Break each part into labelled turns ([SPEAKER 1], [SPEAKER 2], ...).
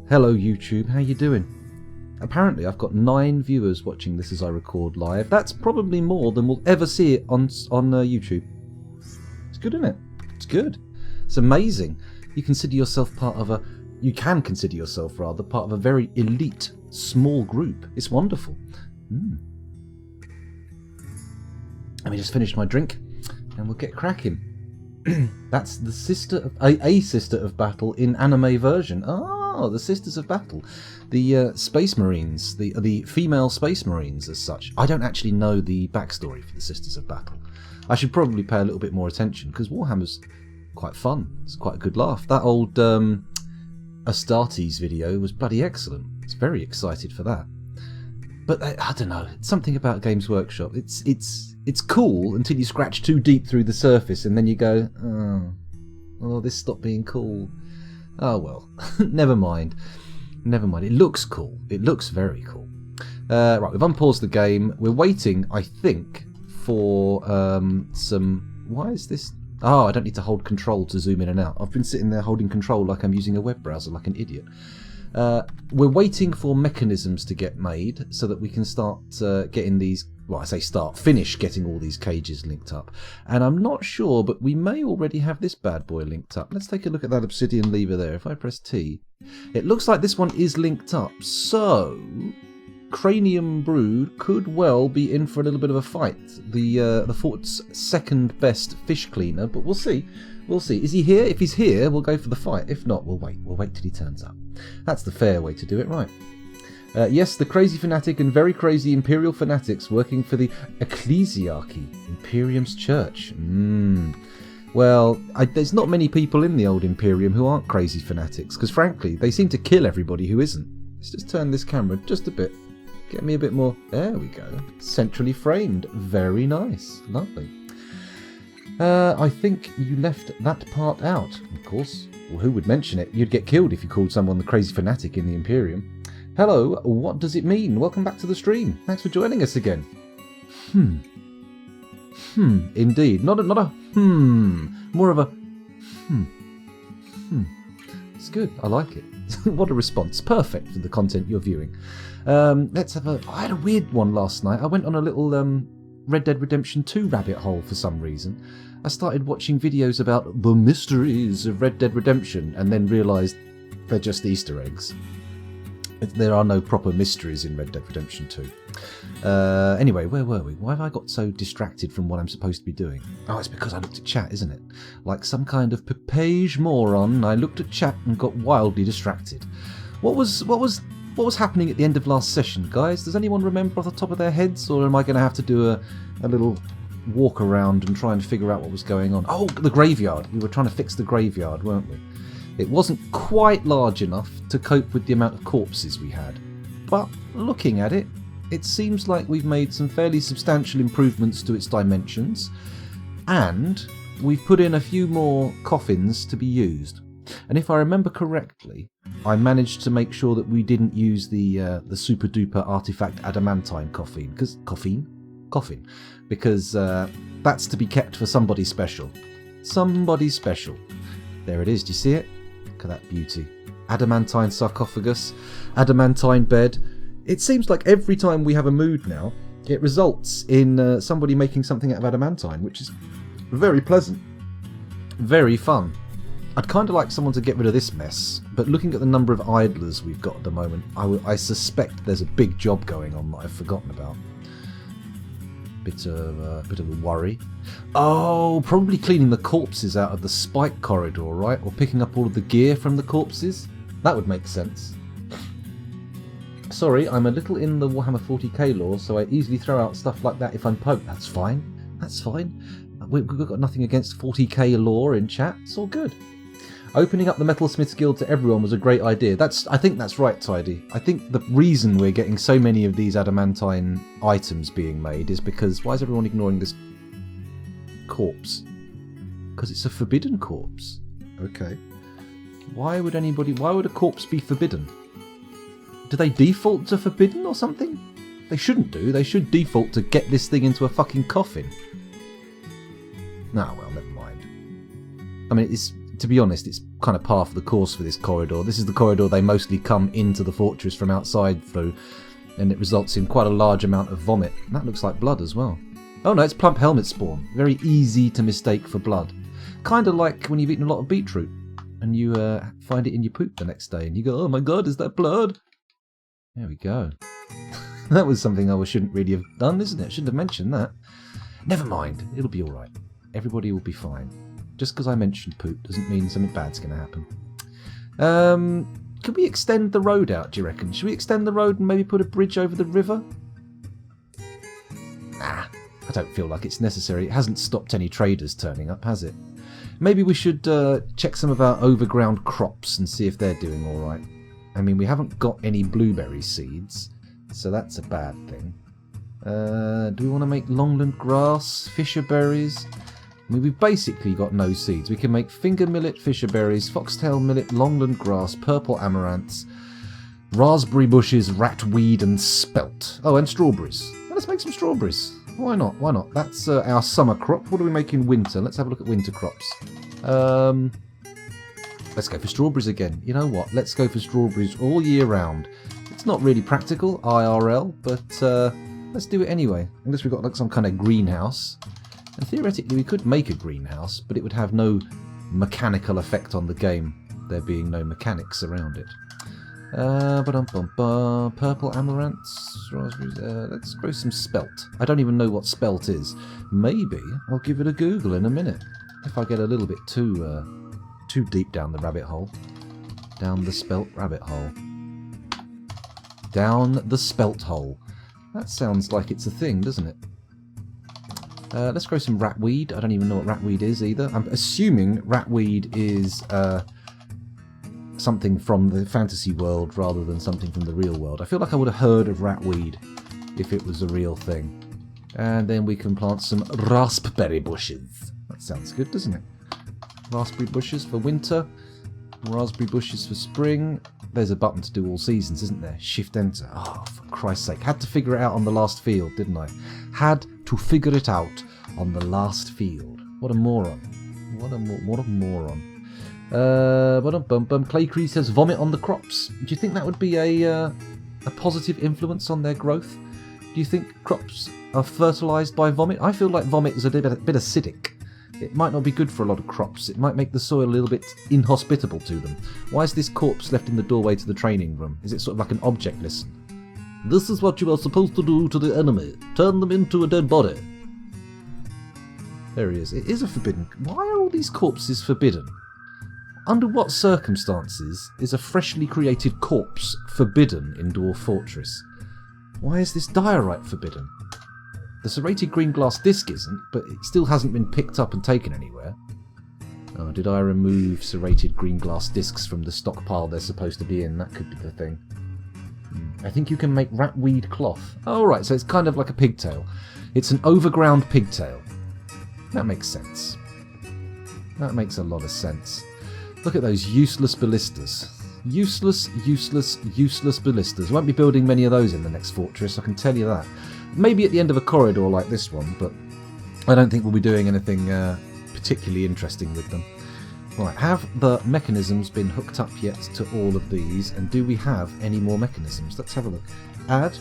[SPEAKER 1] Hello YouTube, how you doing? Apparently I've got 9 viewers watching this as I record live. That's probably more than we'll ever see it on YouTube. It's good, isn't it? It's good. It's amazing. You can consider yourself part of a very elite, small group. It's wonderful. Let me just finish my drink and we'll get cracking. That's the sister of a sister of battle in anime version. Oh, the Sisters of Battle, the Space Marines, the female Space Marines as such. I don't actually know the backstory for the Sisters of Battle. I should probably pay a little bit more attention because Warhammer's quite fun. It's quite a good laugh. That old Astartes video was bloody excellent. I was very excited for that. But I don't know, something about Games Workshop. It's cool until you scratch too deep through the surface and then you go, oh, this stopped being cool. Oh well, never mind. It looks cool. It looks very cool. Right, we've unpaused the game. We're waiting, I think, for some... Why is this... Oh, I don't need to hold control to zoom in and out. I've been sitting there holding control like I'm using a web browser, like an idiot. We're waiting for mechanisms to get made so that we can start getting these... Well, I say finish getting all these cages linked up. And I'm not sure, but we may already have this bad boy linked up. Let's take a look at that obsidian lever there. If I press T, it looks like this one is linked up. So, Cranium Brood could well be in for a little bit of a fight. The fort's second best fish cleaner, but we'll see. We'll see. Is he here? If he's here, we'll go for the fight. If not, we'll wait. We'll wait till he turns up. That's the fair way to do it, right? Yes, the crazy fanatic and very crazy imperial fanatics working for the Ecclesiarchy, Imperium's church. Well, there's not many people in the old Imperium who aren't crazy fanatics, because frankly, they seem to kill everybody who isn't. Let's just turn this camera just a bit. Get me a bit more. There we go. Centrally framed. Very nice. Lovely. I think you left that part out. Of course, well, who would mention it? You'd get killed if you called someone the crazy fanatic in the Imperium. Hello, what does it mean? Welcome back to the stream. Thanks for joining us again. Indeed. Not a more of a It's good. I like it. What a response. Perfect for the content you're viewing. Let's have a... I had a weird one last night. I went on a little Red Dead Redemption 2 rabbit hole for some reason. I started watching videos about the mysteries of Red Dead Redemption and then realised they're just Easter eggs. There are no proper mysteries in Red Dead Redemption 2. Anyway, where were we? Why have I got so distracted from what I'm supposed to be doing? Oh, it's because I looked at chat, isn't it? Like some kind of pepage moron, I looked at chat and got wildly distracted. What was happening at the end of last session, guys? Does anyone remember off the top of their heads, or am I going to have to do a little walk around and try and figure out what was going on? Oh, the graveyard. We were trying to fix the graveyard, weren't we? It wasn't quite large enough to cope with the amount of corpses we had. But looking at it, it seems like we've made some fairly substantial improvements to its dimensions, and we've put in a few more coffins to be used. And if I remember correctly, I managed to make sure that we didn't use the super duper artifact adamantine coffin, because that's to be kept for somebody special. Somebody special. There it is. Do you see it? Look at that beauty. Adamantine sarcophagus, adamantine bed. It seems like every time we have a mood now, it results in somebody making something out of adamantine, which is very pleasant. Very fun. I'd kind of like someone to get rid of this mess, but looking at the number of idlers we've got at the moment, I suspect there's a big job going on that I've forgotten about. Bit of a worry. Oh, probably cleaning the corpses out of the spike corridor, right? Or picking up all of the gear from the corpses. That would make sense. Sorry, I'm a little in the Warhammer 40k lore, so I easily throw out stuff like that if I'm poked. That's fine. That's fine. We've got nothing against 40k lore in chat. It's all good. Opening up the Metalsmiths Guild to everyone was a great idea. I think that's right, Tidy. I think the reason we're getting so many of these adamantine items being made is because... Why is everyone ignoring this corpse? Because it's a forbidden corpse. Okay. Why would a corpse be forbidden? Do they default to forbidden or something? They shouldn't do. They should default to get this thing into a fucking coffin. Nah, well, never mind. I mean, to be honest, it's kind of par for the course for this corridor. This is the corridor they mostly come into the fortress from outside through, and it results in quite a large amount of vomit. And that looks like blood as well. Oh no, it's plump helmet spawn. Very easy to mistake for blood. Kind of like when you've eaten a lot of beetroot and you find it in your poop the next day and you go, oh my god, is that blood? There we go. That was something I shouldn't really have done, isn't it? I shouldn't have mentioned that. Never mind, it'll be alright. Everybody will be fine. Just because I mentioned poop doesn't mean something bad's going to happen. Can we extend the road out, do you reckon? Should we extend the road and maybe put a bridge over the river? Nah, I don't feel like it's necessary. It hasn't stopped any traders turning up, has it? Maybe we should check some of our overground crops and see if they're doing alright. I mean, we haven't got any blueberry seeds, so that's a bad thing. Do we want to make longland grass, fisher berries? I mean, we've basically got no seeds. We can make finger millet, fisher berries, foxtail millet, longland grass, purple amaranths, raspberry bushes, ratweed and spelt. Oh, and strawberries. Well, let's make some strawberries. Why not? Why not? That's our summer crop. What do we make in winter? Let's have a look at winter crops. Let's go for strawberries again. You know what? Let's go for strawberries all year round. It's not really practical, IRL, but let's do it anyway. Unless we've got like some kind of greenhouse. And theoretically we could make a greenhouse, but it would have no mechanical effect on the game, there being no mechanics around it. Purple amaranths, raspberries, let's grow some spelt. I don't even know what spelt is. Maybe I'll give it a Google in a minute, if I get a little bit too deep down the rabbit hole. Down the spelt rabbit hole. Down the spelt hole. That sounds like it's a thing, doesn't it? Let's grow some ratweed. I don't even know what ratweed is either. I'm assuming ratweed is something from the fantasy world rather than something from the real world. I feel like I would have heard of ratweed if it was a real thing. And then we can plant some raspberry bushes. That sounds good, doesn't it? Raspberry bushes for winter. Raspberry bushes for spring. There's a button to do all seasons, isn't there? Shift enter. Oh, for Christ's sake. Had to figure it out on the last field, didn't I? Had to figure it out on the last field. What a moron. What a moron. Claycree says vomit on the crops. Do you think that would be a positive influence on their growth? Do you think crops are fertilised by vomit? I feel like vomit is a bit acidic. It might not be good for a lot of crops. It might make the soil a little bit inhospitable to them. Why is this corpse left in the doorway to the training room? Is it sort of like an object lesson? This is what you are supposed to do to the enemy. Turn them into a dead body. There he is. It is a forbidden... Why are all these corpses forbidden? Under what circumstances is a freshly created corpse forbidden in Dwarf Fortress? Why is this diorite forbidden? The serrated green glass disc isn't, but it still hasn't been picked up and taken anywhere. Oh, did I remove serrated green glass discs from the stockpile they're supposed to be in? That could be the thing. I think you can make ratweed cloth. Oh, right, so it's kind of like a pigtail. It's an overground pigtail. That makes sense. That makes a lot of sense. Look at those useless ballistas. Useless ballistas. Won't be building many of those in the next fortress, I can tell you that. Maybe at the end of a corridor like this one, but I don't think we'll be doing anything particularly interesting with them. Right, have the mechanisms been hooked up yet to all of these, and do we have any more mechanisms? Let's have a look. Add,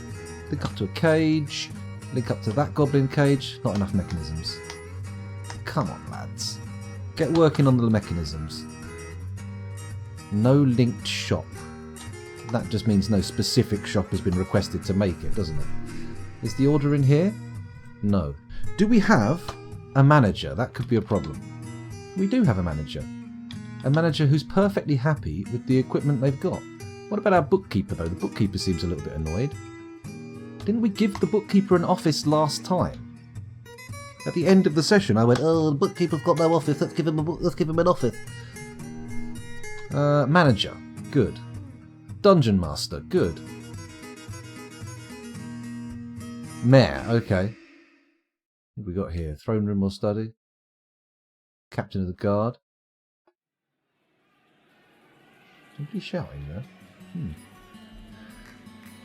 [SPEAKER 1] link up to a cage, link up to that goblin cage. Not enough mechanisms. Come on, lads. Get working on the mechanisms. No linked shop. That just means no specific shop has been requested to make it, doesn't it? Is the order in here? No. Do we have a manager? That could be a problem. We do have a manager. A manager who's perfectly happy with the equipment they've got. What about our bookkeeper, though? The bookkeeper seems a little bit annoyed. Didn't we give the bookkeeper an office last time? At the end of the session, I went, oh, the bookkeeper's got no office. Let's give him an office. Manager. Good. Dungeon master. Good. Mayor. Okay. What have we got here? Throne room or study? Captain of the guard. Somebody shouting there.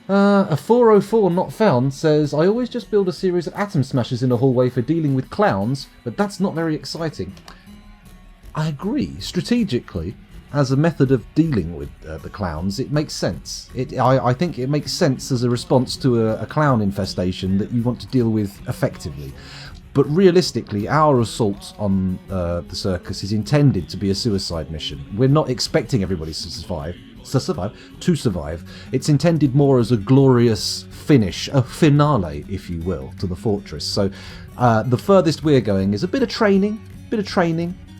[SPEAKER 1] A 404 not found says, I always just build a series of atom smashers in a hallway for dealing with clowns, but that's not very exciting. I agree. Strategically, as a method of dealing with the clowns, it makes sense. I think it makes sense as a response to a clown infestation that you want to deal with effectively. But realistically, our assault on the circus is intended to be a suicide mission. We're not expecting everybody to survive. It's intended more as a glorious finish, a finale, if you will, to the fortress. So the furthest we're going is a bit of training,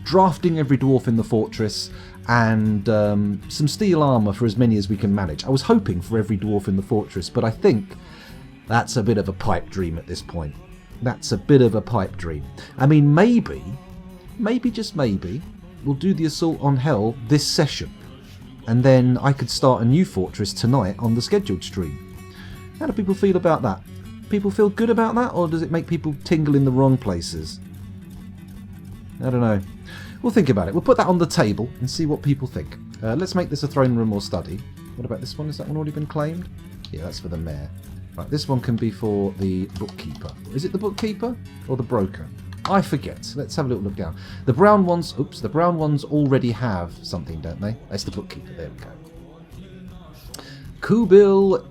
[SPEAKER 1] drafting every dwarf in the fortress, and some steel armour for as many as we can manage. I was hoping for every dwarf in the fortress, but I think that's a bit of a pipe dream at this point. That's a bit of a pipe dream. I mean, maybe, just maybe, we'll do the assault on Hell this session, and then I could start a new fortress tonight on the scheduled stream. How do people feel about that? People feel good about that, or does it make people tingle in the wrong places? I don't know. We'll think about it. We'll put that on the table and see what people think. Let's make this a throne room or study. What about this one? Has that one already been claimed? Yeah, that's for the mayor. Right, this one can be for the bookkeeper. Is it the bookkeeper or the broker? I forget. Let's have a little look down. The brown ones, the brown ones already have something, don't they? That's the bookkeeper. There we go. Kubil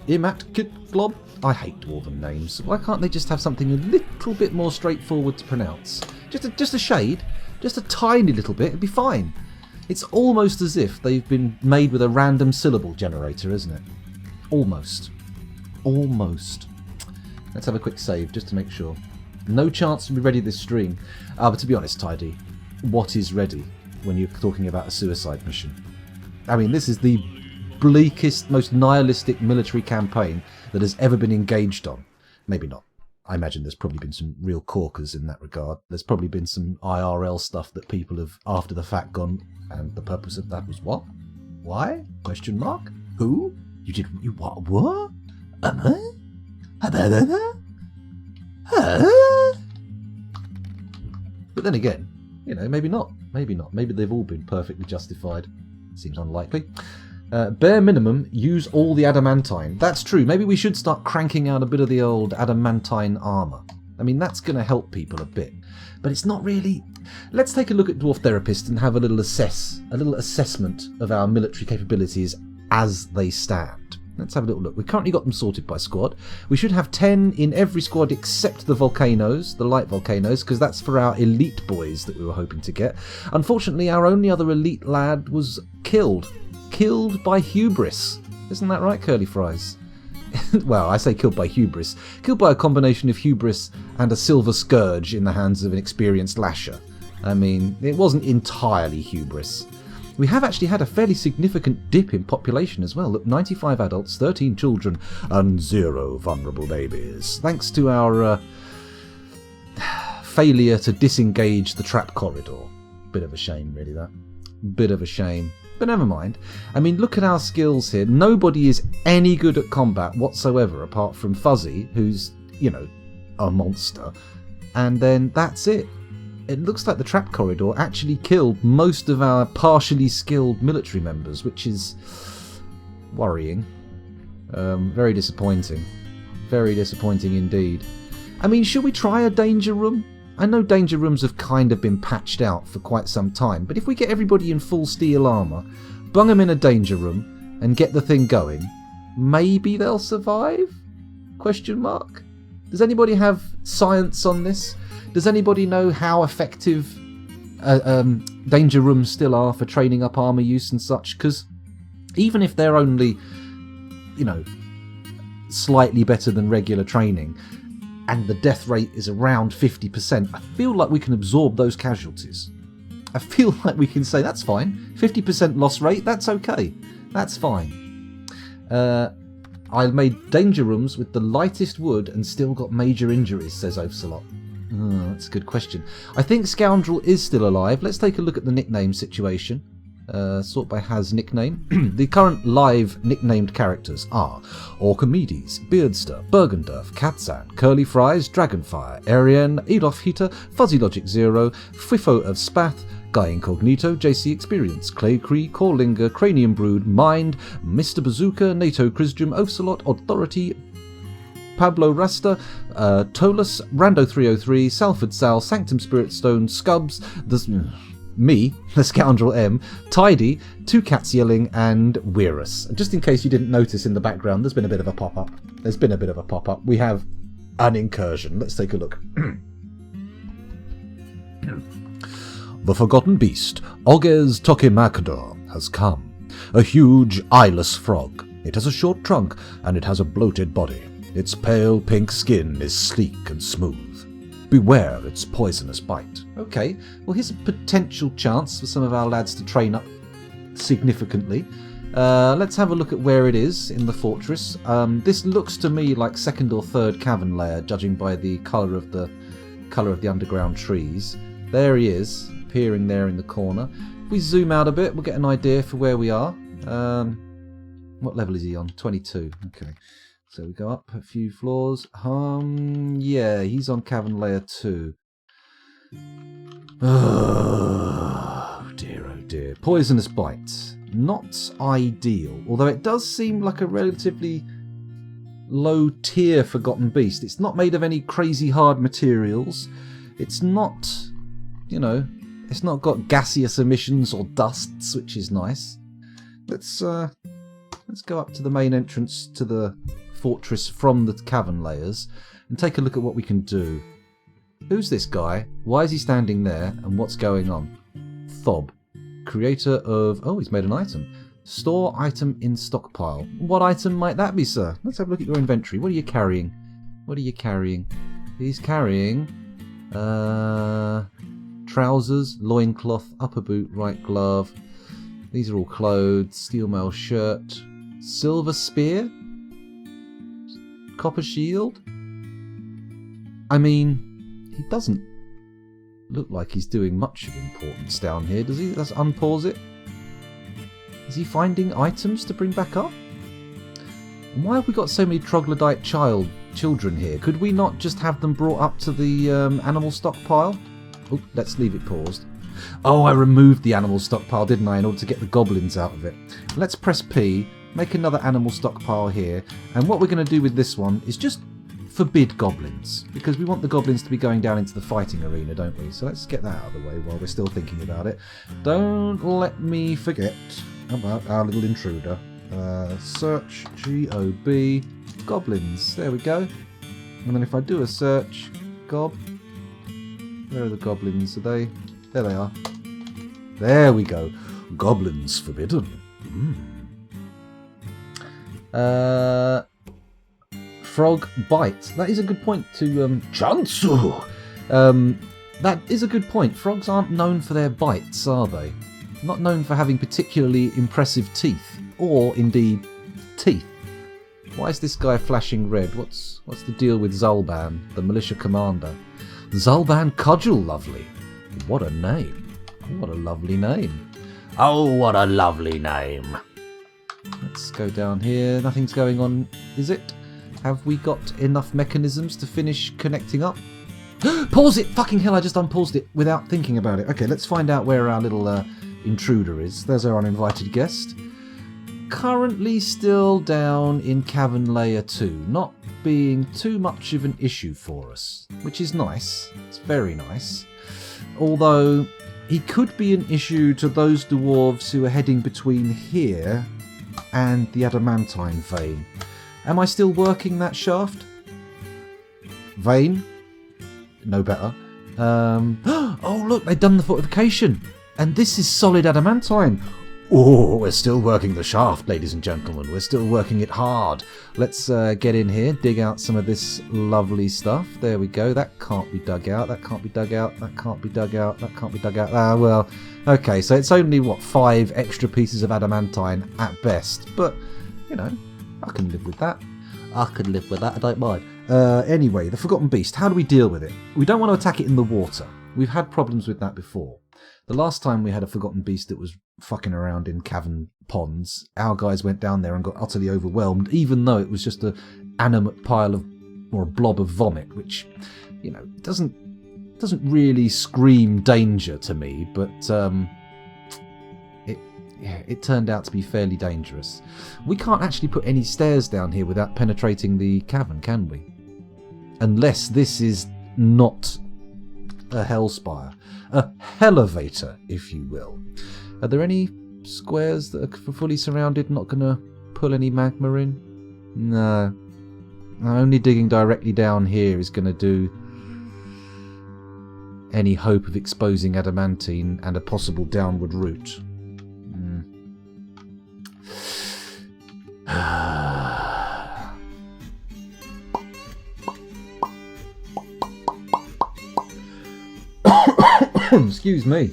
[SPEAKER 1] Imatkitglob. I hate dwarven names. Why can't they just have something a little bit more straightforward to pronounce? Just a shade, just a tiny little bit, it'd be fine. It's almost as if they've been made with a random syllable generator, isn't it? Almost. Let's have a quick save just to make sure. No chance to be ready this stream. But to be honest, Tidy, what is ready when you're talking about a suicide mission? I mean, this is the bleakest, most nihilistic military campaign that has ever been engaged on. Maybe not. I imagine there's probably been some real corkers in that regard. There's probably been some IRL stuff that people have, after the fact, gone, and the purpose of that was what? Why? Question mark? Who? You what? What? But then again, maybe not. Maybe they've all been perfectly justified. Seems unlikely. Bare minimum, use all the adamantine. That's true. Maybe we should start cranking out a bit of the old adamantine armour. I mean, that's going to help people a bit. But it's not really... Let's take a look at Dwarf Therapist and have a little assessment of our military capabilities as they stand. Let's have a little look. We've currently got them sorted by squad. We should have 10 in every squad except the volcanoes, the light volcanoes, because that's for our elite boys that we were hoping to get. Unfortunately, our only other elite lad was killed by hubris. Isn't that right, Curly Fries? Well, I say killed by hubris. Killed by a combination of hubris and a silver scourge in the hands of an experienced lasher. I mean, it wasn't entirely hubris. We have actually had a fairly significant dip in population as well. Look, 95 adults, 13 children, and 0 vulnerable babies. Thanks to our failure to disengage the trap corridor. Bit of a shame, really, that. Bit of a shame. But never mind. I mean, look at our skills here. Nobody is any good at combat whatsoever, apart from Fuzzy, who's, a monster. And then that's it. It looks like the trap corridor actually killed most of our partially skilled military members, which is worrying. Very disappointing. Very disappointing indeed. I mean, should we try a danger room? I know danger rooms have kind of been patched out for quite some time, but if we get everybody in full steel armour, bung them in a danger room, and get the thing going, maybe they'll survive? Question mark? Does anybody have science on this? Does anybody know how effective danger rooms still are for training up armour use and such? Because even if they're only, slightly better than regular training, and the death rate is around 50%, I feel like we can absorb those casualties. I feel like we can say, that's fine. 50% loss rate, that's okay. That's fine. I made danger rooms with the lightest wood and still got major injuries, says Ocelot. Oh, that's a good question. I think Scoundrel is still alive. Let's take a look at the nickname situation. Sort by has nickname. The current live nicknamed characters are Orchimedes, Beardster, Bergendurf, Katzan, Curly Fries, Dragonfire, Ariane, Adolf Heater, Fuzzy Logic Zero, Fifo of Spath, Guy Incognito, JC Experience, Clay Cree, Corlinger, Cranium Brood, Mind, Mr. Bazooka, NATO Christium, Ocelot, Authority, Pablo Rasta, Tolus, Rando 303, Salford Sal, Sanctum Spirit Stone, Scubs, me, the scoundrel M, Tidy, 2 cats yelling, and Weirus. Just in case you didn't notice in the background, there's been a bit of a pop-up. We have an incursion. Let's take a look. The Forgotten Beast, Oges Tokimakdor, has come. A huge, eyeless frog. It has a short trunk, and it has a bloated body. Its pale pink skin is sleek and smooth. Beware its poisonous bite. Okay, well here's a potential chance for some of our lads to train up significantly. Let's have a look at where it is in the fortress. This looks to me like 2nd or 3rd cavern layer, judging by the colour of the underground trees. There he is, appearing there in the corner. If we zoom out a bit, we'll get an idea for where we are. What level is he on? 22. Okay. So we go up a few floors. Yeah, he's on cavern layer 2. Oh dear, oh dear. Poisonous bite. Not ideal, although it does seem like a relatively low tier Forgotten Beast. It's not made of any crazy hard materials. It's not, you know, it's not got gaseous emissions or dusts, which is nice. Let's go up to the main entrance to the fortress from the cavern layers and take a look at what we can do. Who's this guy? Why is he standing there? And what's going on? Thob, creator of... Oh, he's made an item. Store item in stockpile. What item might that be, sir? Let's have a look at your inventory. What are you carrying? What are you carrying? He's carrying... trousers, loincloth, upper boot, right glove. These are all clothes. Steel mail shirt. Silver spear? Copper shield? I mean, he doesn't look like he's doing much of importance down here, does he? Let's unpause it. Is he finding items to bring back up? And why have we got so many troglodyte children here? Could we not just have them brought up to the animal stockpile? Oh, let's leave it paused. Oh, I removed the animal stockpile, didn't I, in order to get the goblins out of it. Let's press P. Make another animal stockpile here, and what we're going to do with this one is just forbid goblins, because we want the goblins to be going down into the fighting arena, don't we? So let's get that out of the way while we're still thinking about it. Don't let me forget about our little intruder. Search GOB goblins. There we go. And then if I do a search, gob, where are the goblins? Are they? There they are. There we go. Goblins forbidden. Frog bite. That is a good point to Chansu. That is a good point. Frogs aren't known for their bites, are they? Not known for having particularly impressive teeth, or indeed teeth. Why is this guy flashing red? What's the deal with Zulban, the militia commander? Zulban Cudgel, lovely. What a name. What a lovely name. Oh, what a lovely name. Let's go down here. Nothing's going on, is it? Have we got enough mechanisms to finish connecting up? Pause it! Fucking hell, I just unpaused it without thinking about it. Okay, let's find out where our little intruder is. There's our uninvited guest. Currently still down in Cavern Layer 2. Not being too much of an issue for us, which is nice. It's very nice. Although, he could be an issue to those dwarves who are heading between here and the adamantine vein. Am I still working that shaft? Vein? No better. Oh look, they've done the fortification. And this is solid adamantine. Oh, we're still working the shaft, ladies and gentlemen. We're still working it hard. Let's get in here, dig out some of this lovely stuff. There we go. That can't be dug out. That can't be dug out. That can't be dug out. That can't be dug out. Ah, well, okay. So it's only, what, 5 extra pieces of adamantine at best. But, you know, I can live with that. I can live with that. I don't mind. Anyway, the Forgotten Beast. How do we deal with it? We don't want to attack it in the water. We've had problems with that before. The last time we had a Forgotten Beast that was fucking around in cavern ponds, our guys went down there and got utterly overwhelmed, even though it was just an animate pile of, or a blob of vomit, which, you know, doesn't really scream danger to me, but it turned out to be fairly dangerous. We can't actually put any stairs down here without penetrating the cavern, can we? Unless this is not a hellspire. A hellevator, if you will. Are there any squares that are fully surrounded, not going to pull any magma in? No. Only digging directly down here is going to do any hope of exposing adamantine and a possible downward route. Excuse me.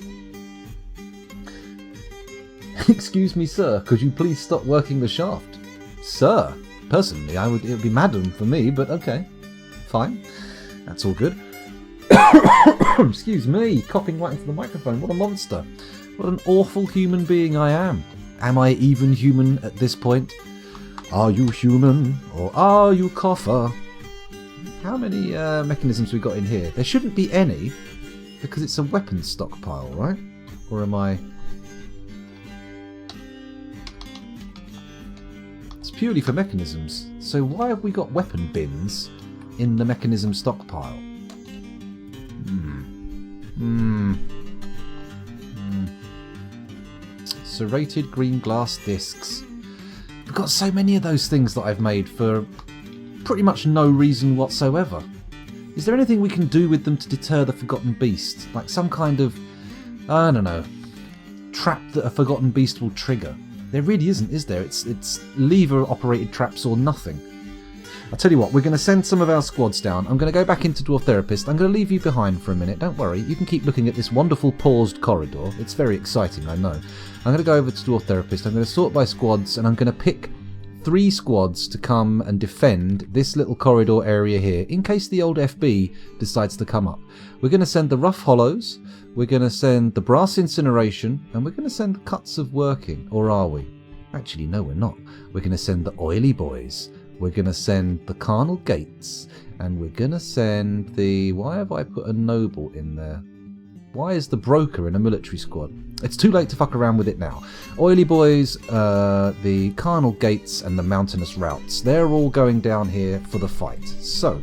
[SPEAKER 1] Excuse me, sir. Could you please stop working the shaft? Sir? Personally, it would be madam for me, but okay. Fine. That's all good. Excuse me. Coughing right into the microphone. What a monster. What an awful human being I am. Am I even human at this point? Are you human? Or are you cougher? How many mechanisms we got in here? There shouldn't be any, because it's a weapons stockpile, right? Or am I... It's purely for mechanisms. So why have we got weapon bins in the mechanism stockpile? Serrated green glass discs. We've got so many of those things that I've made for pretty much no reason whatsoever. Is there anything we can do with them to deter the Forgotten Beast? Like some kind of, I don't know, trap that a Forgotten Beast will trigger? There really isn't, is there? It's lever-operated traps or nothing. I'll tell you what, we're going to send some of our squads down. I'm going to go back into Dwarf Therapist. I'm going to leave you behind for a minute. Don't worry. You can keep looking at this wonderful paused corridor. It's very exciting, I know. I'm going to go over to Dwarf Therapist. I'm going to sort by squads, and I'm going to pick 3 squads to come and defend this little corridor area here, in case the old FB decides to come up. We're going to send the Rough Hollows, we're going to send the Brass Incineration, and we're going to send the Cuts of Working. Or are we? Actually, no, we're not. We're going to send the Oily Boys. We're going to send the Carnal Gates, and we're going to send the... Why have I put a Noble in there? Why is the Broker in a military squad? It's too late to fuck around with it now. Oily Boys, the Carnal Gates, and the Mountainous Routes. They're all going down here for the fight. So,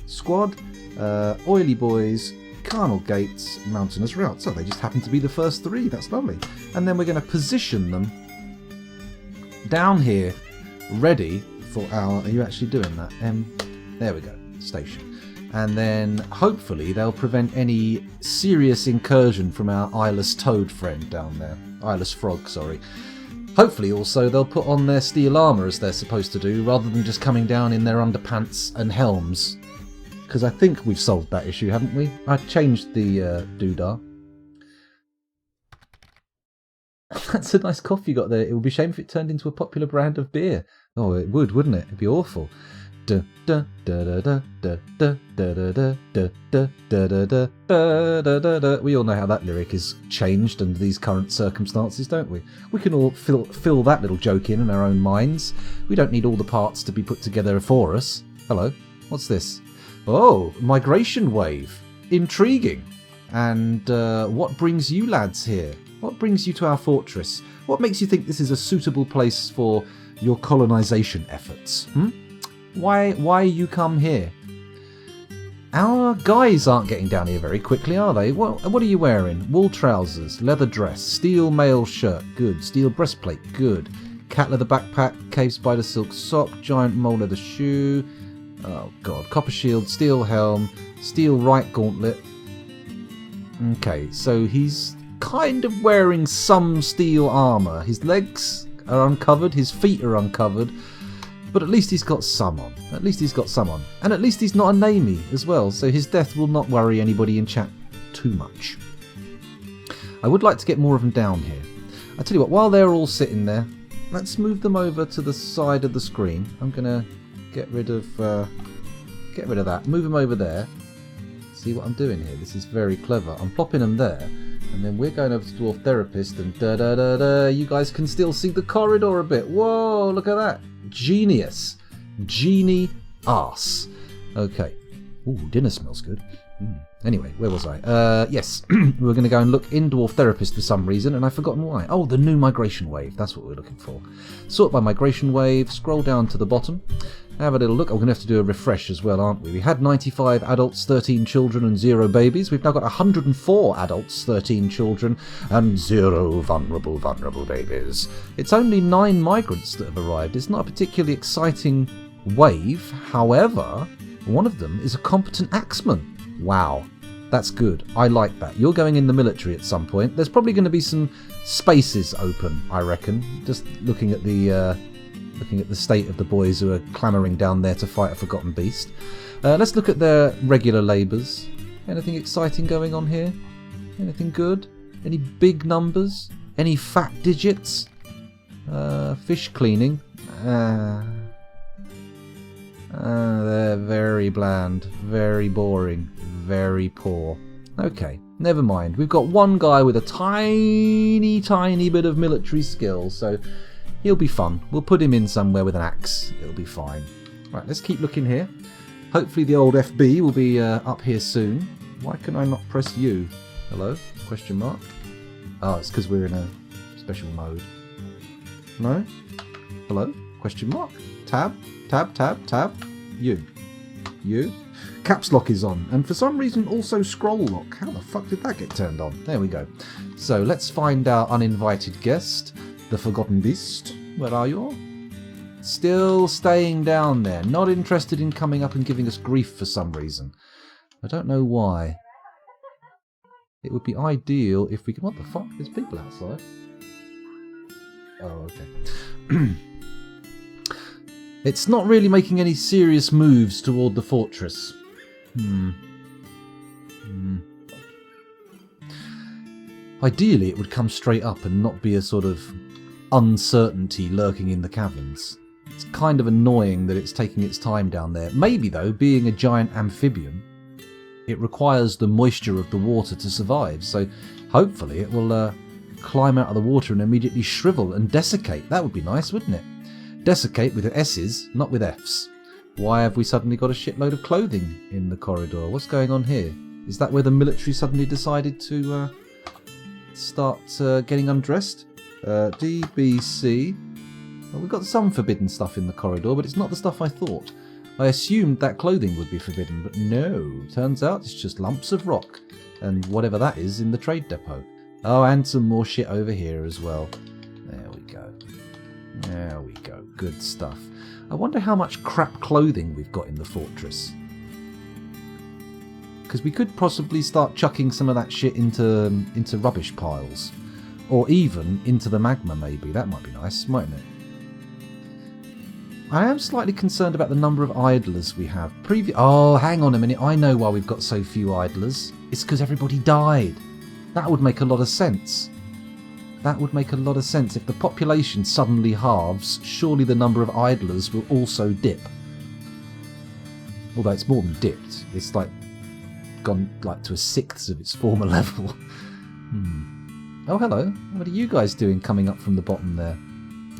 [SPEAKER 1] squad, Oily Boys, Carnal Gates, Mountainous Routes. So they just happen to be the first 3. That's lovely. And then we're going to position them down here, ready for our... Are you actually doing that? There we go. Station. And then hopefully they'll prevent any serious incursion from our eyeless toad friend down there. Eyeless frog, sorry. Hopefully also they'll put on their steel armour as they're supposed to do, rather than just coming down in their underpants and helms. Because I think we've solved that issue, haven't we? I changed the doodah. That's a nice cough you got there. It would be a shame if it turned into a popular brand of beer. Oh, it would, wouldn't it? It'd be awful. We all know how that lyric is changed under these current circumstances, don't we? We can all fill that little joke in our own minds. We don't need all the parts to be put together for us. Hello, what's this? Oh, migration wave. Intriguing. And what brings you lads here? What brings you to our fortress? What makes you think this is a suitable place for your colonisation efforts? Why you come here? Our guys aren't getting down here very quickly, are they? What are you wearing? Wool trousers, leather dress, steel mail shirt, good. Steel breastplate, good. Cat leather backpack, cave spider silk sock, giant mole leather shoe. Oh god, copper shield, steel helm, steel right gauntlet. Okay, so he's kind of wearing some steel armour. His legs are uncovered, his feet are uncovered. But at least he's got some on. At least he's got some on. And at least he's not a namey as well, so his death will not worry anybody in chat too much. I would like to get more of them down here. I tell you what, while they're all sitting there, let's move them over to the side of the screen. I'm going to get rid of that. Move them over there. See what I'm doing here? This is very clever. I'm plopping them there. And then we're going over to Dwarf Therapist and da-da-da-da. You guys can still see the corridor a bit. Whoa, look at that. Genius. Genie ass. Okay. Ooh, dinner smells good. Anyway, where was I? Yes, we were going to go and look in Dwarf Therapist for some reason, and I've forgotten why. Oh, the new migration wave. That's what we're looking for. Sort by migration wave, scroll down to the bottom, have a little look. Oh, we're going to have to do a refresh as well, aren't we? We had 95 adults, 13 children, and 0 babies. We've now got 104 adults, 13 children, and 0 vulnerable babies. It's only 9 migrants that have arrived. It's not a particularly exciting wave. However, one of them is a competent axeman. Wow. That's good. I like that. You're going in the military at some point. There's probably going to be some spaces open, I reckon. Just looking at the state of the boys who are clamouring down there to fight a forgotten beast. Let's look at their regular labours. Anything exciting going on here? Anything good? Any big numbers? Any fat digits? Fish cleaning. They're very bland, very boring, very poor. Okay, never mind. We've got one guy with a tiny bit of military skill, so he'll be fun. We'll put him in somewhere with an axe. It'll be fine. Right, let's keep looking here. Hopefully the old FB will be up here soon. Why can I not press U? Hello? Question mark? Oh, it's because we're in a special mode. No? Hello? Question mark? Tab? Tab. U. Caps lock is on. And for some reason also scroll lock. How the fuck did that get turned on? There we go. So let's find our uninvited guest. The Forgotten Beast. Where are you? Still staying down there. Not interested in coming up and giving us grief for some reason. I don't know why. It would be ideal if we could... What the fuck? There's people outside. Oh, okay. It's not really making any serious moves toward the fortress. Ideally, it would come straight up and not be a sort of uncertainty lurking in the caverns. It's kind of annoying that it's taking its time down there. Maybe, though, being a giant amphibian, it requires the moisture of the water to survive. So hopefully it will climb out of the water and immediately shrivel and desiccate. That would be nice, wouldn't it? Desiccate with S's, not with F's. Why have we suddenly got a shitload of clothing in the corridor? What's going on here? Is that where the military suddenly decided to start getting undressed? DBC. Well, we've got some forbidden stuff in the corridor, but it's not the stuff I thought. I assumed that clothing would be forbidden, but no. Turns out it's just lumps of rock and whatever that is in the trade depot. Oh, and some more shit over here as well. There we go. There we go. Good stuff. I wonder how much crap clothing we've got in the fortress. Because we could possibly start chucking some of that shit into rubbish piles. Or even into the magma, maybe. That might be nice, mightn't it? I am slightly concerned about the number of idlers we have. Oh, hang on a minute. I know why we've got so few idlers. It's because everybody died. That would make a lot of sense. That would make a lot of sense. If the population suddenly halves, surely the number of idlers will also dip. Although it's more than dipped. It's like gone like to a sixth of its former level. Oh, hello. What are you guys doing coming up from the bottom there?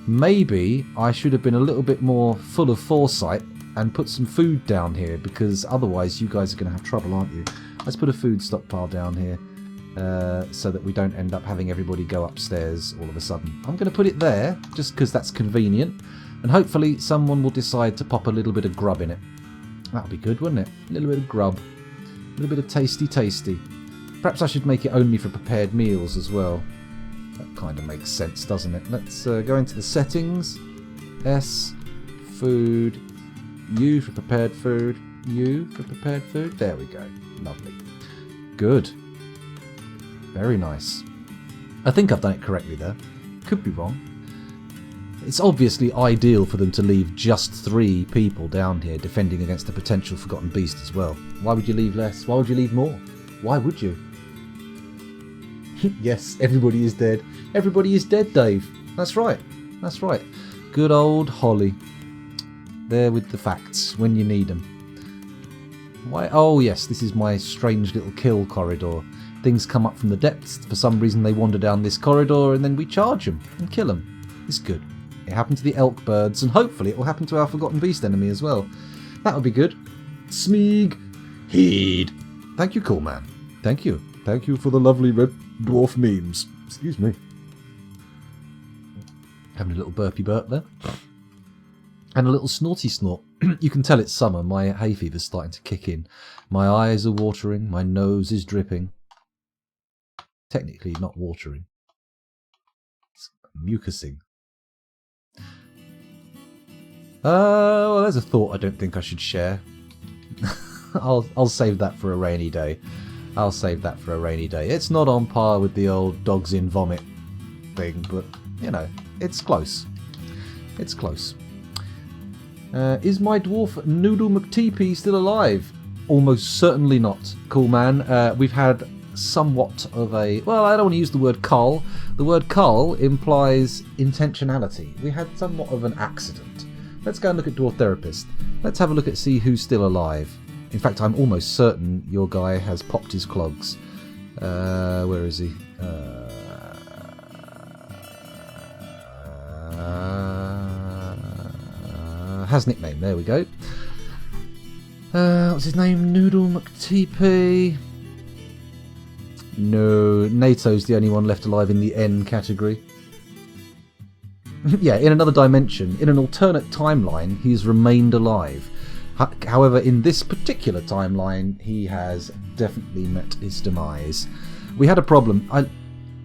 [SPEAKER 1] Maybe I should have been a little bit more full of foresight and put some food down here, because otherwise you guys are going to have trouble, aren't you? Let's put a food stockpile down here. So that we don't end up having everybody go upstairs all of a sudden. I'm going to put it there, just because that's convenient, and hopefully someone will decide to pop a little bit of grub in it. That'll be good, wouldn't it? A little bit of grub. A little bit of tasty. Perhaps I should make it only for prepared meals as well. That kind of makes sense, doesn't it? Let's go into the settings. S, food, U for prepared food, U for prepared food. There we go. Lovely. Good. Very nice. I think I've done it correctly there. Could be wrong. It's obviously ideal for them to leave just 3 people down here defending against a potential forgotten beast as well. Why would you leave less? Why would you leave more? Why would you? Yes, everybody is dead. Everybody is dead, Dave. That's right. That's right. Good old Holly. There with the facts when you need them. Why? Oh yes, this is my strange little kill corridor. Things come up from the depths. For some reason they wander down this corridor and then we charge them and kill them. It's good. It happened to the elk birds, and hopefully it will happen to our forgotten beast enemy as well. That would be good. Smeag. Heed. Thank you, cool man. Thank you. Thank you for the lovely red dwarf memes. Excuse me. Having a little burpy burp there. And a little snorty snort. You can tell it's summer. My hay fever's starting to kick in. My eyes are watering. My nose is dripping. Technically not watering. It's mucusing. Well, there's a thought I don't think I should share. I'll save that for a rainy day. I'll save that for a rainy day. It's not on par with the old dogs in vomit thing, but, you know, it's close. It's close. Is my dwarf Noodle McTeepee still alive? Almost certainly not. Cool man. We've had somewhat of a... Well, I don't want to use the word cull. The word cull implies intentionality. We had somewhat of an accident. Let's go and look at Dwarf Therapist. Let's have a look at see who's still alive. In fact, I'm almost certain your guy has popped his clogs. Where is he? Has nickname. There we go. What's his name? Noodle McTeepee. No, NATO's the only one left alive in the N category. Yeah, in another dimension, in an alternate timeline, he's remained alive. However, in this particular timeline, he has definitely met his demise. We had a problem.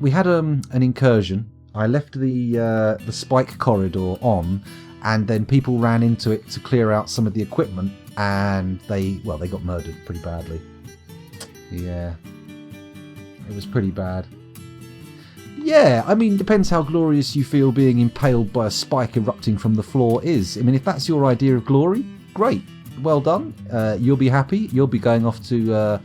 [SPEAKER 1] We had an incursion. I left the spike corridor on, and then people ran into it to clear out some of the equipment, and they got murdered pretty badly. Yeah, it was pretty bad. Yeah, I mean, depends how glorious you feel being impaled by a spike erupting from the floor is. I mean, if that's your idea of glory, great. Well done. You'll be happy. You'll be going off to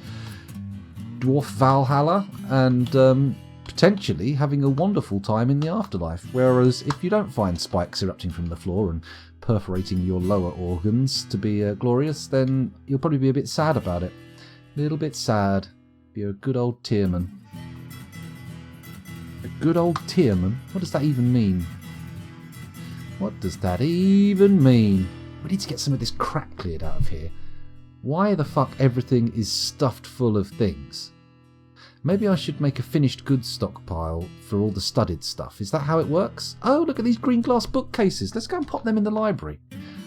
[SPEAKER 1] Dwarf Valhalla and potentially having a wonderful time in the afterlife. Whereas if you don't find spikes erupting from the floor and perforating your lower organs to be glorious, then you'll probably be a bit sad about it. A little bit sad. Be a good old tearman. A good old tearman? What does that even mean? What does that even mean? We need to get some of this crap cleared out of here. Why the fuck everything is stuffed full of things? Maybe I should make a finished goods stockpile for all the studded stuff. Is that how it works? Oh, look at these green glass bookcases. Let's go and pop them in the library.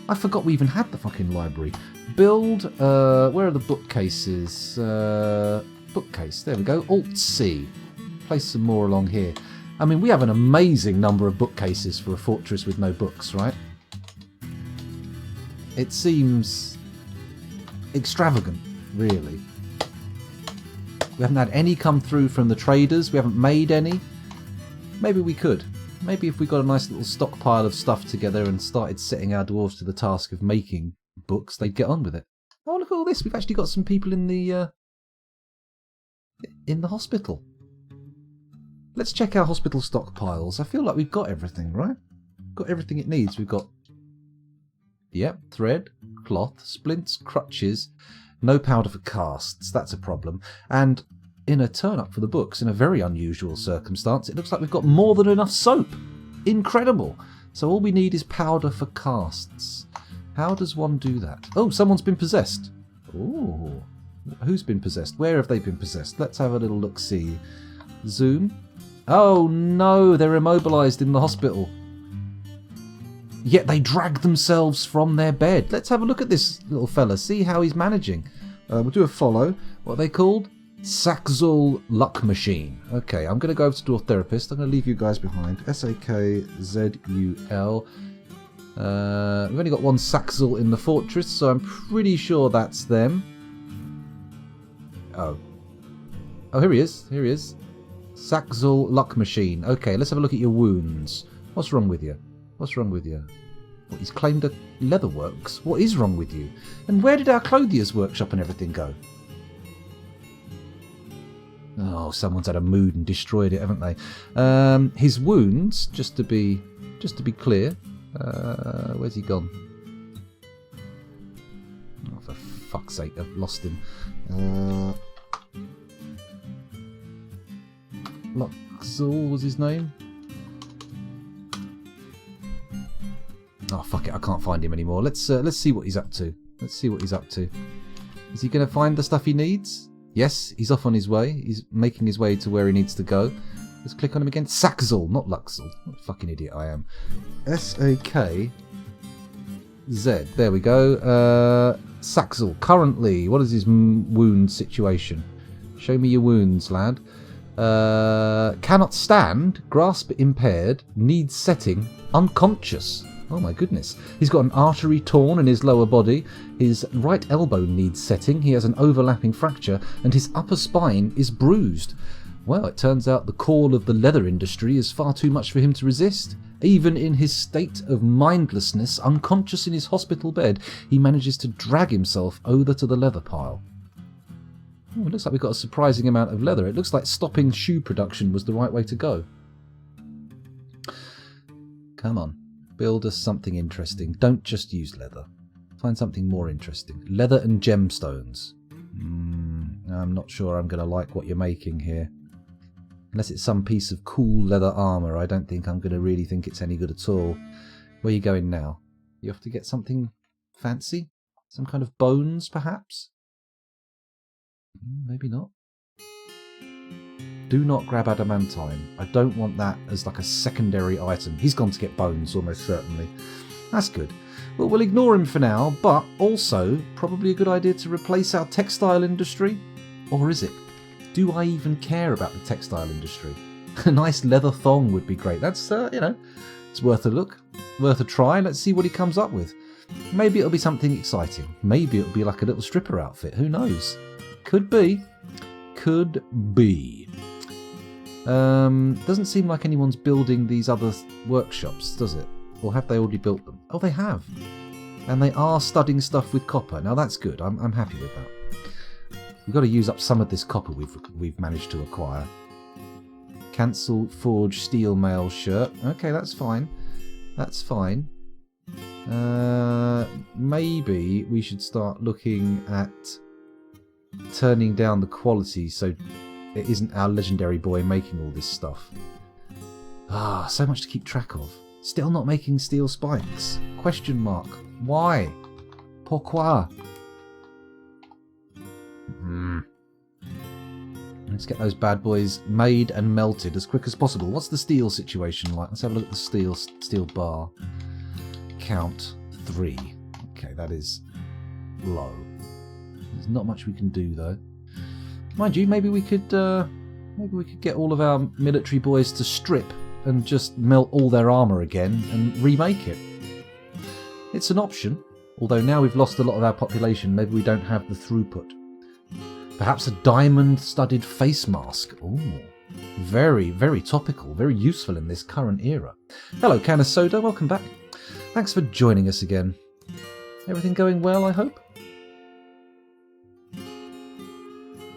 [SPEAKER 1] I forgot we even had the fucking library. Build, where are the bookcases? Bookcase, there we go. Alt-C. Place some more along here. I mean, we have an amazing number of bookcases for a fortress with no books, right? It seems extravagant, really. We haven't had any come through from the traders. We haven't made any. Maybe we could. Maybe if we got a nice little stockpile of stuff together and started setting our dwarves to the task of making books, they'd get on with it. Oh, look at all this. We've actually got some people in the hospital. Let's check our hospital stockpiles. I feel like we've got everything, right? Got everything it needs. We've got... Yep, thread, cloth, splints, crutches, no powder for casts. That's a problem. And in a turn-up for the books, in a very unusual circumstance, it looks like we've got more than enough soap. Incredible. So all we need is powder for casts. How does one do that? Oh, someone's been possessed. Ooh. Who's been possessed? Where have they been possessed? Let's have a little look-see. Zoom. Oh no, they're immobilised in the hospital. Yet they drag themselves from their bed. Let's have a look at this little fella, see how he's managing. We'll do a follow. What are they called? Saxzul Luck Machine. Okay, I'm going to go over to Dwarf Therapist. I'm going to leave you guys behind. S-A-K-Z-U-L. We've only got one Saxzul in the fortress, so I'm pretty sure that's them. Oh. Oh, here he is. Here he is. Saxzul Luck Machine. Okay, let's have a look at your wounds. What's wrong with you? What's wrong with you? What, he's claimed a leatherworks? What is wrong with you? And where did our clothier's workshop and everything go? Oh, someone's had a mood and destroyed it, haven't they? His wounds, just to be clear. Where's he gone? Oh, for fuck's sake, I've lost him. Luxor was his name. Oh fuck it, I can't find him anymore. Let's see what he's up to. Let's see what he's up to. Is he going to find the stuff he needs? Yes, he's off on his way. He's making his way to where he needs to go. Let's click on him again. Saxel, not Luxel. What a fucking idiot I am. S-A-K-Z. There we go. Saxel, currently, what is his wound situation? Show me your wounds, lad. Cannot stand, grasp impaired, needs setting, unconscious. Oh my goodness. He's got an artery torn in his lower body, his right elbow needs setting, he has an overlapping fracture, and his upper spine is bruised. Well, it turns out the call of the leather industry is far too much for him to resist. Even in his state of mindlessness, unconscious in his hospital bed, he manages to drag himself over to the leather pile. Oh, it looks like we've got a surprising amount of leather. It looks like stopping shoe production was the right way to go. Come on, build us something interesting. Don't just use leather. Find something more interesting. Leather and gemstones. I'm not sure I'm going to like what you're making here. Unless it's some piece of cool leather armour, I don't think I'm going to really think it's any good at all. Where are you going now? You have to get something fancy? Some kind of bones, perhaps? Maybe not. Do not grab adamantine. I don't want that as like a secondary item. He's gone to get bones, almost certainly. That's good. Well, we'll ignore him for now, but also probably a good idea to replace our textile industry. Or is it? Do I even care about the textile industry? A nice leather thong would be great. That's, it's worth a look, worth a try. Let's see what he comes up with. Maybe it'll be something exciting. Maybe it'll be like a little stripper outfit. Who knows? Could be. Could be. Doesn't seem like anyone's building these other workshops, does it? Or have they already built them? Oh, they have. And they are studding stuff with copper. Now that's good. I'm happy with that. We've got to use up some of this copper we've managed to acquire. Cancel forge steel mail shirt. Okay, that's fine. That's fine. Maybe we should start looking at turning down the quality so it isn't our legendary boy making all this stuff. So much to keep track of. Still not making steel spikes? Question mark. Why? Pourquoi? Let's get those bad boys made and melted as quick as possible. What's the steel situation like? Let's have a look at the steel bar. Count 3. Okay, that is low. There's not much we can do though. Mind you, maybe we could get all of our military boys to strip and just melt all their armour again and remake it. It's an option, although now we've lost a lot of our population, maybe we don't have the throughput. Perhaps a diamond-studded face mask. Ooh, very, very topical, very useful in this current era. Hello, Can of Soda, welcome back. Thanks for joining us again. Everything going well, I hope?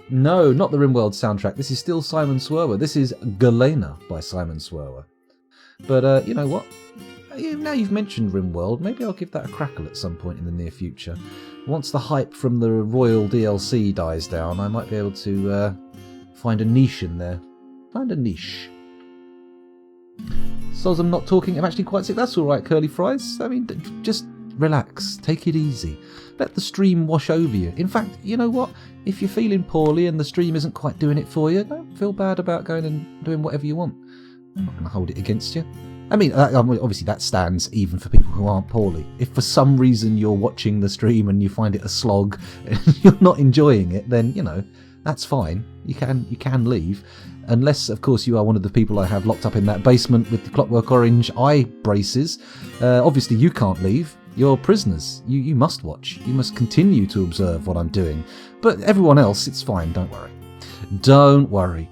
[SPEAKER 1] No, not the RimWorld soundtrack. This is still Simon Swerwer. This is Galena by Simon Swerwer. But you know what? Now you've mentioned RimWorld, maybe I'll give that a crackle at some point in the near future. Once the hype from the Royal DLC dies down, I might be able to find a niche in there. Find a niche. So as I'm not talking, I'm actually quite sick. That's alright, Curly Fries. I mean, just relax. Take it easy. Let the stream wash over you. In fact, you know what? If you're feeling poorly and the stream isn't quite doing it for you, don't feel bad about going and doing whatever you want. I'm not going to hold it against you. I mean, obviously that stands even for people who aren't poorly. If for some reason you're watching the stream and you find it a slog and you're not enjoying it, then, you know, that's fine. You can leave. Unless, of course, you are one of the people I have locked up in that basement with the Clockwork Orange eye braces. Obviously, you can't leave. You're prisoners. You must watch. You must continue to observe what I'm doing. But everyone else, it's fine. Don't worry. Don't worry.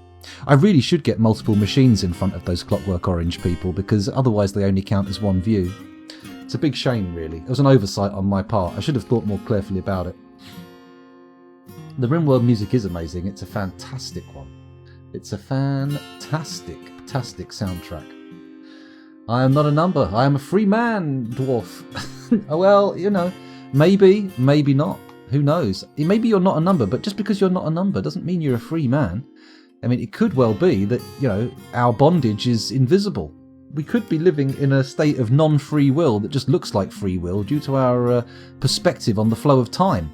[SPEAKER 1] I really should get multiple machines in front of those Clockwork Orange people, because otherwise they only count as one view. It's a big shame, really. It was an oversight on my part. I should have thought more carefully about it. The RimWorld music is amazing. It's a fantastic one. It's a fantastic soundtrack. I am not a number. I am a free man, dwarf. Well, you know, maybe, maybe not. Who knows? Maybe you're not a number, but just because you're not a number doesn't mean you're a free man. I mean, it could well be that, you know, our bondage is invisible. We could be living in a state of non-free will that just looks like free will due to our perspective on the flow of time.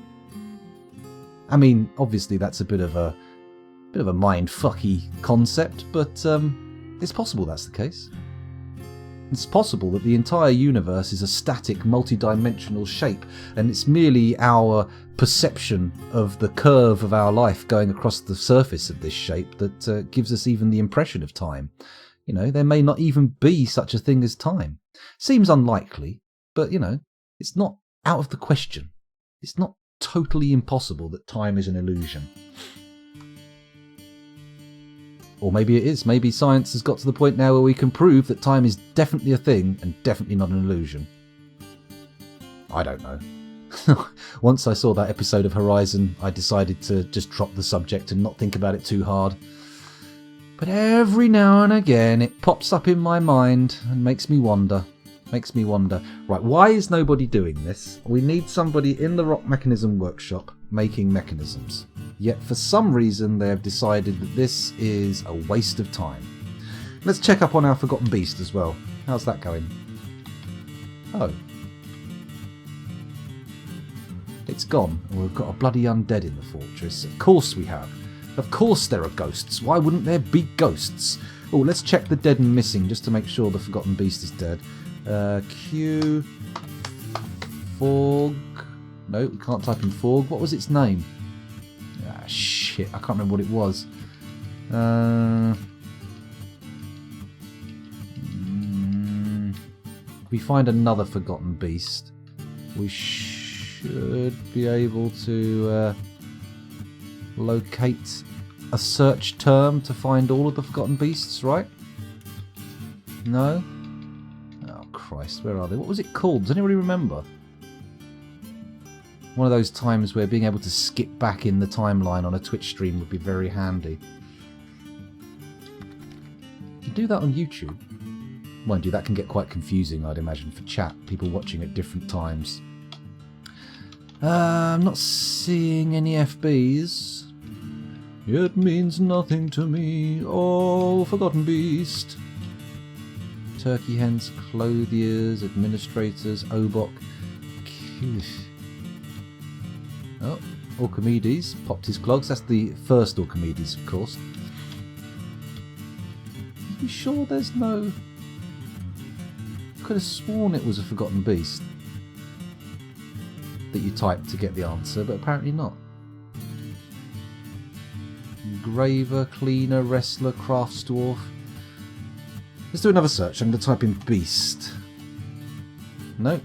[SPEAKER 1] I mean, obviously that's a bit of a mind-fucky concept, but it's possible that's the case. It's possible that the entire universe is a static, multi-dimensional shape, and it's merely our perception of the curve of our life going across the surface of this shape that gives us even the impression of time. You know, there may not even be such a thing as time. Seems unlikely, but, you know, it's not out of the question. It's not totally impossible that time is an illusion. Or maybe it is. Maybe science has got to the point now where we can prove that time is definitely a thing and definitely not an illusion. I don't know. Once I saw that episode of Horizon, I decided to just drop the subject and not think about it too hard. But every now and again it pops up in my mind and makes me wonder. Right, why is nobody doing this? We need somebody in the Rock Mechanism Workshop making mechanisms. Yet for some reason they have decided that this is a waste of time. Let's check up on our Forgotten Beast as well. How's that going? Oh. It's gone, and we've got a bloody undead in the fortress. Of course we have. Of course there are ghosts. Why wouldn't there be ghosts? Oh, let's check the dead and missing just to make sure the Forgotten Beast is dead. Q... Forg... No, we can't type in Forg. What was its name? Ah, shit. I can't remember what it was. If we find another Forgotten Beast, we should be able to locate a search term to find all of the Forgotten Beasts, right? No? Oh, Christ. Where are they? What was it called? Does anybody remember? One of those times where being able to skip back in the timeline on a Twitch stream would be very handy. You can do that on YouTube. Mind you, that can get quite confusing, I'd imagine, for chat. People watching at different times. I'm not seeing any FBs. It means nothing to me. Oh, Forgotten Beast. Turkey hens, clothiers, administrators, Obok. Oh, Orchimedes popped his clogs. That's the first Orchimedes, of course. Are you sure there's no... Could have sworn it was a Forgotten Beast that you typed to get the answer, but apparently not. Engraver, cleaner, wrestler, crafts dwarf. Let's do another search. I'm going to type in beast. No.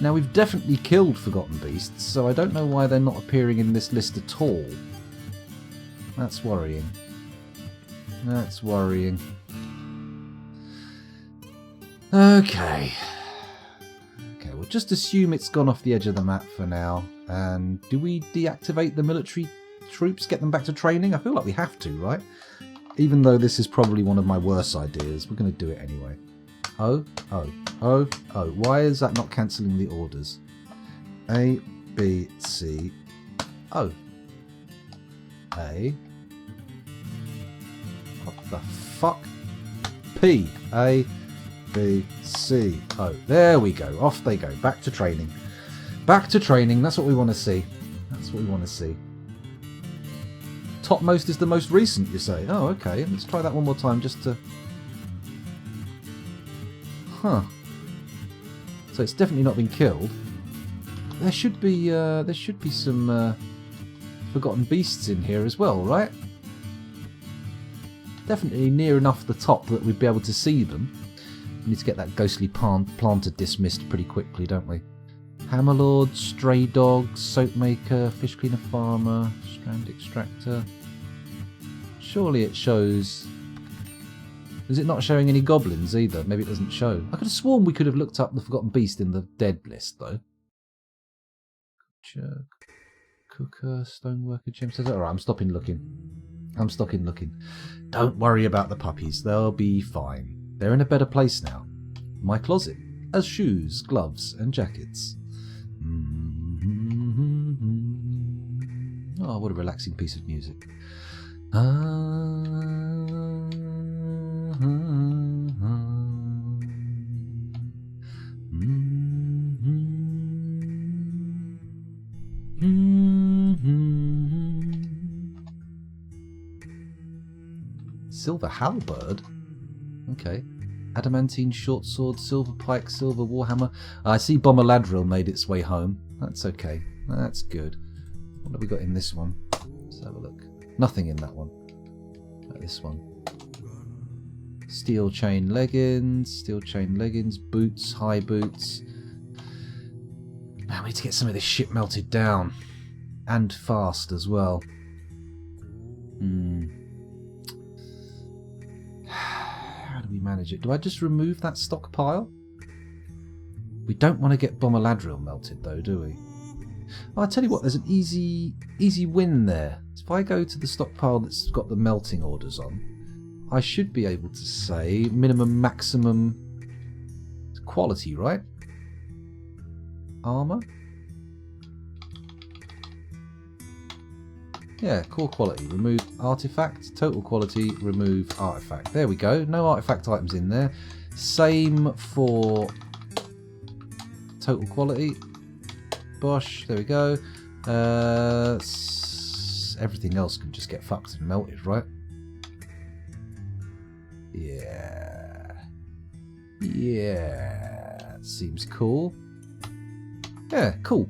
[SPEAKER 1] Now we've definitely killed Forgotten Beasts, so I don't know why they're not appearing in this list at all. That's worrying. That's worrying. Okay. Okay, we'll just assume it's gone off the edge of the map for now. And do we deactivate the military troops, get them back to training? I feel like we have to, right? Even though this is probably one of my worst ideas, we're going to do it anyway. Oh. Why is that not cancelling the orders? A, B, C, O. A. What the fuck? P. A, B, C, O. There we go. Off they go. Back to training. Back to training. That's what we want to see. That's what we want to see. Topmost is the most recent, you say? Oh, okay. Let's try that one more time just to... Huh. So it's definitely not been killed. There should be some Forgotten Beasts in here as well, right? Definitely near enough the top that we'd be able to see them. We need to get that ghostly planter dismissed pretty quickly, don't we? Hammerlord, stray dog, soap maker, fish cleaner farmer, strand extractor. Surely it shows... Is it not showing any goblins either? Maybe it doesn't show. I could have sworn we could have looked up the Forgotten Beast in the dead list, though. Cooker, stoneworker, gemstones. Alright, I'm stopping looking. Don't worry about the puppies. They'll be fine. They're in a better place now. My closet has shoes, gloves, and jackets. Oh, what a relaxing piece of music. Silver halberd. Okay. Adamantine short sword, silver pike, silver warhammer. I see Bomber Ladrill made its way home. That's okay. That's good. What have we got in this one? Let's have a look. Nothing in that one. Like this one. Steel chain leggings, boots, high boots. Man, we need to get some of this shit melted down. And fast as well. How do we manage it? Do I just remove that stockpile? We don't want to get Bomber Ladrill melted though, do we? Oh, I tell you what, there's an easy win there. If I go to the stockpile that's got the melting orders on, I should be able to say minimum, maximum quality, right? Armour? Yeah, core quality, remove artifact, total quality, remove artifact. There we go, no artifact items in there. Same for total quality. Bosh, there we go. Everything else can just get fucked and melted, right? Yeah. Yeah. Seems cool. Yeah, cool.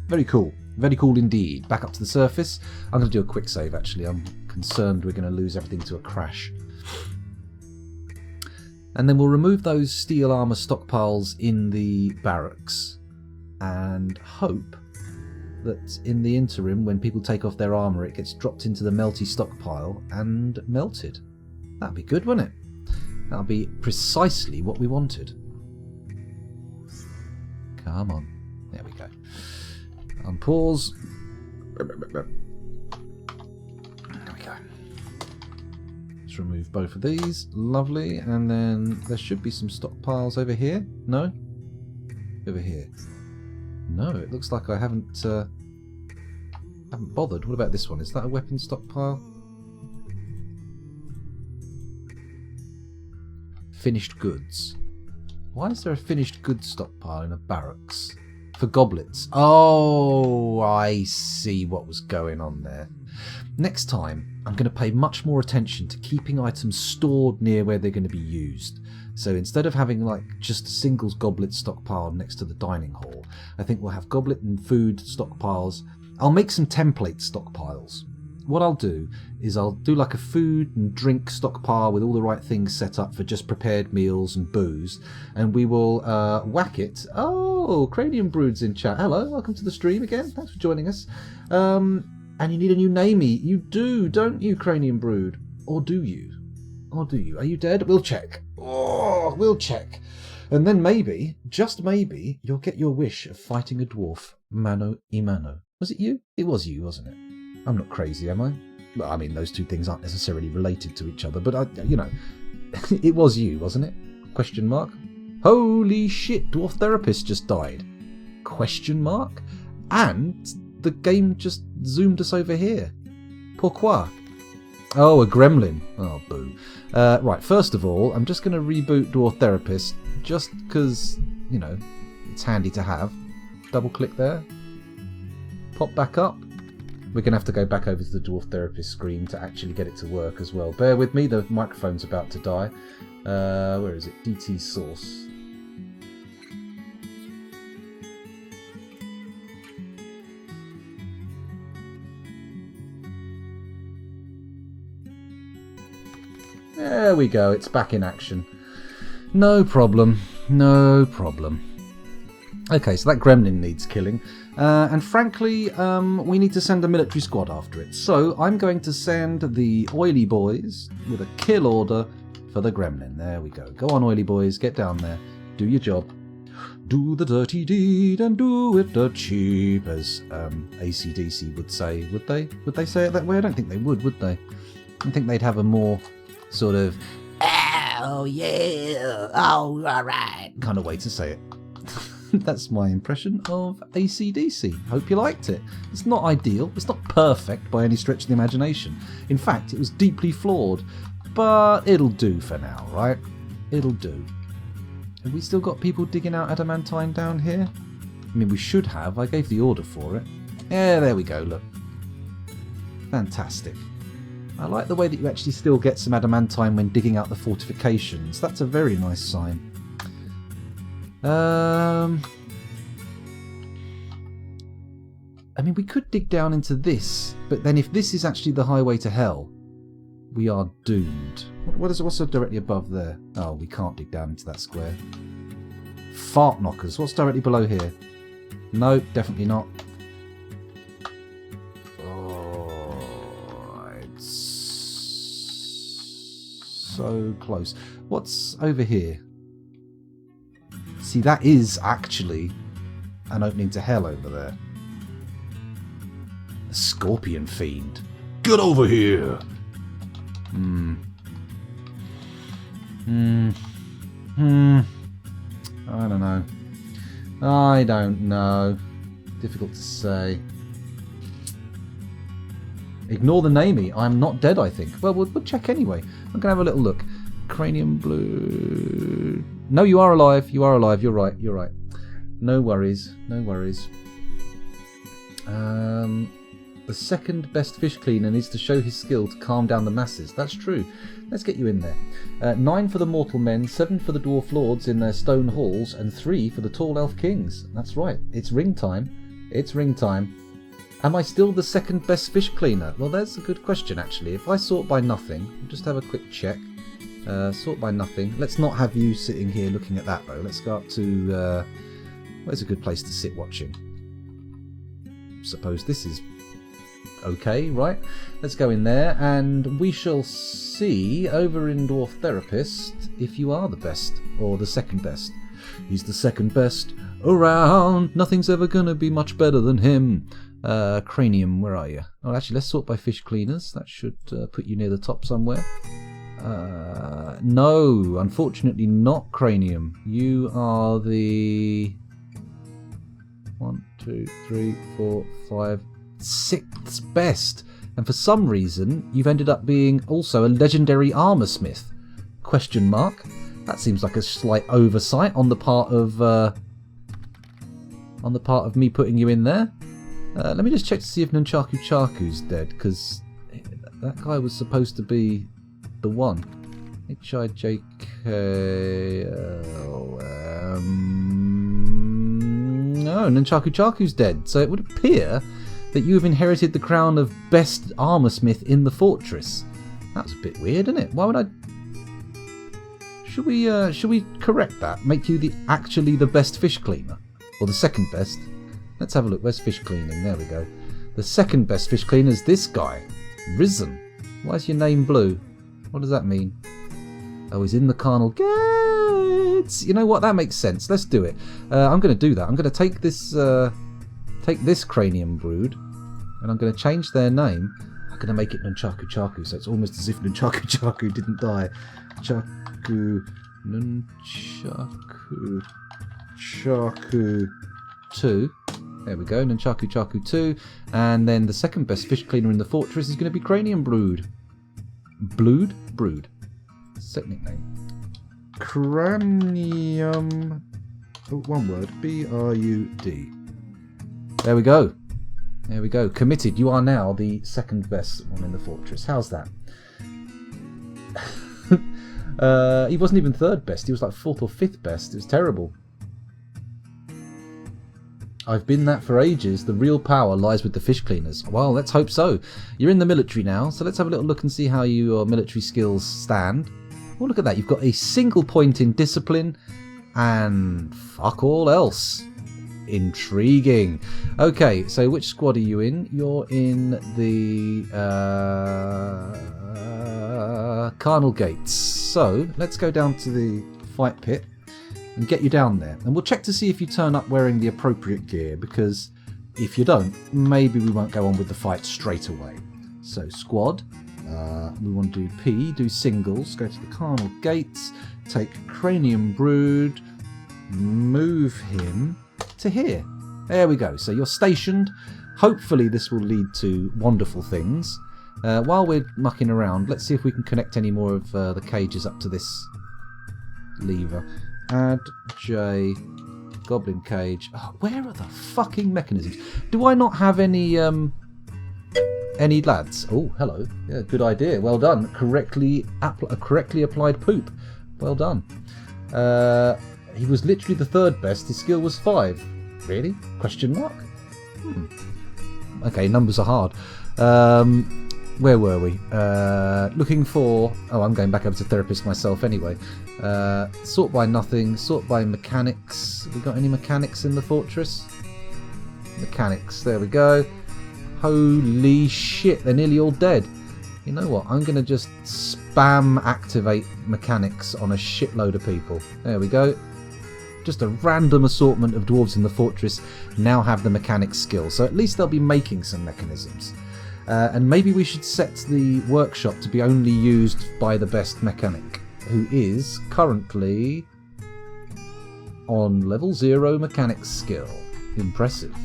[SPEAKER 1] Very cool. Very cool indeed. Back up to the surface. I'm going to do a quick save, actually. I'm concerned we're going to lose everything to a crash. And then we'll remove those steel armour stockpiles in the barracks and hope that in the interim, when people take off their armour, it gets dropped into the melty stockpile and melted. That'd be good, wouldn't it? That'll be precisely what we wanted. Come on. There we go. Unpause. There we go. Let's remove both of these. Lovely. And then there should be some stockpiles over here. No? Over here. No, it looks like I haven't bothered. What about this one? Is that a weapon stockpile? Finished goods. Why is there a finished goods stockpile in a barracks? For goblets. Oh, I see what was going on there. Next time, I'm going to pay much more attention to keeping items stored near where they're going to be used. So instead of having like just a single goblet stockpile next to the dining hall, I think we'll have goblet and food stockpiles. I'll make some template stockpiles. What I'll do is I'll do like a food and drink stockpile with all the right things set up for just prepared meals and booze, and we will whack it. Oh, Cranium Brood's in chat. Hello, welcome to the stream again. Thanks for joining us. And you need a new namey. You do, don't you, Cranium Brood? Or do you? Or do you? Are you dead? We'll check. Oh, we'll check. And then maybe, just maybe, you'll get your wish of fighting a dwarf, mano a mano. Was it you? It was you, wasn't it? I'm not crazy, am I? Well, I mean, those two things aren't necessarily related to each other, but, you know, it was you, wasn't it? Question mark. Holy shit, Dwarf Therapist just died. Question mark. And the game just zoomed us over here. Pourquoi? Oh, a gremlin. Oh, boo. Right, first of all, I'm just going to reboot Dwarf Therapist, just because, you know, it's handy to have. Double click there. Pop back up. We're going to have to go back over to the Dwarf Therapist screen to actually get it to work as well. Bear with me, the microphone's about to die. Where is it? DT source. There we go, it's back in action. No problem, no problem. Okay, so that gremlin needs killing. And frankly, we need to send a military squad after it. So I'm going to send the oily boys with a kill order for the gremlin. There we go. Go on, oily boys, get down there. Do your job. Do the dirty deed and do it the cheap, as AC/DC would say. Would they? Would they say it that way? I don't think they would they? I think they'd have a more sort of, oh yeah, oh alright kind of way to say it. That's my impression of AC/DC. Hope you liked it. It's not ideal, it's not perfect by any stretch of the imagination. In fact, it was deeply flawed, but it'll do for now, right? It'll do. Have we still got people digging out adamantine down here? I mean, we should have. I gave the order for it. Yeah, there we go, look. Fantastic. I like the way that you actually still get some adamantine when digging out the fortifications. That's a very nice sign. I mean, we could dig down into this, but then if this is actually the highway to hell, we are doomed. What's directly above there? Oh, we can't dig down into that square. Fart knockers. What's directly below here? No, definitely not. Oh, it's so close. What's over here? See, that is actually an opening to hell over there. A scorpion fiend. Get over here! I don't know. I don't know. Difficult to say. Ignore the namey. I'm not dead, I think. Well, we'll check anyway. I'm going to have a little look. Cranium blue. No, you are alive. You are alive. You're right. You're right. No worries. No worries. The second best fish cleaner needs to show his skill to calm down the masses. That's true. Let's get you in there. 9 for the mortal men, 7 for the dwarf lords in their stone halls, and 3 for the tall elf kings. That's right. It's ring time. It's ring time. Am I still the second best fish cleaner? Well, that's a good question, actually. If I sort by nothing, we'll just have a quick check. Sort by nothing. Let's not have you sitting here looking at that, though. Let's go up to... where's a good place to sit watching? Suppose this is... okay, right? Let's go in there, and we shall see over in Dwarf Therapist if you are the best, or the second best. He's the second best around. Nothing's ever gonna be much better than him. Cranium, where are you? Oh, actually, let's sort by fish cleaners. That should put you near the top somewhere. No, unfortunately not Cranium. You are the 1, 2, 3, 4, 5, 6th best, and for some reason you've ended up being also a legendary armor smith. Question mark. That seems like a slight oversight on the part of me putting you in there. Let me just check to see if Nunchaku Chaku's dead, because that guy was supposed to be the one. H-I-J-K-L no, Nunchaku Chaku's dead, so it would appear that you have inherited the crown of best armor smith in the fortress. That's a bit weird, isn't it? Why would I... Should we correct that? Make you actually the best fish cleaner? Or the second best? Let's have a look. Where's fish cleaning? There we go. The second best fish cleaner is this guy. Risen. Why is your name blue? What does that mean? Oh, he's in the carnal gates. You know what? That makes sense. Let's do it. I'm going to do that. I'm going to take this cranium brood, and I'm going to change their name. I'm going to make it Nunchaku Chaku, so it's almost as if Nunchaku Chaku didn't die. Nunchaku Chaku 2. There we go, Nunchaku Chaku 2. And then the second best fish cleaner in the fortress is going to be Cranium Brood. Brood. Set nickname. Cranium... oh, one word. B-R-U-D. There we go. There we go. Committed. You are now the second best one in the fortress. How's that? He wasn't even third best. He was like 4th or 5th best. It was terrible. I've been that for ages. The real power lies with the fish cleaners. Well, let's hope so. You're in the military now, so let's have a little look and see how your military skills stand. Oh, look at that. You've got a single point in discipline and fuck all else. Intriguing. Okay, so which squad are you in? You're in the Carnal Gates. So let's go down to the fight pit and get you down there, and we'll check to see if you turn up wearing the appropriate gear, because if you don't, maybe we won't go on with the fight straight away. So squad, we want to do P, do singles, go to the Carnal Gates, take Cranium Brood, move him to here. There we go. So you're stationed. Hopefully this will lead to wonderful things. While we're mucking around, let's see if we can connect any more of the cages up to this lever. Add J Goblin cage. Oh, where are the fucking mechanisms? Do I not have any Any lads? Oh, hello. Yeah, good idea. Well done. Correctly applied poop. Well done. He was literally the third best. His skill was 5. Really? Question mark? Okay, numbers are hard. Where were we? Looking for... Oh, I'm going back over to therapist myself anyway. Sort by nothing. Sort by mechanics. Have we got any mechanics in the fortress? Mechanics. There we go. Holy shit, they're nearly all dead. You know what? I'm going to just spam activate mechanics on a shitload of people. There we go. Just a random assortment of dwarves in the fortress now have the mechanics skill. So at least they'll be making some mechanisms. And maybe we should set the workshop to be only used by the best mechanic, who is currently on level 0 mechanics skill. Impressive.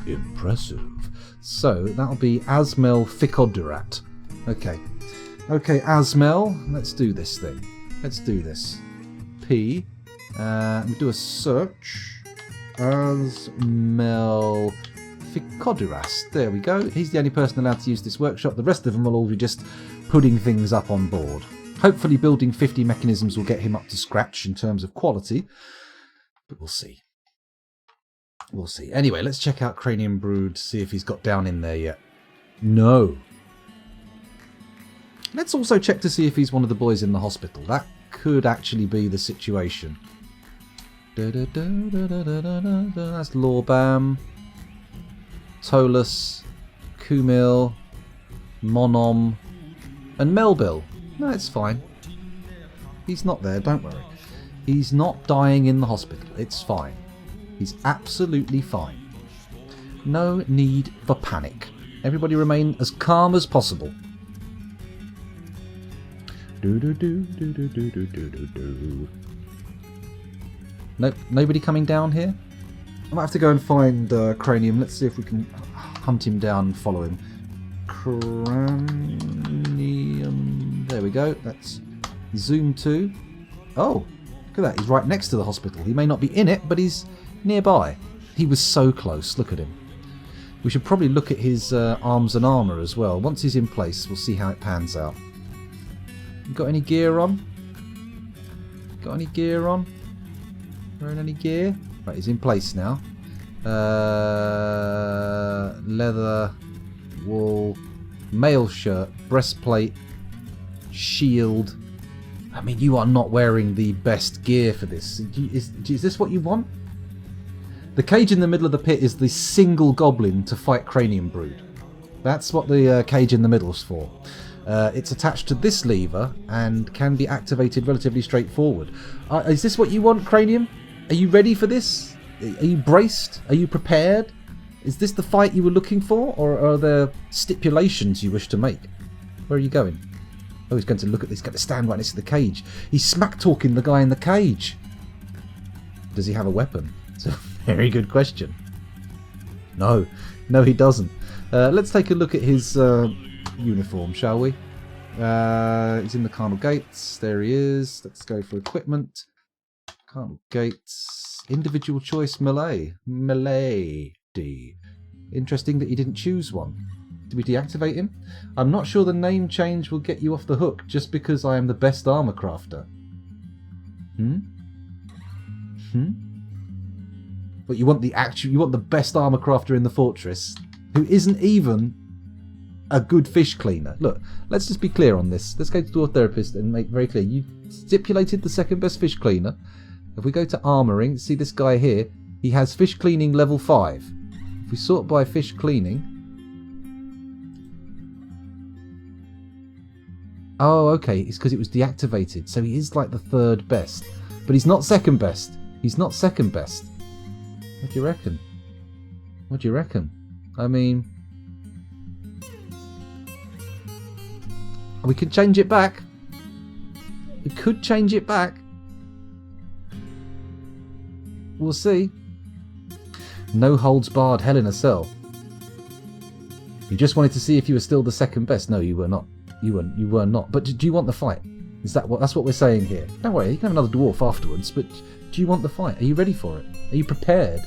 [SPEAKER 1] Impressive. So that'll be Asmel Ficodirat. Okay. Okay, Asmel, let's do this thing. Let's do this. P. We'll do a search. Asmel Ficodirast. There we go. He's the only person allowed to use this workshop. The rest of them will all be just putting things up on board. Hopefully building 50 mechanisms will get him up to scratch in terms of quality. But we'll see. We'll see. Anyway, let's check out Cranium Brood, see if he's got down in there yet. No. Let's also check to see if he's one of the boys in the hospital. That could actually be the situation. That's Lorbam, Tolus, Kumil, Monom, and Melbil. No, it's fine. He's not there, don't worry. He's not dying in the hospital. It's fine. He's absolutely fine. No need for panic. Everybody remain as calm as possible. Nope, nobody coming down here? I might have to go and find Cranium. Let's see if we can hunt him down and follow him. Cranium. There we go. That's zoom to. Oh, look at that. He's right next to the hospital. He may not be in it, but he's nearby. He was so close. Look at him. We should probably look at his arms and armour as well. Once he's in place, we'll see how it pans out. Got any gear on? Got any gear on? Wearing any gear? Right, he's in place now. Leather, wool, mail shirt, breastplate, shield. I mean, you are not wearing the best gear for this. Is this what you want? The cage in the middle of the pit is the single goblin to fight Cranium Brood. That's what the cage in the middle is for. It's attached to this lever and can be activated relatively straightforward. Is this what you want, Cranium? Are you ready for this? Are you braced? Are you prepared? Is this the fight you were looking for, or are there stipulations you wish to make? Where are you going? Oh, he's going to look at this. He's going to stand right next to the cage. He's smack-talking the guy in the cage. Does he have a weapon? It's a very good question. No, he doesn't. Let's take a look at his uniform, shall we? He's in the carnal gates. There he is. Let's go for equipment. Carnal gates. Individual choice melee. Melee D. Interesting that he didn't choose one. Did we deactivate him? I'm not sure the name change will get you off the hook just because I am the best armor crafter. But you want the best armor crafter in the fortress who isn't even a good fish cleaner. Look, let's just be clear on this. Let's go to a therapist and make very clear. You stipulated the second best fish cleaner. If we go to armoring, see this guy here, he has fish cleaning level 5. If we sort by fish cleaning. Oh, okay, it's because it was deactivated. So he is like the third best. But he's not second best. He's not second best. What do you reckon? What do you reckon? I mean, we could change it back. We could change it back. We'll see. No holds barred, hell in a cell. You just wanted to see if you were still the second best. No, you were not. You were not. But do you want the fight? That's what we're saying here? Don't worry, you can have another dwarf afterwards. But do you want the fight? Are you ready for it? Are you prepared?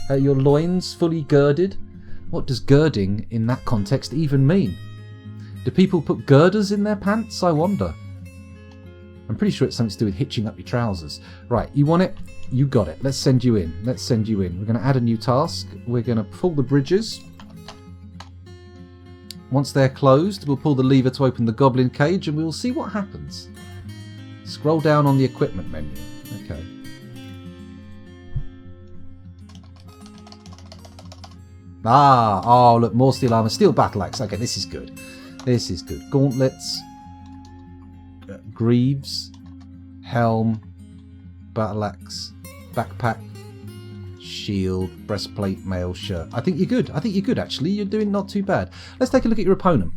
[SPEAKER 1] Are your loins fully girded? What does girding in that context even mean? Do people put girders in their pants? I wonder. I'm pretty sure it's something to do with hitching up your trousers. Right, you want it? You got it. Let's send you in. Let's send you in. We're going to add a new task. We're going to pull the bridges. Once they're closed, we'll pull the lever to open the goblin cage and we'll see what happens. Scroll down on the equipment menu. Okay. Ah, oh look, more steel armor, steel battle axe. Okay, this is good. This is good. Gauntlets, greaves, helm, battle axe, backpack, shield, breastplate, mail, shirt. I think you're good. I think you're good, actually. You're doing not too bad. Let's take a look at your opponent.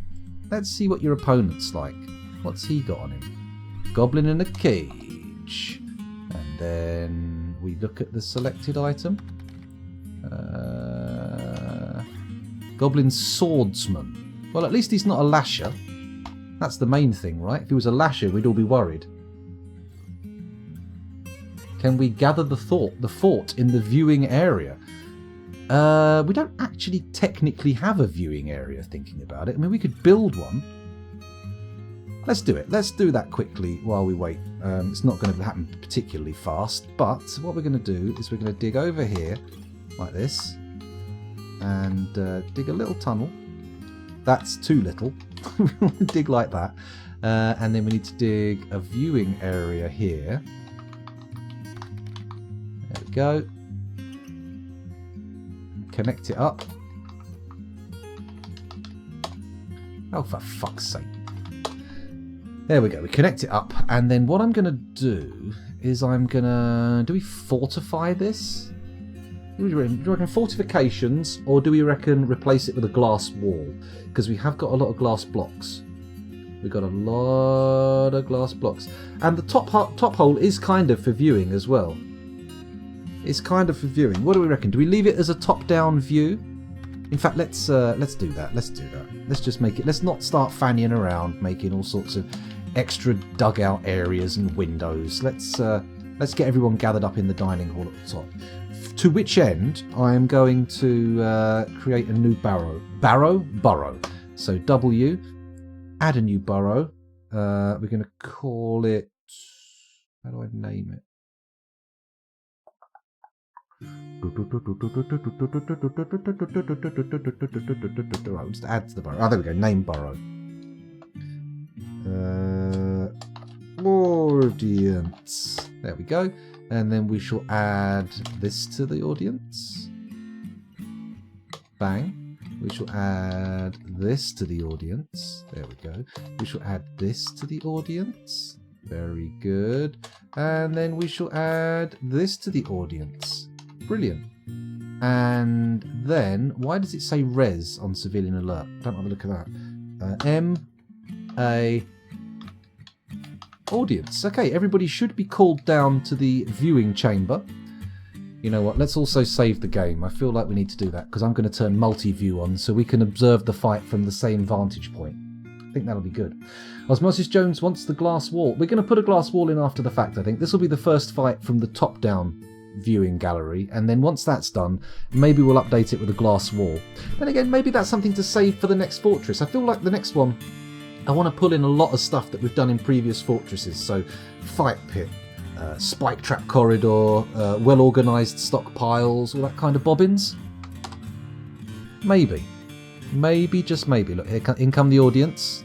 [SPEAKER 1] Let's see what your opponent's like. What's he got on him? Goblin in a cage. And then we look at the selected item. Goblin swordsman. Well, at least he's not a lasher. That's the main thing, right? If he was a lasher, we'd all be worried. Can we gather the fort in the viewing area? We don't actually technically have a viewing area, thinking about it. I mean, we could build one. Let's do it. Let's do that quickly while we wait. It's not going to happen particularly fast, but what we're going to do is we're going to dig over here like this and dig a little tunnel. That's too little. We want to dig like that. And then we need to dig a viewing area here. There we go. Connect it up. Oh, for fuck's sake. There we go. We connect it up. And then what I'm going to do is I'm going to... Do we fortify this? Do you reckon fortifications, or do we reckon replace it with a glass wall? Because we have got a lot of glass blocks. We've got a lot of glass blocks. And the top hole is kind of for viewing as well. It's kind of for viewing. What do we reckon? Do we leave it as a top-down view? In fact, let's do that. Let's do that. Let's just make it... Let's not start fannying around making all sorts of extra dugout areas and windows. Let's get everyone gathered up in the dining hall at the top. To which end, I am going to create a new burrow. Burrow. So W, add a new burrow. We're going to call it... How do I name it? Right, we'll just add to the burrow. Oh, there we go. Name burrow. Audience. There we go. And then we shall add this to the audience. Bang. We shall add this to the audience. There we go. We shall add this to the audience. Very good. And then we shall add this to the audience. Brilliant. And then, why does it say res on civilian alert? Don't have a look at that. M-A... Audience. Okay, everybody should be called down to the viewing chamber. You know what, let's also save the game. I feel like we need to do that because I'm going to turn multi-view on so we can observe the fight from the same vantage point. I think that'll be good. Osmosis Jones wants the glass wall. We're going to put a glass wall in after the fact, I think. This will be the first fight from the top-down viewing gallery, and then once that's done, maybe we'll update it with a glass wall. Then again, maybe that's something to save for the next fortress. I feel like the next one, I want to pull in a lot of stuff that we've done in previous fortresses. So, fight pit, spike trap corridor, well-organised stockpiles, all that kind of bobbins. Maybe. Maybe, just maybe. Look, in come the audience.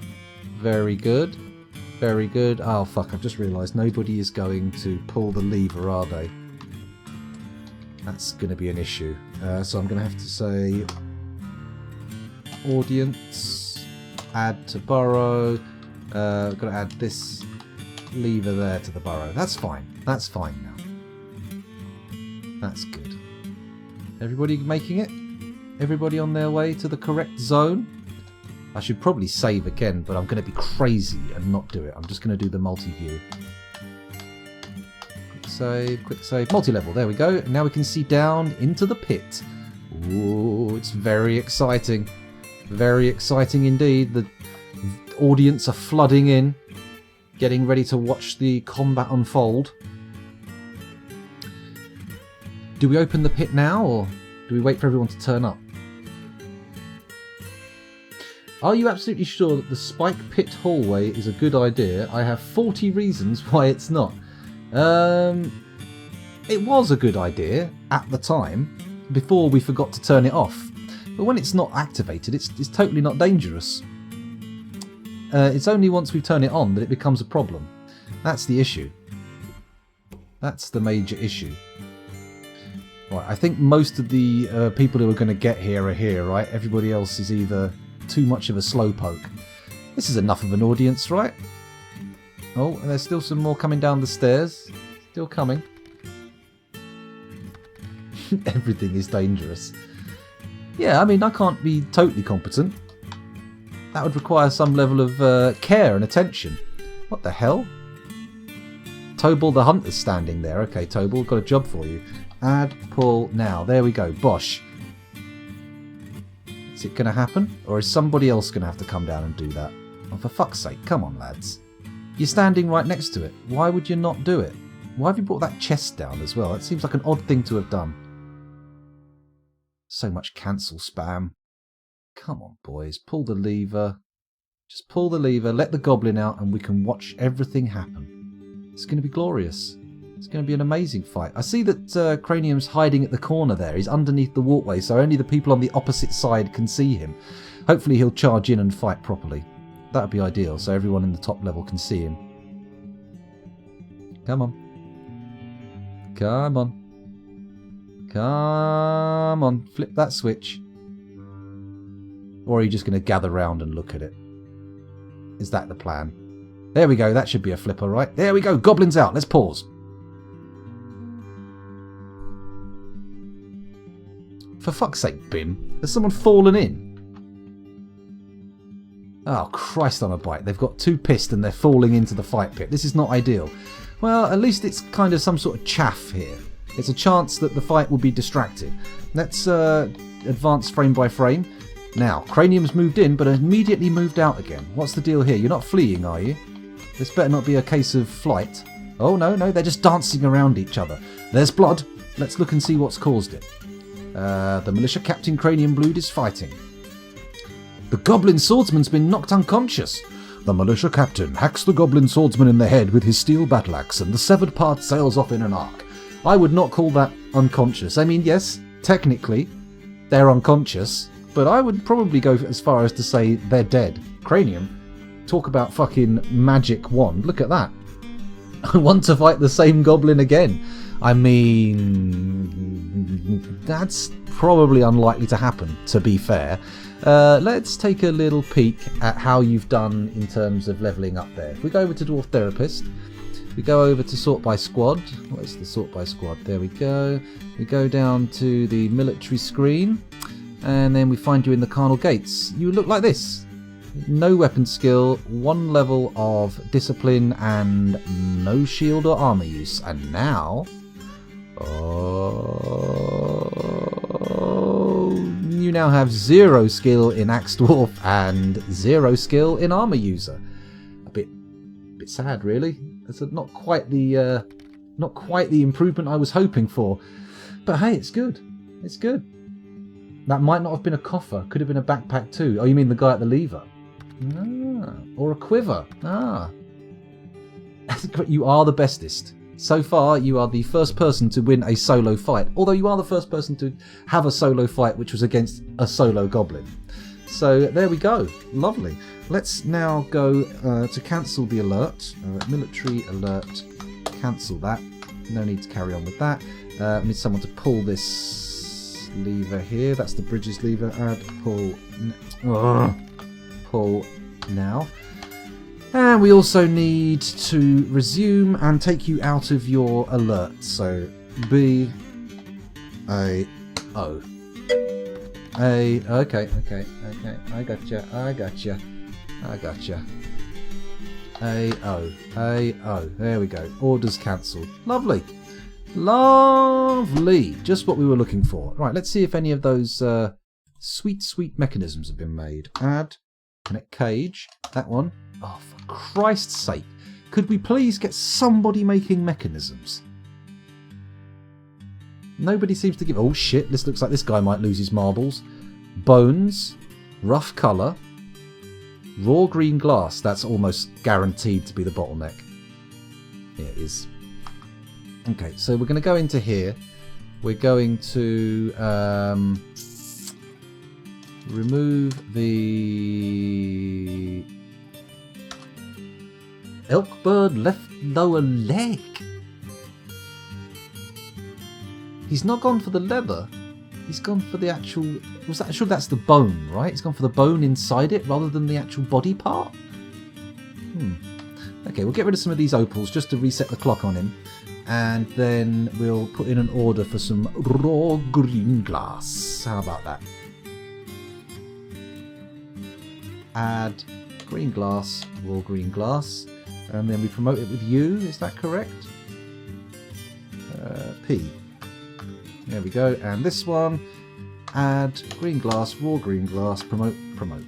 [SPEAKER 1] Very good. Very good. Oh, fuck, I've just realised nobody is going to pull the lever, are they? That's going to be an issue. So I'm going to have to say... Audience... Add to burrow. Got to add this lever there to the burrow. That's fine. That's fine now. That's good. Everybody making it? Everybody on their way to the correct zone? I should probably save again, but I'm going to be crazy and not do it. I'm just going to do the multi-view. Quick save, multi-level. There we go. Now we can see down into the pit. Ooh, it's very exciting. Very exciting indeed. The audience are flooding in, getting ready to watch the combat unfold. Do we open the pit now, or do we wait for everyone to turn up? Are you absolutely sure that the spike pit hallway is a good idea? I have 40 reasons why it's not. It was a good idea at the time, before we forgot to turn it off. But when it's not activated, it's totally not dangerous. It's only once we turn it on that it becomes a problem. That's the issue. That's the major issue. Right, I think most of the people who are going to get here are here, right? Everybody else is either too much of a slowpoke. This is enough of an audience, right? Oh, and there's still some more coming down the stairs. Still coming. Everything is dangerous. Yeah, I mean, I can't be totally competent. That would require some level of care and attention. What the hell? Tobal the Hunter's standing there. Okay, Tobal, got a job for you. Add, pull, now. There we go. Bosh. Is it going to happen? Or is somebody else going to have to come down and do that? Oh, for fuck's sake, come on, lads. You're standing right next to it. Why would you not do it? Why have you brought that chest down as well? That seems like an odd thing to have done. So much cancel spam. Come on, boys. Pull the lever. Just pull the lever, let the goblin out, and we can watch everything happen. It's going to be glorious. It's going to be an amazing fight. I see that Cranium's hiding at the corner there. He's underneath the walkway, so only the people on the opposite side can see him. Hopefully he'll charge in and fight properly. That would be ideal, so everyone in the top level can see him. Come on. Come on. Come on. Flip that switch. Or are you just going to gather round and look at it? Is that the plan? There we go. That should be a flipper, right? There we go. Goblins out. Let's pause. For fuck's sake, Bim. Has someone fallen in? Oh, Christ on a bike. They've got too pissed and they're falling into the fight pit. This is not ideal. Well, at least it's kind of some sort of chaff here. It's a chance that the fight will be distracted. Let's advance frame by frame. Now, Cranium's moved in, but immediately moved out again. What's the deal here? You're not fleeing, are you? This better not be a case of flight. Oh, no, they're just dancing around each other. There's blood. Let's look and see what's caused it. The militia captain Cranium Blood is fighting. The goblin swordsman's been knocked unconscious. The militia captain hacks the goblin swordsman in the head with his steel battle axe, and the severed part sails off in an arc. I would not call that unconscious. I mean, yes, technically, they're unconscious, but I would probably go as far as to say they're dead. Cranium, talk about fucking magic wand. Look at that. I want to fight the same goblin again. I mean, that's probably unlikely to happen, to be fair. Let's take a little peek at how you've done in terms of levelling up there. If we go over to Dwarf Therapist, we go over to Sort by Squad. Where's the Sort by Squad? There we go. We go down to the military screen, and then we find you in the Carnal Gates. You look like this. No weapon skill, 1 level of discipline, and no shield or armor use. And now... oh, you now have 0 skill in Axe Dwarf and 0 skill in armor user. A bit sad, really. It's not quite the improvement I was hoping for. But hey, it's good. It's good. That might not have been a coffer. Could have been a backpack too. Oh, you mean the guy at the lever? Ah, or a quiver. Ah. You are the bestest. So far, you are the first person to win a solo fight. Although you are the first person to have a solo fight which was against a solo goblin. So there we go. Lovely. Let's now go to cancel the alert. Military alert. Cancel that. No need to carry on with that. Need someone to pull this lever here. That's the bridges lever. Add, pull. Pull now. And we also need to resume and take you out of your alert. So B A O. A, okay. I gotcha. A-O. There we go. Orders cancelled. Lovely. Just what we were looking for. Right, let's see if any of those sweet mechanisms have been made. Add. Connect cage. That one. Oh, for Christ's sake. Could we please get somebody making mechanisms? Nobody seems to give... oh, shit. This looks like this guy might lose his marbles. Bones. Rough colour. Raw green glass, that's almost guaranteed to be the bottleneck. Yeah, it is. Okay, so we're going to go into here. We're going to remove the elk bird left lower leg. He's not gone for the leather. He's gone for the actual... Was that sure? That's the bone, right? He's gone for the bone inside it rather than the actual body part. Okay, we'll get rid of some of these opals just to reset the clock on him. And then we'll put in an order for some raw green glass. How about that? Add green glass, raw green glass. And then we promote it with U, is that correct? P. There we go. And this one, add green glass, raw green glass, promote, promote.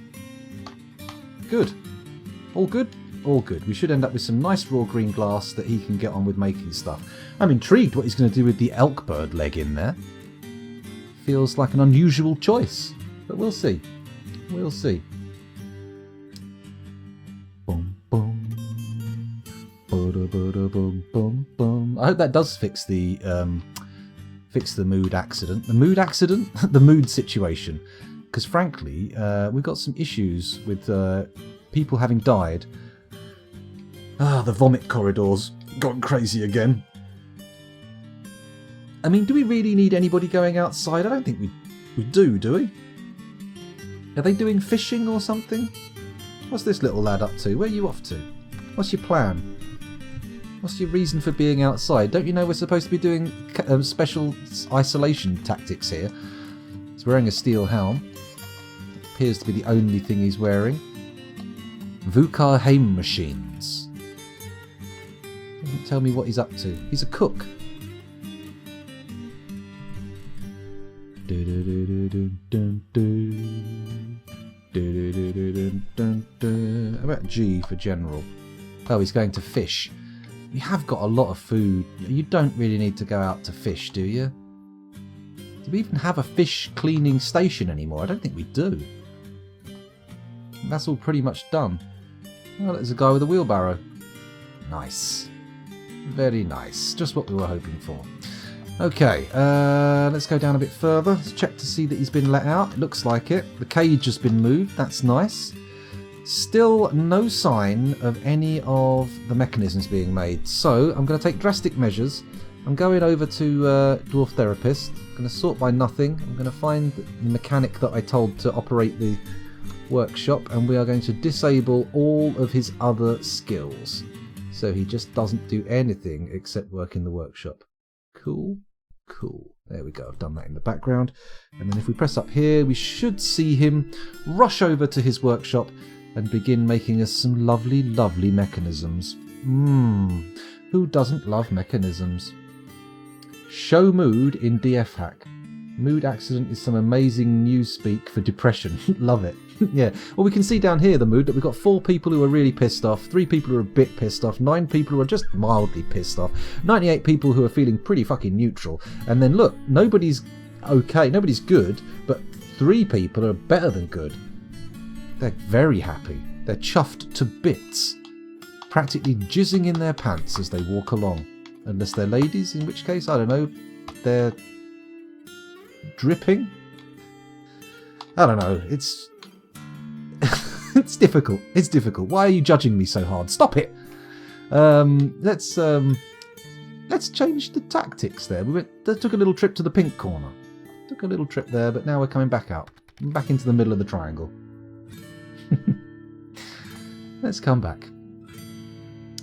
[SPEAKER 1] Good. All good? All good. We should end up with some nice raw green glass that he can get on with making stuff. I'm intrigued what he's going to do with the elk bird leg in there. Feels like an unusual choice, but we'll see. We'll see. Boom, boom. Boom, boom, boom. I hope that does fix the mood accident. The mood accident? The mood situation. Because frankly, we've got some issues with people having died. The vomit corridor's gone crazy again. I mean, do we really need anybody going outside? I don't think we do we? Are they doing fishing or something? What's this little lad up to? Where are you off to? What's your plan? What's your reason for being outside? Don't you know we're supposed to be doing special isolation tactics here? He's wearing a steel helm. Appears to be the only thing he's wearing. Vukar Heim machines. Doesn't tell me what he's up to. He's a cook. How about G for general? Oh, he's going to fish. We have got a lot of food. You don't really need to go out to fish, do you? Do we even have a fish cleaning station anymore? I don't think we do. That's all pretty much done. Well, there's a guy with a wheelbarrow. Nice. Very nice. Just what we were hoping for. Okay, let's go down a bit further. Let's check to see that he's been let out. It looks like it. The cage has been moved. That's nice. Still no sign of any of the mechanisms being made. So I'm going to take drastic measures. I'm going over to Dwarf Therapist. I'm going to sort by nothing. I'm going to find the mechanic that I told to operate the workshop, and we are going to disable all of his other skills. So he just doesn't do anything except work in the workshop. Cool. Cool. There we go. I've done that in the background. And then if we press up here, we should see him rush over to his workshop and begin making us some lovely, lovely mechanisms. Who doesn't love mechanisms? Show mood in DF hack. Mood accident is some amazing news speak for depression. Love it. Yeah. Well, we can see down here the mood that we've got 4 people who are really pissed off, 3 people who are a bit pissed off, 9 people who are just mildly pissed off, 98 people who are feeling pretty fucking neutral. And then look, nobody's okay, nobody's good, but 3 people are better than good. They're very happy. They're chuffed to bits. Practically jizzing in their pants as they walk along. Unless they're ladies, in which case, I don't know, they're dripping? I don't know, it's it's difficult. It's difficult. Why are you judging me so hard? Stop it! Let's change the tactics there. We took a little trip to the pink corner. Took a little trip there, but now we're coming back out. Back into the middle of the triangle. Let's come back.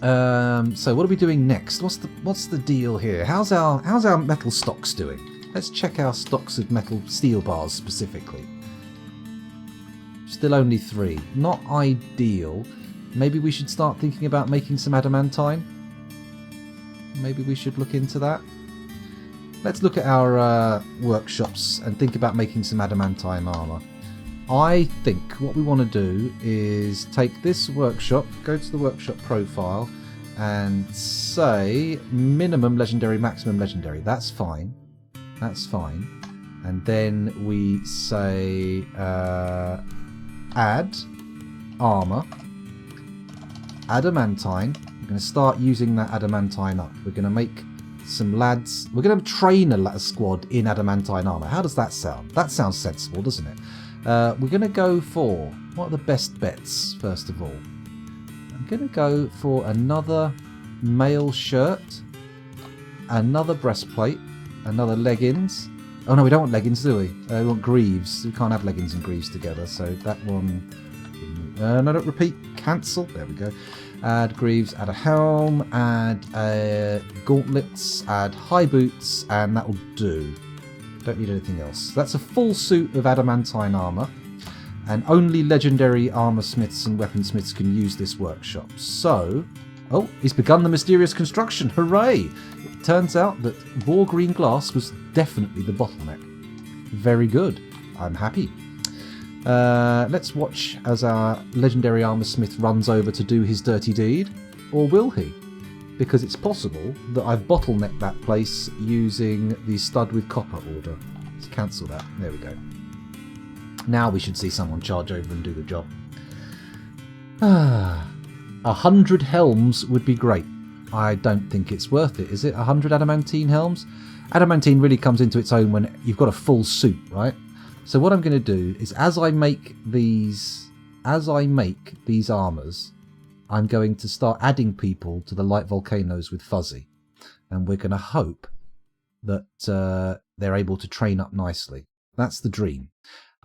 [SPEAKER 1] So what are we doing next? What's the deal here? How's our metal stocks doing? Let's check our stocks of metal steel bars specifically. Still only 3. Not ideal. Maybe we should start thinking about making some adamantine. Maybe we should look into that. Let's look at our workshops and think about making some adamantine armour. I think what we want to do is take this workshop, go to the workshop profile, and say minimum legendary, maximum legendary. That's fine. That's fine. And then we say add armour. Adamantine. We're going to start using that adamantine up. We're going to make some lads. We're going to train a squad in adamantine armour. How does that sound? That sounds sensible, doesn't it? We're going to go for... What are the best bets, first of all? I'm going to go for another male shirt, another breastplate, another leggings. Oh no, we don't want leggings, do we? We want greaves. We can't have leggings and greaves together, so that one... no, don't repeat. Cancel. There we go. Add greaves, add a helm, add gauntlets, add high boots, and that will do. Don't need anything else. That's a full suit of adamantine armour, and only legendary armour smiths and weaponsmiths can use this workshop. So, oh, he's begun the mysterious construction. Hooray! It turns out that raw green glass was definitely the bottleneck. Very good. I'm happy. Let's watch as our legendary armour smith runs over to do his dirty deed. Or will he? Because it's possible that I've bottlenecked that place using the stud with copper order. Let's cancel that. There we go. Now we should see someone charge over and do the job. 100 helms would be great. I don't think it's worth it, is it? 100 adamantine helms? Adamantine really comes into its own when you've got a full suit, right? So what I'm going to do is as I make these armours, I'm going to start adding people to the light volcanoes with Fuzzy. And we're going to hope that they're able to train up nicely. That's the dream.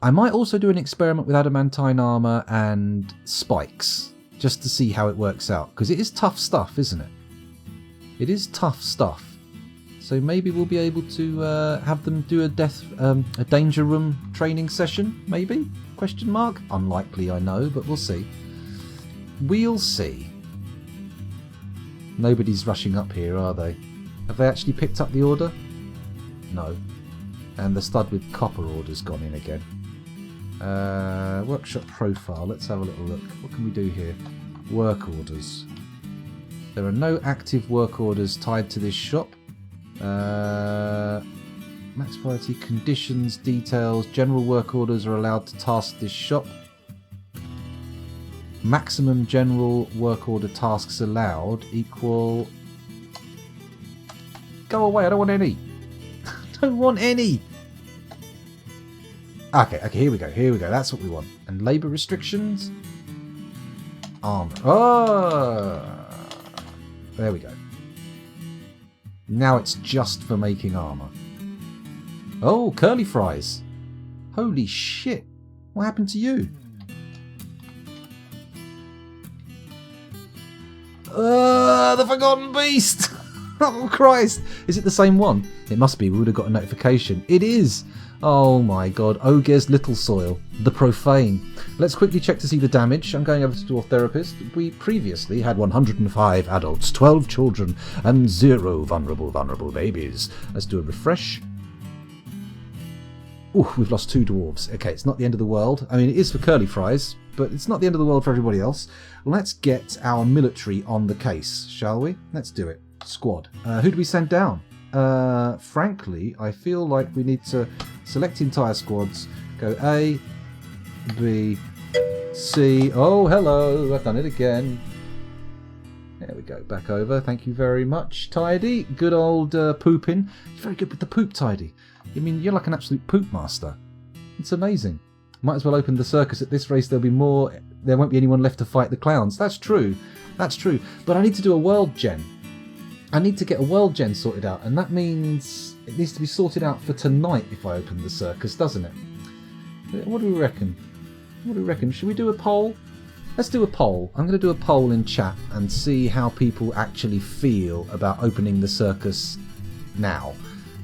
[SPEAKER 1] I might also do an experiment with adamantine armour and spikes, just to see how it works out. Because it is tough stuff, isn't it? It is tough stuff. So maybe we'll be able to have them do a danger room training session, maybe? Question mark? Unlikely, I know, but we'll see. We'll see. Nobody's rushing up here, are they? Have they actually picked up the order? No. And the stud with copper order's gone in again. Workshop profile. Let's have a little look. What can we do here? Work orders. There are no active work orders tied to this shop. Max priority, conditions, details. General work orders are allowed to task this shop. Maximum general work order tasks allowed equal... Go away, I don't want any. Don't want any. Okay, here we go, that's what we want. And labour restrictions? Armour. Oh! There we go. Now it's just for making armour. Oh, curly fries. Holy shit. What happened to you? The Forgotten Beast! Oh, Christ. Is it the same one? It must be. We would have got a notification. It is. Oh, my God. Ogre's Little Soil. The Profane. Let's quickly check to see the damage. I'm going over to Dwarf Therapist. We previously had 105 adults, 12 children, and 0 vulnerable babies. Let's do a refresh. Ooh, we've lost 2 dwarves. Okay, it's not the end of the world. I mean, it is for curly fries, but it's not the end of the world for everybody else. Let's get our military on the case, shall we? Let's do it. Squad. Who do we send down? Frankly, I feel like we need to select entire squads. Go A, B, C. Oh, hello. I've done it again. There we go. Back over. Thank you very much. Tidy. Good old pooping. You're very good with the poop, Tidy. I mean, you're like an absolute poop master. It's amazing. Might as well open the circus. At this race, there won't be anyone left to fight the clowns. That's true. That's true. But I need to do a world gen. I need to get a world gen sorted out, and that means it needs to be sorted out for tonight if I open the circus, doesn't it? What do we reckon? What do we reckon? Should we do a poll? Let's do a poll. I'm going to do a poll in chat and see how people actually feel about opening the circus now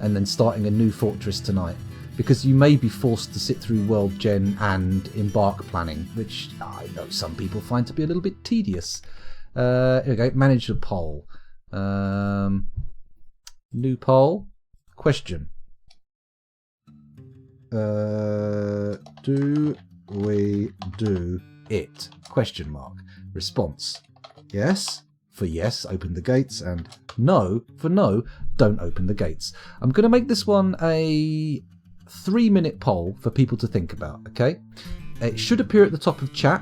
[SPEAKER 1] and then starting a new fortress tonight. Because you may be forced to sit through World Gen and Embark planning, which I know some people find to be a little bit tedious. Here we go. Manage a poll. New poll. Question. Do we do it? Question mark. Response. Yes. For yes, open the gates, and no for no, don't open the gates. I'm going to make this one a 3-minute poll for people to think about, okay? It should appear at the top of chat.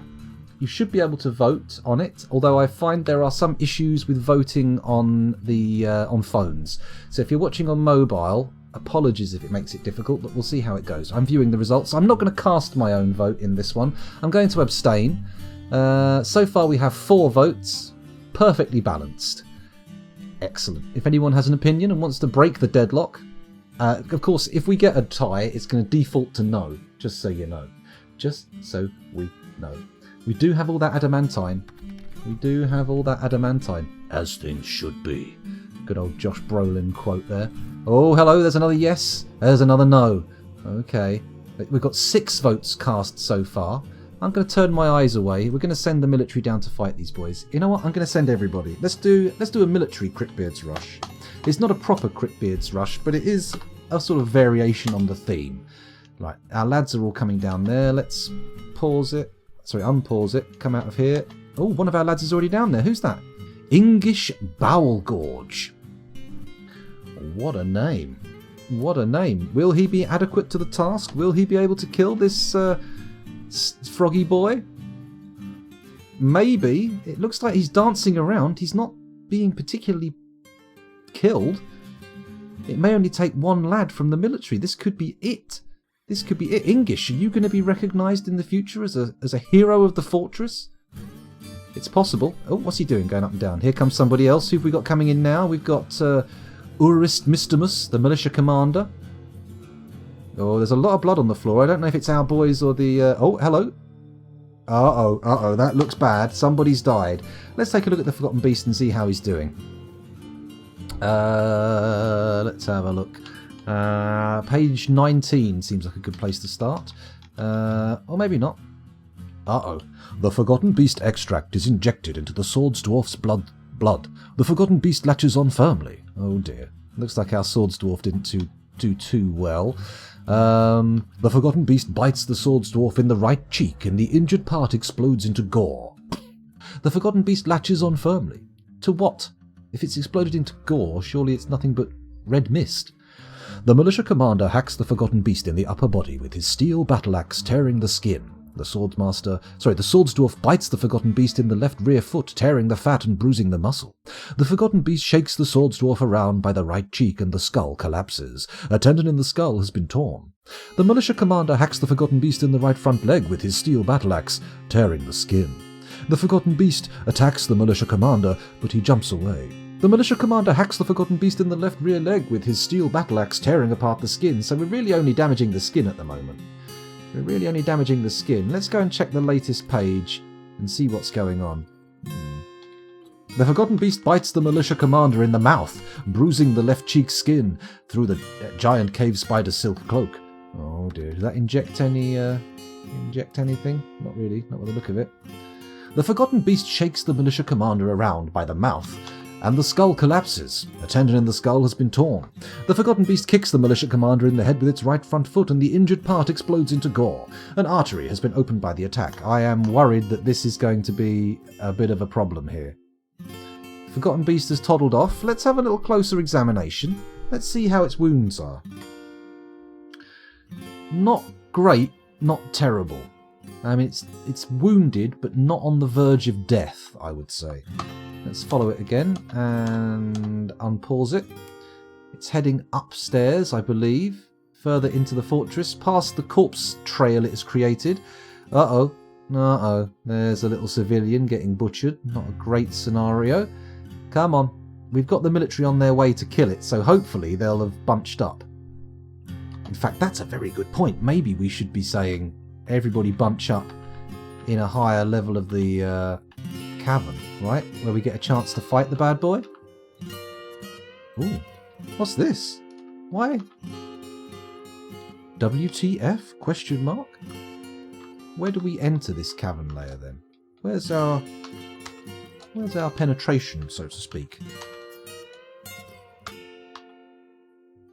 [SPEAKER 1] You should be able to vote on it, although I find there are some issues with voting on the on phones. So if you're watching on mobile, apologies if it makes it difficult, but we'll see how it goes. I'm viewing the results. I'm not going to cast my own vote in this one. I'm going to abstain. So far we have 4 votes, perfectly balanced. Excellent. If anyone has an opinion and wants to break the deadlock, of course, if we get a tie, it's going to default to no, just so you know. Just so we know. We do have all that adamantine. We do have all that adamantine. As things should be. Good old Josh Brolin quote there. Oh, hello, there's another yes. There's another no. Okay. We've got 6 votes cast so far. I'm going to turn my eyes away. We're going to send the military down to fight these boys. You know what? I'm going to send everybody. Let's do a military Cryptbeards rush. It's not a proper Cryptbeards rush, but it is a sort of variation on the theme. Right, our lads are all coming down there. Let's pause it. Sorry, unpause it. Come out of here. Oh, one of our lads is already down there. Who's that? English Bowel Gorge. What a name. What a name. Will he be adequate to the task? Will he be able to kill this froggy boy? Maybe. It looks like he's dancing around. He's not being particularly killed. It may only take 1 lad from the military. This could be it. This could be it. English, are you going to be recognised in the future as a hero of the fortress? It's possible. Oh, what's he doing going up and down? Here comes somebody else. Who've we got coming in now? We've got Urist Mistimus, the militia commander. Oh, there's a lot of blood on the floor. I don't know if it's our boys or the... Oh, hello. Uh-oh, that looks bad. Somebody's died. Let's take a look at the Forgotten Beast and see how he's doing. Let's have a look. Page 19 seems like a good place to start. Or maybe not. Uh-oh. The Forgotten Beast extract is injected into the Swords Dwarf's blood. The Forgotten Beast latches on firmly. Oh dear. Looks like our Swords Dwarf didn't do too well. The Forgotten Beast bites the Swords Dwarf in the right cheek and the injured part explodes into gore. The Forgotten Beast latches on firmly. To what? If it's exploded into gore, surely it's nothing but red mist. The militia commander hacks the Forgotten Beast in the upper body with his steel battle axe, tearing the skin. The Swords Dwarf bites the Forgotten Beast in the left rear foot, tearing the fat and bruising the muscle. The Forgotten Beast shakes the Swords Dwarf around by the right cheek and the skull collapses. A tendon in the skull has been torn. The militia commander hacks the Forgotten Beast in the right front leg with his steel battle axe, tearing the skin. The Forgotten Beast attacks the militia commander, but he jumps away. The militia commander hacks the Forgotten Beast in the left rear leg with his steel battle axe, tearing apart the skin, so we're really only damaging the skin at the moment. We're really only damaging the skin. Let's go and check the latest page and see what's going on. The Forgotten Beast bites the militia commander in the mouth, bruising the left cheek skin through the giant cave spider silk cloak. Oh dear, does that inject anything? Not really, not with the look of it. The Forgotten Beast shakes the militia commander around by the mouth, and the skull collapses. A tendon in the skull has been torn. The Forgotten Beast kicks the militia commander in the head with its right front foot, and the injured part explodes into gore. An artery has been opened by the attack. I am worried that this is going to be a bit of a problem here. Forgotten Beast has toddled off. Let's have a little closer examination. Let's see how its wounds are. Not great, not terrible. I mean, it's wounded, but not on the verge of death, I would say. Let's follow it again and unpause it. It's heading upstairs, I believe, further into the fortress, past the corpse trail it has created. Uh-oh. There's a little civilian getting butchered. Not a great scenario. Come on. We've got the military on their way to kill it, so hopefully they'll have bunched up. In fact, that's a very good point. Maybe we should be saying everybody bunch up in a higher level of the cavern, right? Where we get a chance to fight the bad boy. Ooh, what's this? Why? WTF? Question mark? Where do we enter this cavern layer then? Where's our penetration, so to speak?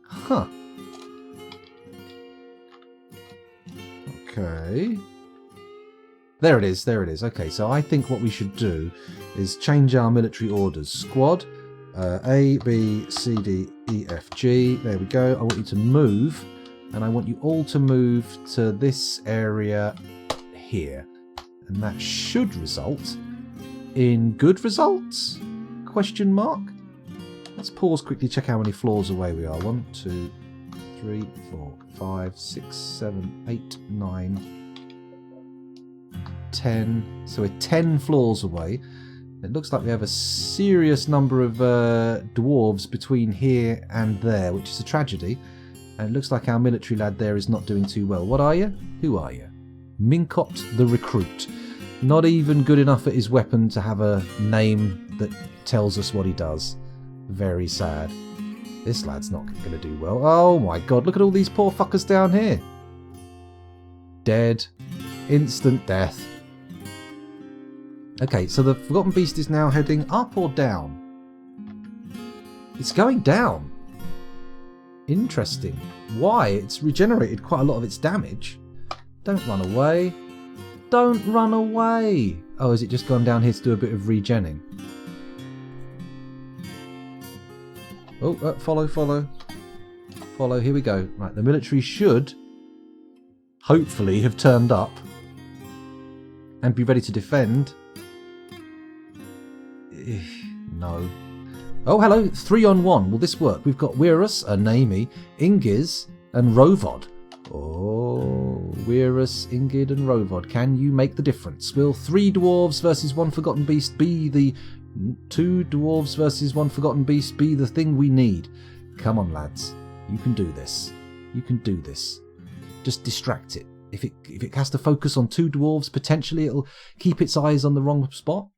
[SPEAKER 1] Huh. Okay. There it is. Okay, so I think what we should do is change our military orders. Squad, A, B, C, D, E, F, G. There we go. I want you to move, and I want you all to move to this area here. And that should result in good results? Question mark? Let's pause quickly, check how many floors away we are. 1, 2, 3, 4, 5, 6, 7, 8, 9, 10. So we're 10 floors away. It looks like we have a serious number of dwarves between here and there, which is a tragedy. And it looks like our military lad there is not doing too well. What are you? Who are you? Minkot the Recruit. Not even good enough at his weapon to have a name that tells us what he does. Very sad. This lad's not going to do well. Oh my god, look at all these poor fuckers down here. Dead. Instant death. Okay, so the Forgotten Beast is now heading up or down? It's going down. Interesting. Why? It's regenerated quite a lot of its damage. Don't run away. Don't run away. Oh, has it just gone down here to do a bit of regenning? Oh, follow, follow. Follow, here we go. Right, the military should hopefully have turned up and be ready to defend. No. Oh, hello. 3-on-1. Will this work? We've got Wyrus, Anami, Ingiz, and Rovod. Oh, Wyrus, Ingid, and Rovod. Can you make the difference? Will 3 dwarves versus 1 Forgotten Beast be the 2 dwarves versus 1 Forgotten Beast be the thing we need? Come on, lads. You can do this. You can do this. Just distract it. If it has to focus on 2 dwarves, potentially it'll keep its eyes on the wrong spot.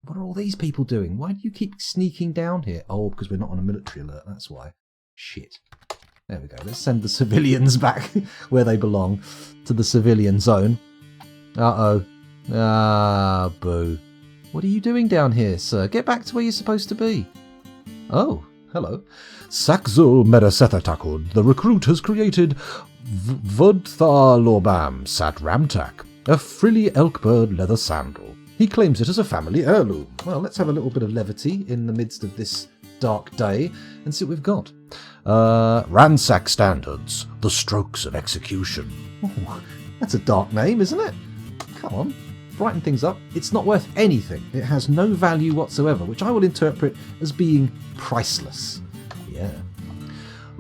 [SPEAKER 1] What are all these people doing? Why do you keep sneaking down here? Oh, because we're not on a military alert, that's why. Shit. There we go. Let's send the civilians back where they belong, to the civilian zone. Uh-oh. Ah, boo. What are you doing down here, sir? Get back to where you're supposed to be. Oh, hello.
[SPEAKER 2] Sakzul Meresethatakud, the recruit has created Vodthar Lorbam Sat Ramtak, a frilly elkbird leather sandal. He claims it as a family heirloom.
[SPEAKER 1] Well, let's have a little bit of levity in the midst of this dark day and see what we've got.
[SPEAKER 2] Ransack Standards, the Strokes of Execution.
[SPEAKER 1] Oh, that's a dark name, isn't it? Come on, brighten things up. It's not worth anything. It has no value whatsoever, which I will interpret as being priceless. Yeah.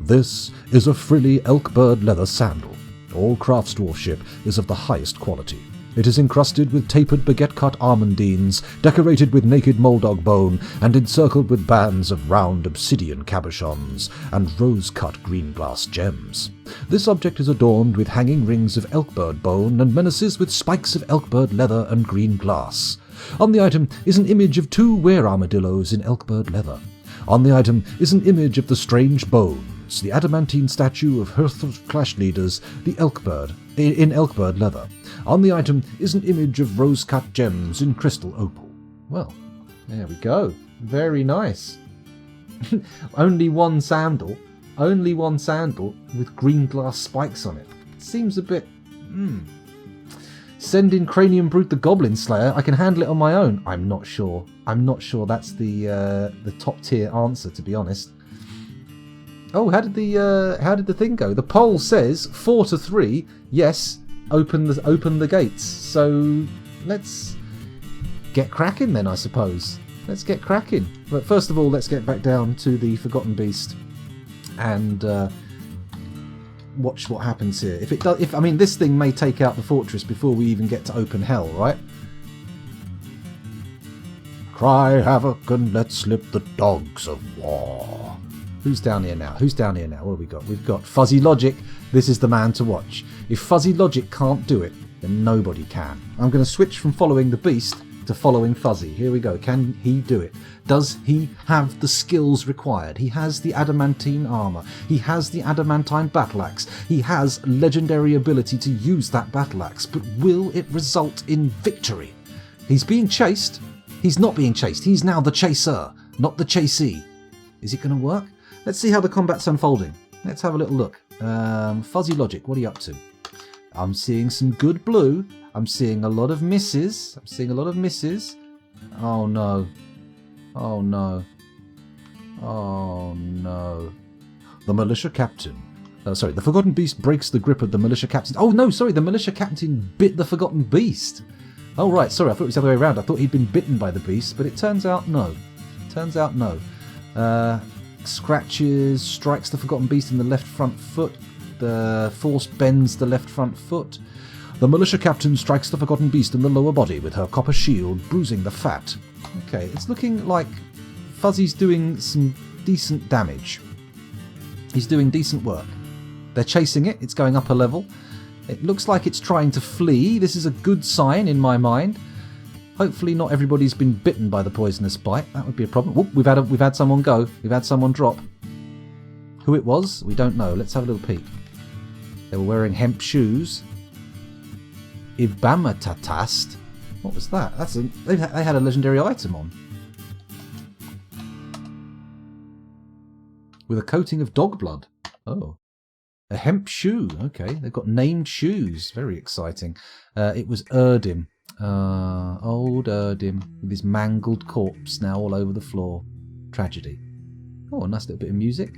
[SPEAKER 2] This is a frilly elkbird leather sandal. All craftsdwarfship is of the highest quality. It is encrusted with tapered baguette-cut almondines, decorated with naked moldog bone, and encircled with bands of round obsidian cabochons and rose-cut green glass gems. This object is adorned with hanging rings of elkbird bone and menaces with spikes of elkbird leather and green glass. On the item is an image of 2 were-armadillos in elkbird leather. On the item is an image of the strange bones, the adamantine statue of Hearth Clash leaders, the elkbird, in elkbird leather. On the item is an image of rose-cut gems in crystal opal.
[SPEAKER 1] Well, there we go. Very nice. Only one sandal with green glass spikes on it. Seems a bit... Send in Cranium Brute the Goblin Slayer. I can handle it on my own. I'm not sure. I'm not sure that's the top tier answer, to be honest. Oh, how did the thing go? The poll says 4-3. Yes. Open the gates. So let's get cracking then, I suppose. Let's get cracking. But first of all, let's get back down to the Forgotten Beast and watch what happens here. If it does, I mean, this thing may take out the fortress before we even get to open hell, right?
[SPEAKER 2] Cry havoc and let slip the dogs of war.
[SPEAKER 1] Who's down here now? What have we got? We've got Fuzzy Logic. This is the man to watch. If Fuzzy Logic can't do it, then nobody can. I'm going to switch from following the beast to following Fuzzy. Here we go. Can he do it? Does he have the skills required? He has the adamantine armor. He has the adamantine battle axe. He has legendary ability to use that battle axe. But will it result in victory? He's being chased. He's not being chased. He's now the chaser, not the chasee. Is it going to work? Let's see how the combat's unfolding. Let's have a little look. Fuzzy Logic, what are you up to? I'm seeing some good blue. I'm seeing a lot of misses. Oh no. Oh no. Oh no.
[SPEAKER 2] The militia captain. The Forgotten Beast breaks the grip of the militia captain.
[SPEAKER 1] Oh no, sorry, the militia captain bit the Forgotten Beast. Oh, right, sorry, I thought it was the other way around. I thought he'd been bitten by the beast, but it turns out no. Turns out no. Scratches, strikes the Forgotten Beast in the left front foot. The Force bends the left front foot.
[SPEAKER 2] The militia captain strikes the Forgotten Beast in the lower body with her copper shield, bruising the fat.
[SPEAKER 1] Okay, it's looking like Fuzzy's doing some decent damage. He's doing decent work. They're chasing it. It's going up a level. It looks like it's trying to flee. This is a good sign in my mind. Hopefully not everybody's been bitten by the poisonous bite. That would be a problem. Whoop, we've had someone go. We've had someone drop. Who it was, we don't know. Let's have a little peek. They were wearing hemp shoes. Ibamatatast. What was that? They had a legendary item on. With a coating of dog blood. Oh. A hemp shoe. Okay, they've got named shoes. Very exciting. It was Erdim. Old Erdim. With his mangled corpse now all over the floor. Tragedy. Oh, a nice little bit of music.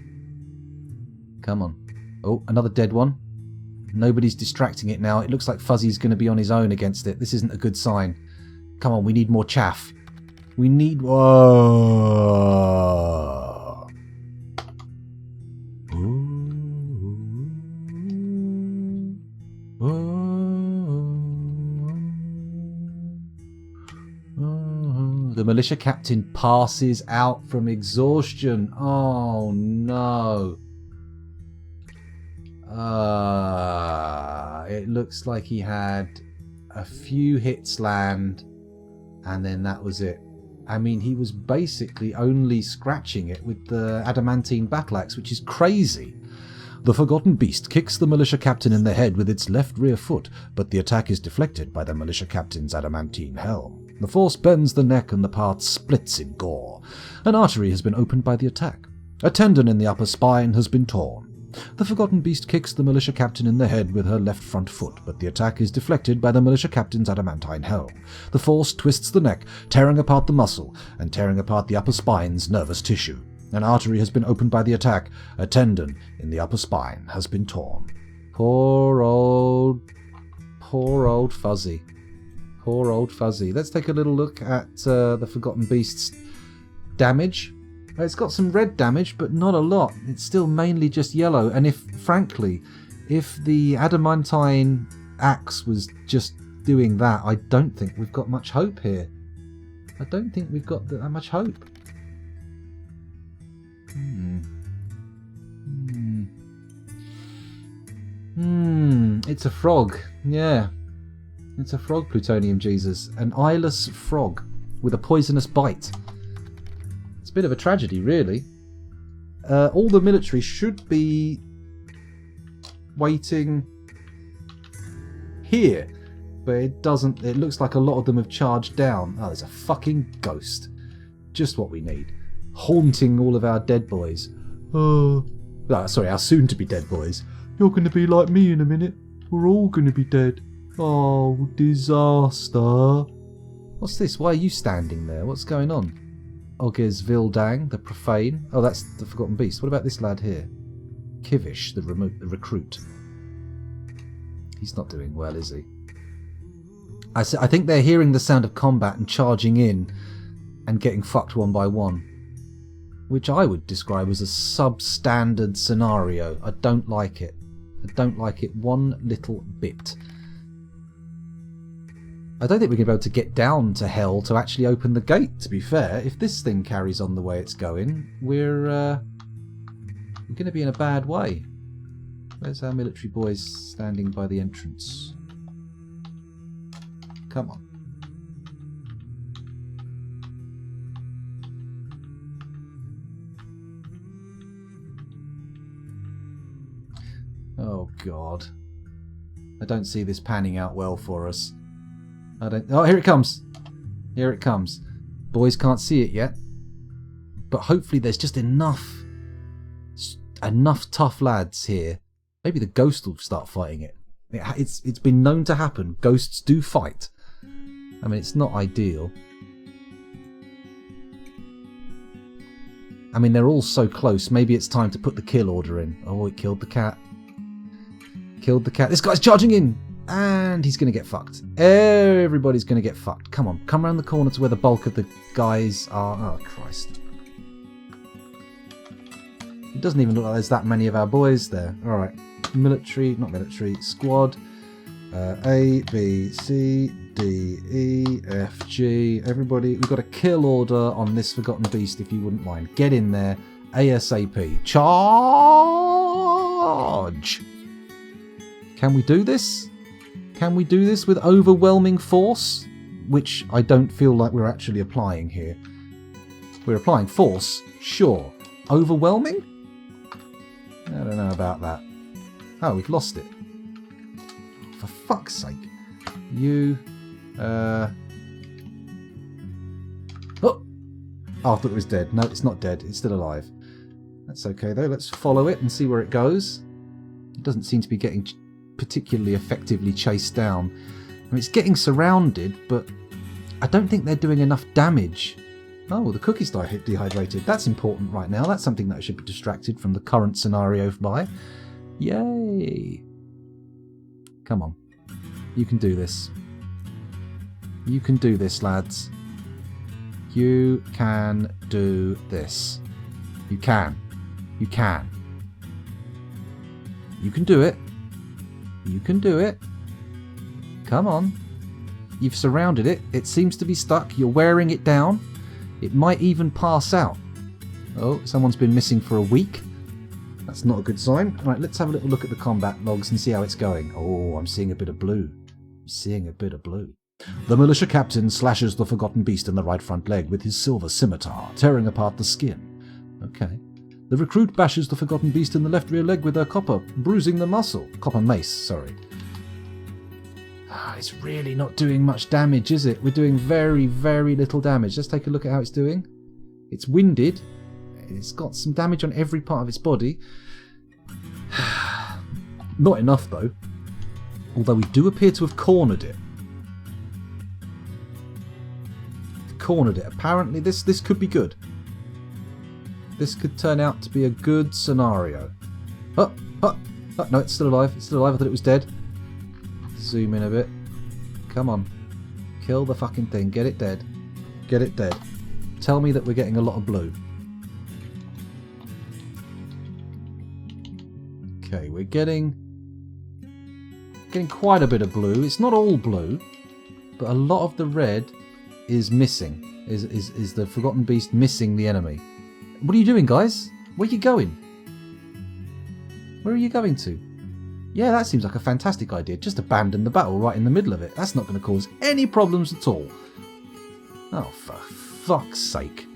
[SPEAKER 1] Come on. Oh, another dead one. Nobody's distracting it now. It looks like Fuzzy's going to be on his own against it. This isn't a good sign. Come on, we need more chaff. We need... Whoa. The militia captain passes out from exhaustion. Oh no. It looks like he had a few hits land and then that was it. I mean, he was basically only scratching it with the adamantine battle axe, which is crazy.
[SPEAKER 2] The Forgotten Beast kicks the militia captain in the head with its left rear foot, but the attack is deflected by the militia captain's adamantine helm. The Force bends the neck and the part splits in gore. An artery has been opened by the attack. A tendon in the upper spine has been torn. The Forgotten Beast kicks the militia captain in the head with her left front foot, but the attack is deflected by the militia captain's adamantine helm. The Force twists the neck, tearing apart the muscle and tearing apart the upper spine's nervous tissue. An artery has been opened by the attack. A tendon in the upper spine has been torn.
[SPEAKER 1] Poor old Fuzzy. Poor old Fuzzy. Let's take a little look at the Forgotten Beast's damage. It's got some red damage, but not a lot. It's still mainly just yellow. And if the adamantine axe was just doing that, I don't think we've got much hope here. I don't think we've got that much hope. It's a frog. Yeah. It's a frog, Plutonium Jesus. An eyeless frog with a poisonous bite. It's a bit of a tragedy, really. All the military should be waiting here, but it doesn't. It looks like a lot of them have charged down. Oh, there's a fucking ghost. Just what we need. Haunting all of our dead boys. Sorry, our soon-to-be dead boys. You're going to be like me in a minute. We're all going to be dead. Oh, disaster. What's this? Why are you standing there? What's going on? Ogez Vildang, the profane. Oh, that's the Forgotten Beast. What about this lad here? Kivish, the recruit. He's not doing well, is he? I think they're hearing the sound of combat and charging in and getting fucked one by one. Which I would describe as a substandard scenario. I don't like it. I don't like it one little bit. I don't think we're going to be able to get down to hell to actually open the gate, to be fair. If this thing carries on the way it's going, we're going to be in a bad way. Where's our military boys standing by the entrance? Come on. Oh, God. I don't see this panning out well for us. Oh, here it comes. Here it comes. Boys can't see it yet. But hopefully there's just enough tough lads here. Maybe the ghost will start fighting it. It's been known to happen. Ghosts do fight. I mean, it's not ideal. I mean, they're all so close. Maybe it's time to put the kill order in. Oh, it killed the cat. Killed the cat. This guy's charging in. And he's going to get fucked. Everybody's going to get fucked. Come on, come around the corner to where the bulk of the guys are. Oh, Christ. It doesn't even look like there's that many of our boys there. Alright. Not military. Squad. A, B, C, D, E, F, G. Everybody, we've got a kill order on this Forgotten Beast, if you wouldn't mind. Get in there. ASAP. Charge! Can we do this? Can we do this with overwhelming force? Which I don't feel like we're actually applying here. We're applying force, sure. Overwhelming? I don't know about that. Oh, we've lost it. For fuck's sake. You... Oh! Oh, I thought it was dead. No, it's not dead. It's still alive. That's okay, though. Let's follow it and see where it goes. It doesn't seem to be getting particularly effectively chased down. I mean, it's getting surrounded, but I don't think they're doing enough damage. Oh, the cookie's dehydrated. That's important right now. That's something that I should be distracted from the current scenario by. Yay! Come on. You can do this. You can do this, lads. You can do this. You can. You can. You can do it. You can do it. Come on. You've surrounded it. It seems to be stuck. You're wearing it down. It might even pass out. Oh, someone's been missing for a week. That's not a good sign. Alright, let's have a little look at the combat logs and see how it's going. Oh, I'm seeing a bit of blue. I'm seeing a bit of blue.
[SPEAKER 2] The militia captain slashes the Forgotten Beast in the right front leg with his silver scimitar, tearing apart the skin.
[SPEAKER 1] Okay.
[SPEAKER 2] The recruit bashes the Forgotten Beast in the left rear leg with her copper, bruising the muscle.
[SPEAKER 1] Copper mace, sorry. It's really not doing much damage, is it? We're doing very, very little damage. Let's take a look at how it's doing. It's winded. It's got some damage on every part of its body.
[SPEAKER 2] Not enough, though.
[SPEAKER 1] Although we do appear to have cornered it. Cornered it. Apparently this could be good. This could turn out to be a good scenario. Oh, no, it's still alive. It's still alive. I thought it was dead. Zoom in a bit. Come on. Kill the fucking thing. Get it dead. Get it dead. Tell me that we're getting a lot of blue. Okay, we're getting quite a bit of blue. It's not all blue, but a lot of the red is missing. Is the Forgotten Beast missing the enemy? What are you doing, guys? Where are you going? Where are you going to? Yeah, that seems like a fantastic idea. Just abandon the battle right in the middle of it. That's not going to cause any problems at all. Oh, for fuck's sake.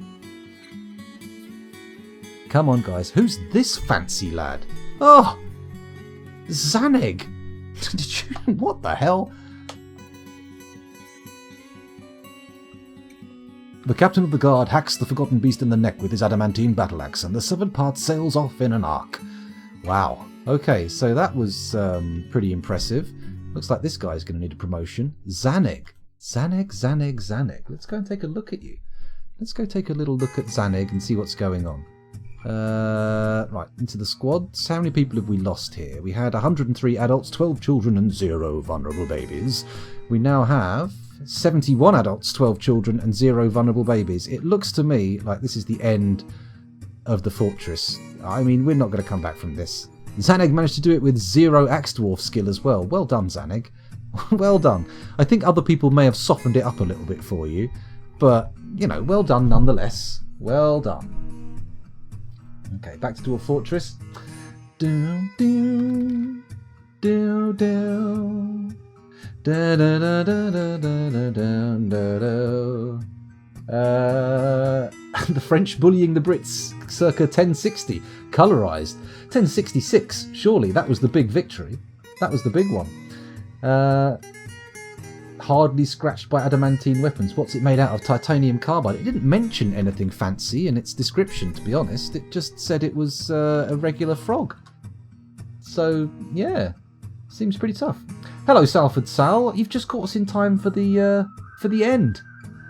[SPEAKER 1] Come on, guys. Who's this fancy lad? Oh! Zaneg! Did you... What the hell?
[SPEAKER 2] The captain of the guard hacks the Forgotten Beast in the neck with his adamantine battle axe, and the severed part sails off in an arc.
[SPEAKER 1] Wow. Okay, so that was pretty impressive. Looks like this guy's going to need a promotion. Zaneg. Zaneg. Let's go and take a look at you. Let's go take a little look at Zaneg and see what's going on. Right, into the squads. How many people have we lost here? We had 103 adults, 12 children, and 0 vulnerable babies. We now have 71 adults, 12 children, and 0 vulnerable babies. It looks to me like this is the end of the fortress. I mean, we're not going to come back from this. Zaneg managed to do it with 0 axe dwarf skill as well. Well done, Zaneg. Well done. I think other people may have softened it up a little bit for you, but, you know, well done nonetheless. Well done. Okay, back to Dwarf Fortress. Do do do do. Da da da da da da da da da. The French bullying the Brits circa 1060, colorized. 1066, surely that was the big victory. That was the big one. Hardly scratched by adamantine weapons. What's it made out of? Titanium carbide. It didn't mention anything fancy in its description, to be honest. It just said it was a regular frog. So, yeah. Seems pretty tough. Hello, Salford Sal. You've just caught us in time for the end.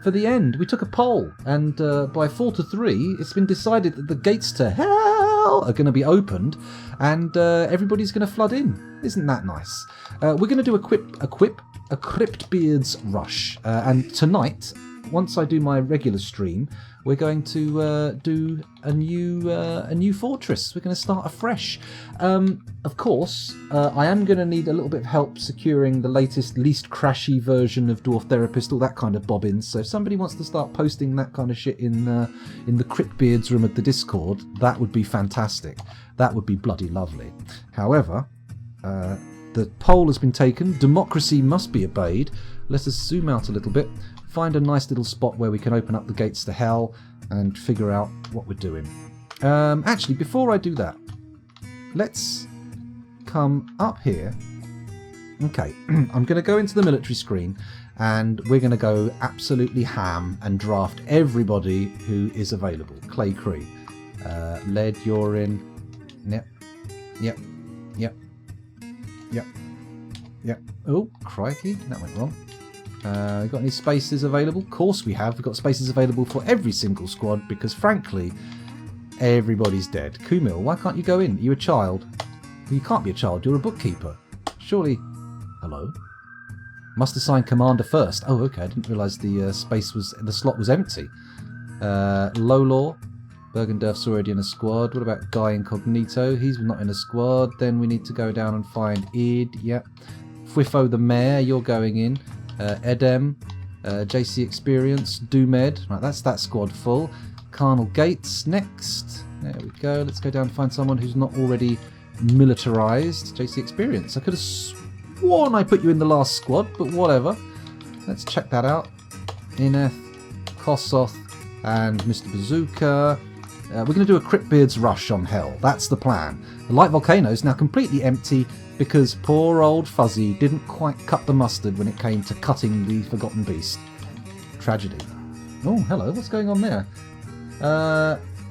[SPEAKER 1] For the end. We took a poll, and by 4-3, it's been decided that the gates to hell hell are going to be opened, and everybody's going to flood in. Isn't that nice? We're going to do a Cryptbeards rush, and tonight, once I do my regular stream, we're going to do a new fortress. We're going to start afresh. Of course, I am going to need a little bit of help securing the latest, least crashy version of Dwarf Therapist, all that kind of bobbins. So if somebody wants to start posting that kind of shit in the Cryptbeards room at the Discord, that would be fantastic. That would be bloody lovely. However, the poll has been taken. Democracy must be obeyed. Let us zoom out a little bit. Find a nice little spot where we can open up the gates to hell and figure out what we're doing. Actually, before I do that, let's come up here. Okay, I'm going to go into the military screen and we're going to go absolutely ham and draft everybody who is available. Clay Cree. Lead, you're in. Yep. Yep. Yep. Yep. Yep. Oh, crikey, that went wrong. Got any spaces available? Of course we have. We've got spaces available for every single squad because, frankly, everybody's dead. Kumil, why can't you go in? Are you a child? Well, you can't be a child. You're a bookkeeper. Surely... Hello? Must assign commander first. Oh, okay. I didn't realise the slot was empty. Lolaw. Bergendorf's already in a squad. What about Guy Incognito? He's not in a squad. Then we need to go down and find Id. Yep. Fwifo the Mayor, you're going in. Edem, JC Experience, Doomed. Right, that's that squad full. Carnal Gates next. There we go. Let's go down and find someone who's not already militarized. JC Experience. I could have sworn I put you in the last squad, but whatever. Let's check that out. Ineth, Kosoth, and Mr. Bazooka. We're going to do a Cryptbeards rush on hell. That's the plan. The Light Volcano is now completely empty because poor old Fuzzy didn't quite cut the mustard when it came to cutting the Forgotten Beast. Tragedy. Oh, hello. What's going on there?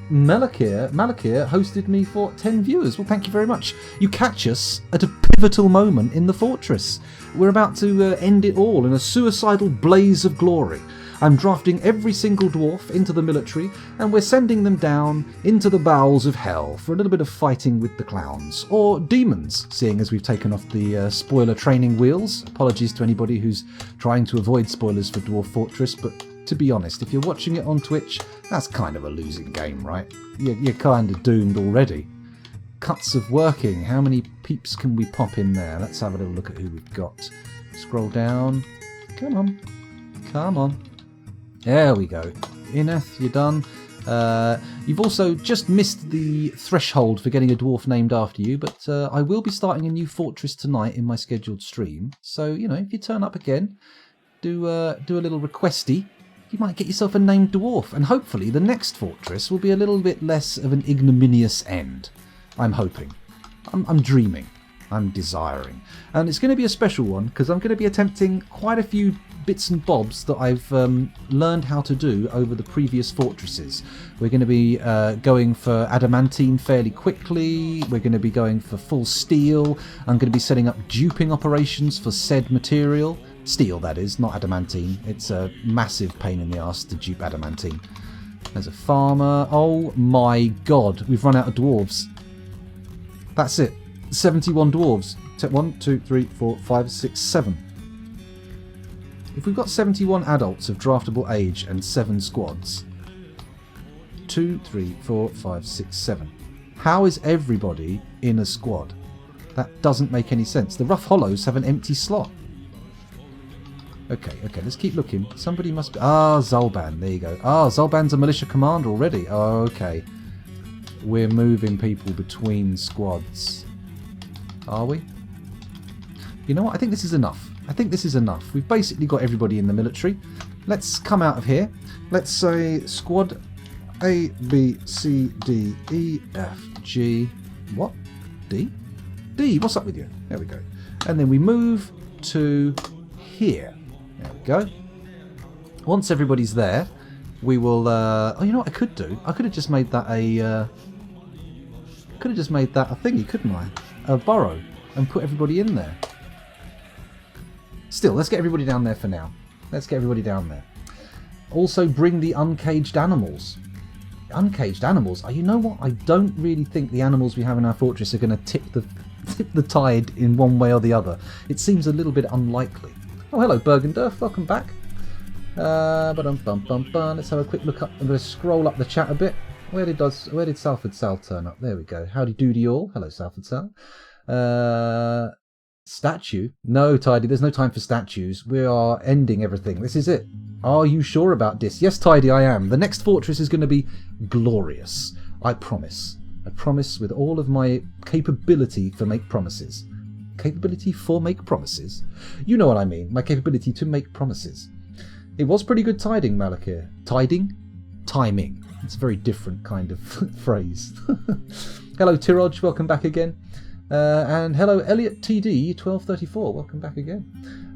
[SPEAKER 1] Malakir hosted me for 10 viewers. Well, thank you very much. You catch us at a pivotal moment in the fortress. We're about to end it all in a suicidal blaze of glory. I'm drafting every single dwarf into the military, and we're sending them down into the bowels of hell for a little bit of fighting with the clowns. Or demons, seeing as we've taken off the spoiler training wheels. Apologies to anybody who's trying to avoid spoilers for Dwarf Fortress, but to be honest, if you're watching it on Twitch, that's kind of a losing game, right? You're kind of doomed already. Cuts of working. How many peeps can we pop in there? Let's have a little look at who we've got. Scroll down. Come on. Come on. There we go. Ineth, you're done. You've also just missed the threshold for getting a dwarf named after you, but I will be starting a new fortress tonight in my scheduled stream. So, you know, if you turn up again, do a little requesty, you might get yourself a named dwarf, and hopefully the next fortress will be a little bit less of an ignominious end. I'm hoping. I'm dreaming. I'm desiring. And it's going to be a special one, because I'm going to be attempting quite a few bits and bobs that I've learned how to do over the previous fortresses. We're going to be going for adamantine fairly quickly. We're going to be going for full steel. I'm going to be setting up duping operations for said material. Steel, that is, not adamantine. It's a massive pain in the arse to dupe adamantine. There's a farmer. Oh my god, we've run out of dwarves. That's it. 71 dwarves. 1, 2, 3, 4, 5, 6, 7. If we've got 71 adults of draftable age and 7 squads, 2, 3, 4, 5, 6, 7. How is everybody in a squad? That doesn't make any sense. The Rough Hollows have an empty slot. Okay, let's keep looking. Somebody must be... Ah, Zolban, there you go. Ah, Zolban's a militia commander already. Oh, okay. We're moving people between squads. Are we? You know what? I think this is enough. We've basically got everybody in the military. Let's come out of here. Let's say squad A, B, C, D, E, F, G. What? D? D, what's up with you? There we go. And then we move to here. There we go. Once everybody's there, we will... oh, you know what I could do? I could have just made that a... could have just made that a thingy, couldn't I? A burrow. And put everybody in there. Still, let's get everybody down there for now. Let's get everybody down there. Also, bring the uncaged animals. Uncaged animals. You know what? I don't really think the animals we have in our fortress are going to tip the tide in one way or the other. It seems a little bit unlikely. Oh, hello, Bergendorf. Welcome back. Let's have a quick look up. I'm going to scroll up the chat a bit. Where did Salford Sal turn up? There we go. Howdy doody all. Hello, Salford Sal. Statue? No, Tidy, there's no time for statues. We are ending everything. This is it. Are you sure about this? Yes, Tidy, I am. The next fortress is going to be glorious. I promise. I promise with all of my capability for make promises. Capability for make promises? You know what I mean. My capability to make promises. It was pretty good tiding, Malakir. Tiding? Timing. It's a very different kind of phrase. Hello, Tiroj. Welcome back again. And hello, Elliot TD 1234. Welcome back again.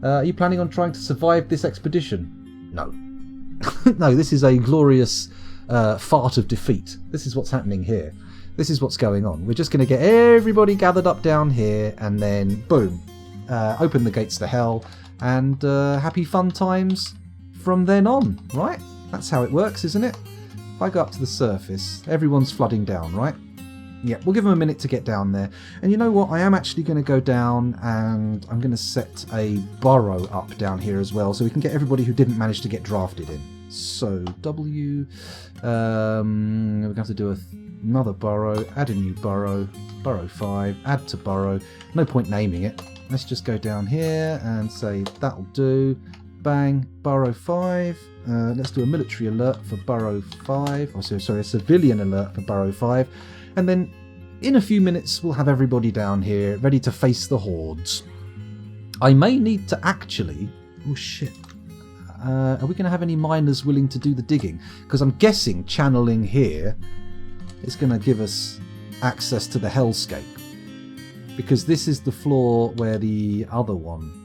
[SPEAKER 1] Are you planning on trying to survive this expedition? No. No, this is a glorious fart of defeat. This is what's happening here. This is what's going on. We're just going to get everybody gathered up down here and then, boom, open the gates to hell and happy fun times from then on, right? That's how it works, isn't it? If I go up to the surface, everyone's flooding down, right? Yeah, we'll give them a minute to get down there. And you know what? I am actually going to go down and I'm going to set a burrow up down here as well so we can get everybody who didn't manage to get drafted in. So, we're going to have to do another burrow, add a new burrow, burrow 5, add to burrow. No point naming it. Let's just go down here and say that'll do. Bang, burrow 5. Let's do a military alert for burrow 5. A civilian alert for burrow 5. And then in a few minutes we'll have everybody down here ready to face the hordes. I may need to actually... Oh shit. Are we going to have any miners willing to do the digging? Because I'm guessing channeling here is going to give us access to the hellscape. Because this is the floor where the other one...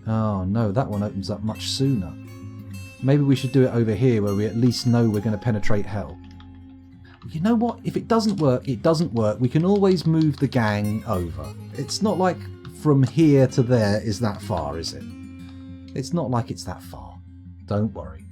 [SPEAKER 1] Oh no, that one opens up much sooner. Maybe we should do it over here where we at least know we're going to penetrate hell. You know what? If it doesn't work, it doesn't work. We can always move the gang over. It's not like from here to there is that far, is it? It's not like it's that far. Don't worry.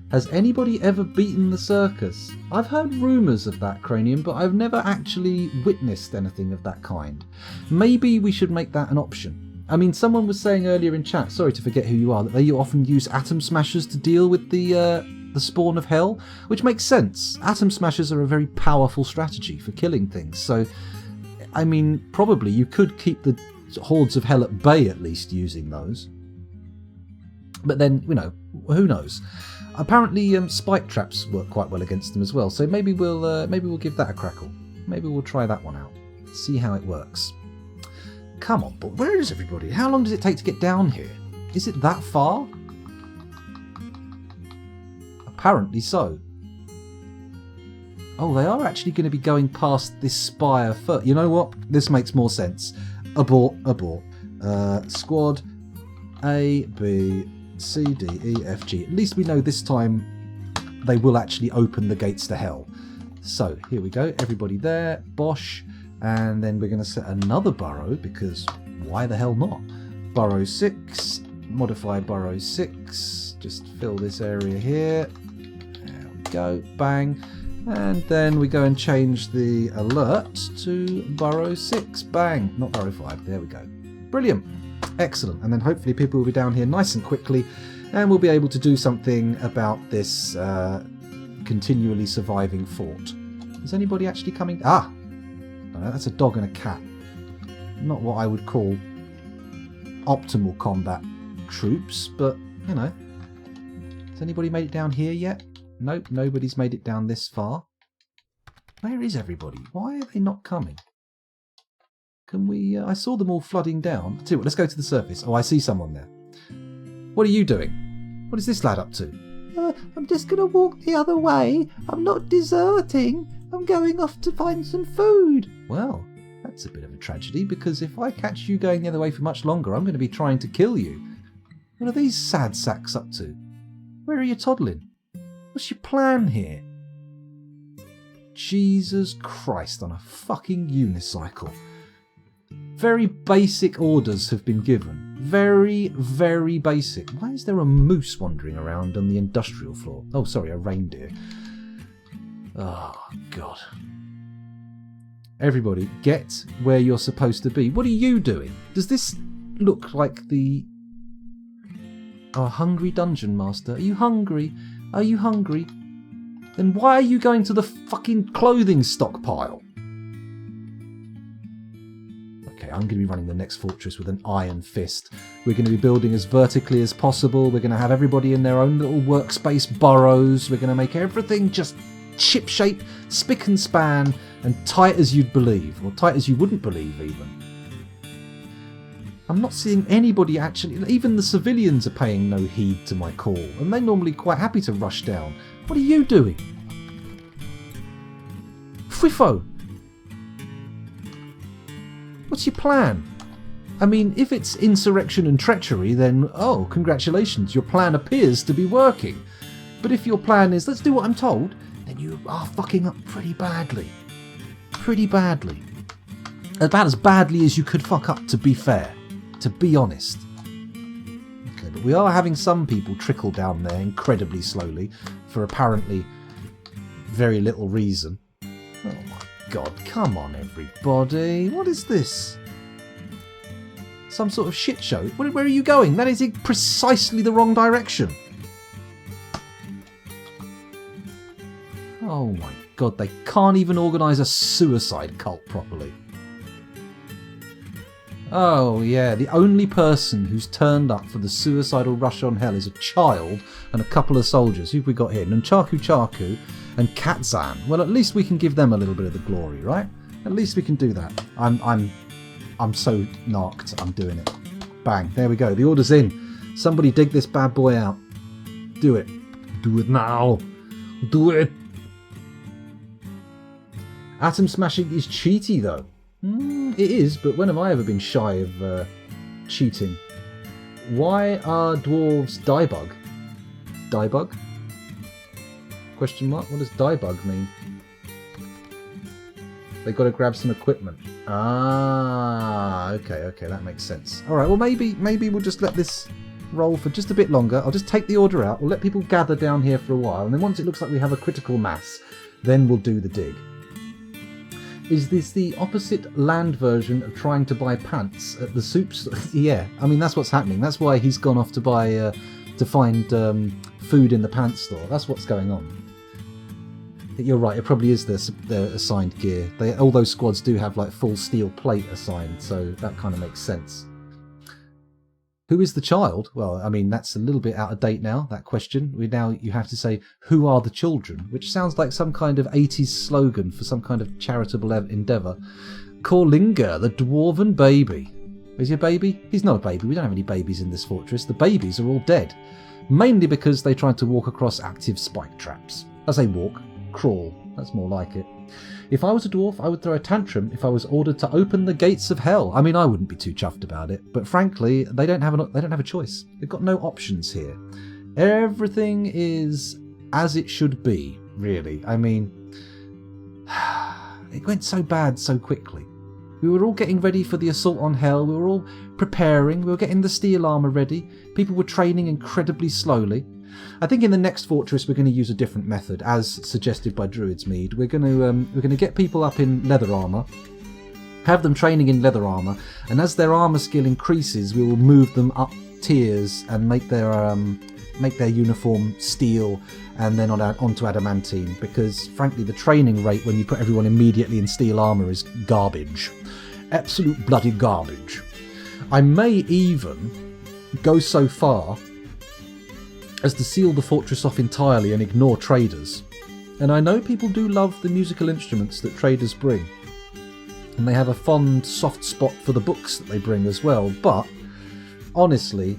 [SPEAKER 1] Has anybody ever beaten the circus? I've heard rumours of that, Cranium, but I've never actually witnessed anything of that kind. Maybe we should make that an option. I mean, someone was saying earlier in chat, sorry to forget who you are, that they often use atom smashers to deal with the spawn of hell, which makes sense. Atom smashers are a very powerful strategy for killing things. So, I mean, probably you could keep the hordes of hell at bay at least using those. But then, you know, who knows? Apparently, spike traps work quite well against them as well. So maybe we'll give that a crackle. Maybe we'll try that one out. See how it works. Come on, but where is everybody? How long does it take to get down here? Is it that far? Apparently so. Oh, they are actually going to be going past this spire first. You know what? This makes more sense. Abort, abort. Squad A, B, C, D, E, F, G. At least we know this time they will actually open the gates to hell. So, here we go. Everybody there. Bosh. And then we're going to set another burrow, because why the hell not? Burrow 6, modify burrow 6, just fill this area here. There we go, bang. And then we go and change the alert to burrow 6, bang. Not burrow 5, there we go. Brilliant, excellent. And then hopefully people will be down here nice and quickly, and we'll be able to do something about this continually surviving fort. Is anybody actually coming? Ah! No, that's a dog and a cat. Not what I would call optimal combat troops, but, you know. Has anybody made it down here yet? Nope, nobody's made it down this far. Where is everybody? Why are they not coming? Can we... I saw them all flooding down. Tell you what, let's go to the surface. Oh, I see someone there. What are you doing? What is this lad up to? I'm just going to walk the other way. I'm not deserting. I'm going off to find some food. Well, that's a bit of a tragedy, because if I catch you going the other way for much longer, I'm going to be trying to kill you. What are these sad sacks up to? Where are you toddling? What's your plan here? Jesus Christ on a fucking unicycle. Very basic orders have been given. Very, very basic. Why is there a moose wandering around on the industrial floor? Oh, sorry, a reindeer. Oh, God. Everybody, get where you're supposed to be. What are you doing? Does this look like the... Oh, hungry dungeon master. Are you hungry? Are you hungry? Then why are you going to the fucking clothing stockpile? Okay, I'm going to be running the next fortress with an iron fist. We're going to be building as vertically as possible. We're going to have everybody in their own little workspace burrows. We're going to make everything just ship-shape, spick and span, and tight as you'd believe, or tight as you wouldn't believe even. I'm not seeing anybody actually, even the civilians are paying no heed to my call, and they're normally quite happy to rush down. What are you doing? Fwiffo! What's your plan? I mean, if it's insurrection and treachery, then, oh, congratulations, your plan appears to be working. But if your plan is, let's do what I'm told, then you are fucking up pretty badly. Pretty badly. About as badly as you could fuck up, to be fair. To be honest. Okay, but we are having some people trickle down there incredibly slowly for apparently very little reason. Oh my God, come on everybody. What is this? Some sort of shit show? Where are you going? That is in precisely the wrong direction. Oh my God, they can't even organise a suicide cult properly. Oh yeah, the only person who's turned up for the suicidal rush on hell is a child and a couple of soldiers. Who've we got here? Nunchaku Chaku and Katzan. Well, at least we can give them a little bit of the glory, right? At least we can do that. I'm so narked. I'm doing it. Bang. There we go. The order's in. Somebody dig this bad boy out. Do it. Do it now. Do it. Atom smashing is cheaty though. It is, but when have I ever been shy of cheating? Why are dwarves diebug? Diebug? Question mark? What does diebug mean? They got to grab some equipment. Ah, okay, that makes sense. All right, well maybe we'll just let this roll for just a bit longer. I'll just take the order out. We'll let people gather down here for a while, and then once it looks like we have a critical mass, then we'll do the dig. Is this the opposite land version of trying to buy pants at the soup store? Yeah, I mean, that's what's happening. That's why he's gone off to buy, to find food in the pants store. That's what's going on. You're right, it probably is their assigned gear. All those squads do have like full steel plate assigned, so that kind of makes sense. Who is the child? Well, I mean, that's a little bit out of date now, that question. You have to say, who are the children? Which sounds like some kind of 80s slogan for some kind of charitable endeavour. Korlinga, the dwarven baby. Is he a baby? He's not a baby. We don't have any babies in this fortress. The babies are all dead. Mainly because they tried to walk across active spike traps. I say walk, crawl. That's more like it. If I was a dwarf, I would throw a tantrum if I was ordered to open the gates of hell. I mean, I wouldn't be too chuffed about it, but frankly, they don't have a choice. They've got no options here. Everything is as it should be, really. I mean, it went so bad so quickly. We were all getting ready for the assault on hell. We were all preparing. We were getting the steel armour ready. People were training incredibly slowly. I think in the next fortress we're going to use a different method, as suggested by Druid's Mead. We're going to get people up in leather armour, have them training in leather armour, and as their armour skill increases, we will move them up tiers and make their uniform steel and then onto adamantine. Because frankly, the training rate when you put everyone immediately in steel armour is garbage, absolute bloody garbage. I may even go so far as to seal the fortress off entirely and ignore traders. And I know people do love the musical instruments that traders bring, and they have a fond soft spot for the books that they bring as well, but honestly,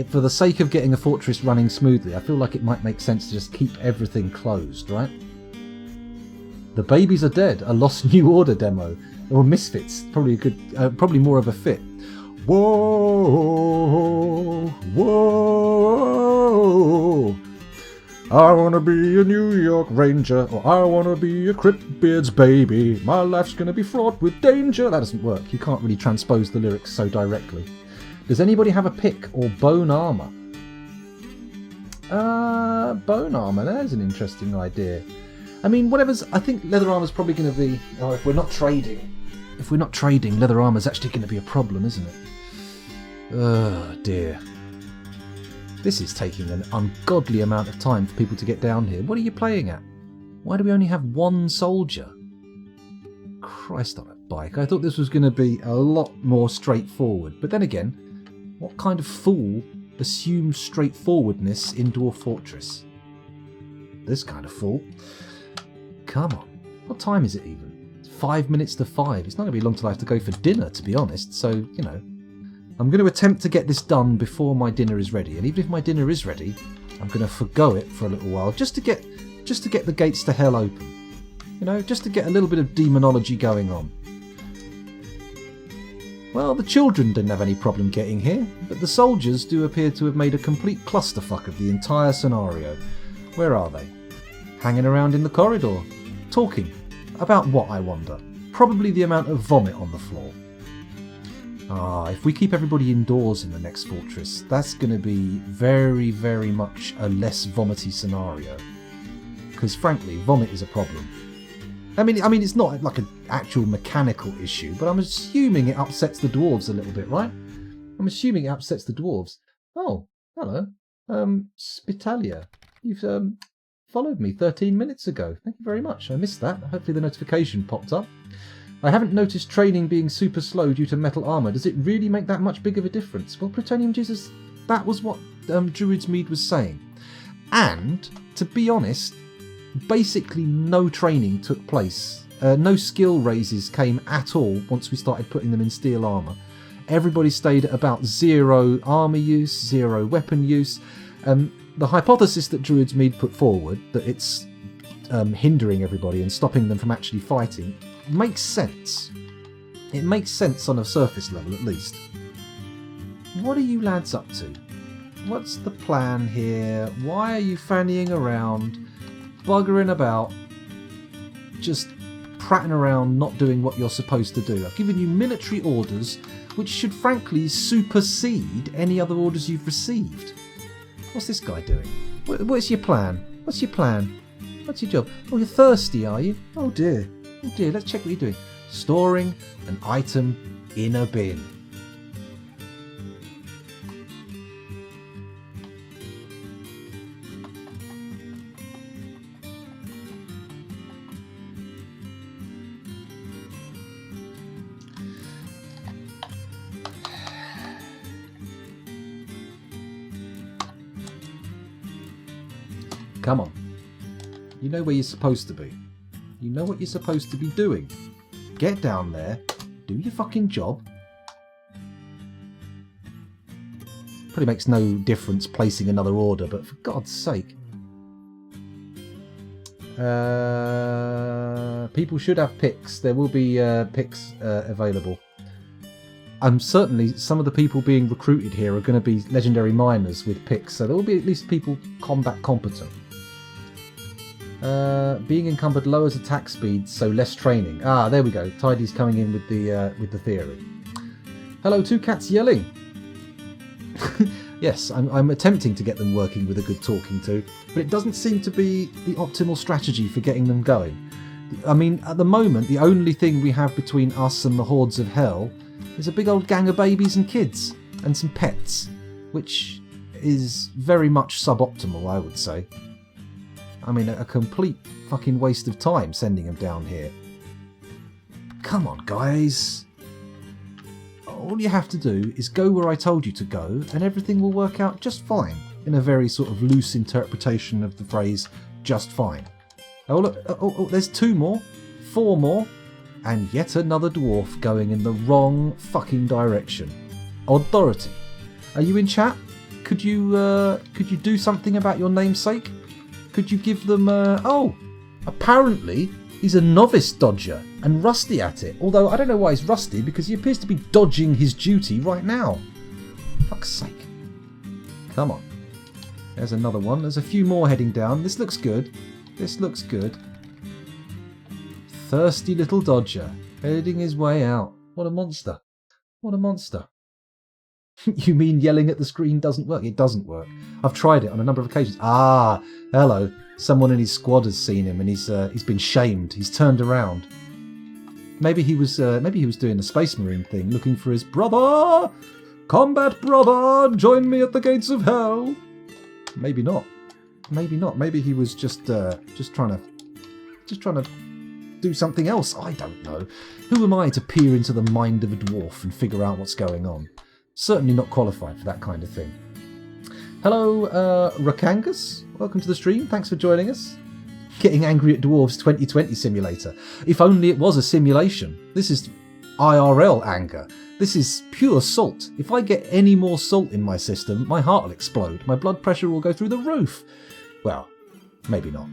[SPEAKER 1] for the sake of getting a fortress running smoothly, I feel like it might make sense to just keep everything closed, right? The babies are dead, a Lost New Order demo, or Misfits, probably more of a fit. Whoa, whoa, I wanna be a New York Ranger, or I wanna be a Cryptbeards baby. My life's gonna be fraught with danger. That doesn't work. You can't really transpose the lyrics so directly. Does anybody have a pick or bone armour? Bone armour, there's an interesting idea. I mean, whatever's... I think leather armour's probably going to be... Oh, if we're not trading... If we're not trading, leather armour's actually going to be a problem, isn't it? Oh, dear. This is taking an ungodly amount of time for people to get down here. What are you playing at? Why do we only have one soldier? Christ on a bike. I thought this was going to be a lot more straightforward. But then again, what kind of fool assumes straightforwardness in Dwarf Fortress? This kind of fool. Come on. What time is it even? It's 5 minutes to 5. It's not going to be long till I have to go for dinner, to be honest. So, you know, I'm going to attempt to get this done before my dinner is ready. And even if my dinner is ready, I'm going to forgo it for a little while just to get the gates to hell open. You know, just to get a little bit of demonology going on. Well, the children didn't have any problem getting here, but the soldiers do appear to have made a complete clusterfuck of the entire scenario. Where are they? Hanging around in the corridor. Talking. About what, I wonder? Probably the amount of vomit on the floor. Ah, if we keep everybody indoors in the next fortress, that's going to be very, very much a less vomity scenario. Because frankly, vomit is a problem. I mean, it's not like an actual mechanical issue, but I'm assuming it upsets the dwarves a little bit, right? I'm assuming it upsets the dwarves. Oh, hello. Spitalia. You've followed me 13 minutes ago. Thank you very much. I missed that. Hopefully the notification popped up. I haven't noticed training being super slow due to metal armour. Does it really make that much big of a difference? Well, Plutonium Jesus, that was what Druid's Mead was saying. And, to be honest, basically no training took place. No skill raises came at all once we started putting them in steel armour. Everybody stayed at about 0 armour use, 0 weapon use. The hypothesis that Druid's Mead put forward, that it's hindering everybody and stopping them from actually fighting, makes sense. It makes sense on a surface level at least. What are you lads up to? What's the plan here? Why are you fannying around, buggering about, just prattling around, not doing what you're supposed to do? I've given you military orders which should frankly supersede any other orders you've received. What's this guy doing? What's your plan? What's your plan? What's your job? Oh, you're thirsty, are you? Oh dear. Oh dear, let's check what you're doing. Storing an item in a bin. Come on. You know where you're supposed to be. You know what you're supposed to be doing. Get down there, do your fucking job. Probably makes no difference placing another order, but for God's sake. People should have picks. There will be picks available. Certainly some of the people being recruited here are going to be legendary miners with picks, so there will be at least people combat competent. Being encumbered lowers attack speed, so less training. Ah, there we go. Tidy's coming in with the theory. Hello, two cats yelling. Yes, I'm attempting to get them working with a good talking to, but it doesn't seem to be the optimal strategy for getting them going. I mean, at the moment, the only thing we have between us and the hordes of hell is a big old gang of babies and kids and some pets, which is very much suboptimal, I would say. I mean, a complete fucking waste of time sending them down here. Come on, guys. All you have to do is go where I told you to go and everything will work out just fine, in a very sort of loose interpretation of the phrase, just fine. Oh look, oh, there's 2 more, 4 more, and yet another dwarf going in the wrong fucking direction. Authority. Are you in chat? Could you do something about your namesake? Could you give them oh, apparently he's a novice dodger and rusty at it. Although I don't know why he's rusty, because he appears to be dodging his duty right now. Fuck's sake. Come on. There's another one. There's a few more heading down. This looks good. This looks good. Thirsty little dodger, heading his way out. What a monster. What a monster. You mean yelling at the screen doesn't work? It doesn't work. I've tried it on a number of occasions. Ah, hello. Someone in his squad has seen him and he's been shamed. He's turned around. Maybe he was doing the Space Marine thing, looking for his brother. Combat brother, join me at the gates of hell. Maybe not. Maybe not. Maybe he was just trying to do something else. I don't know. Who am I to peer into the mind of a dwarf and figure out what's going on? Certainly not qualified for that kind of thing. Hello, Rakangas. Welcome to the stream. Thanks for joining us. Getting Angry at Dwarves 2020 simulator. If only it was a simulation. This is IRL anger. This is pure salt. If I get any more salt in my system, my heart will explode. My blood pressure will go through the roof. Well, maybe not.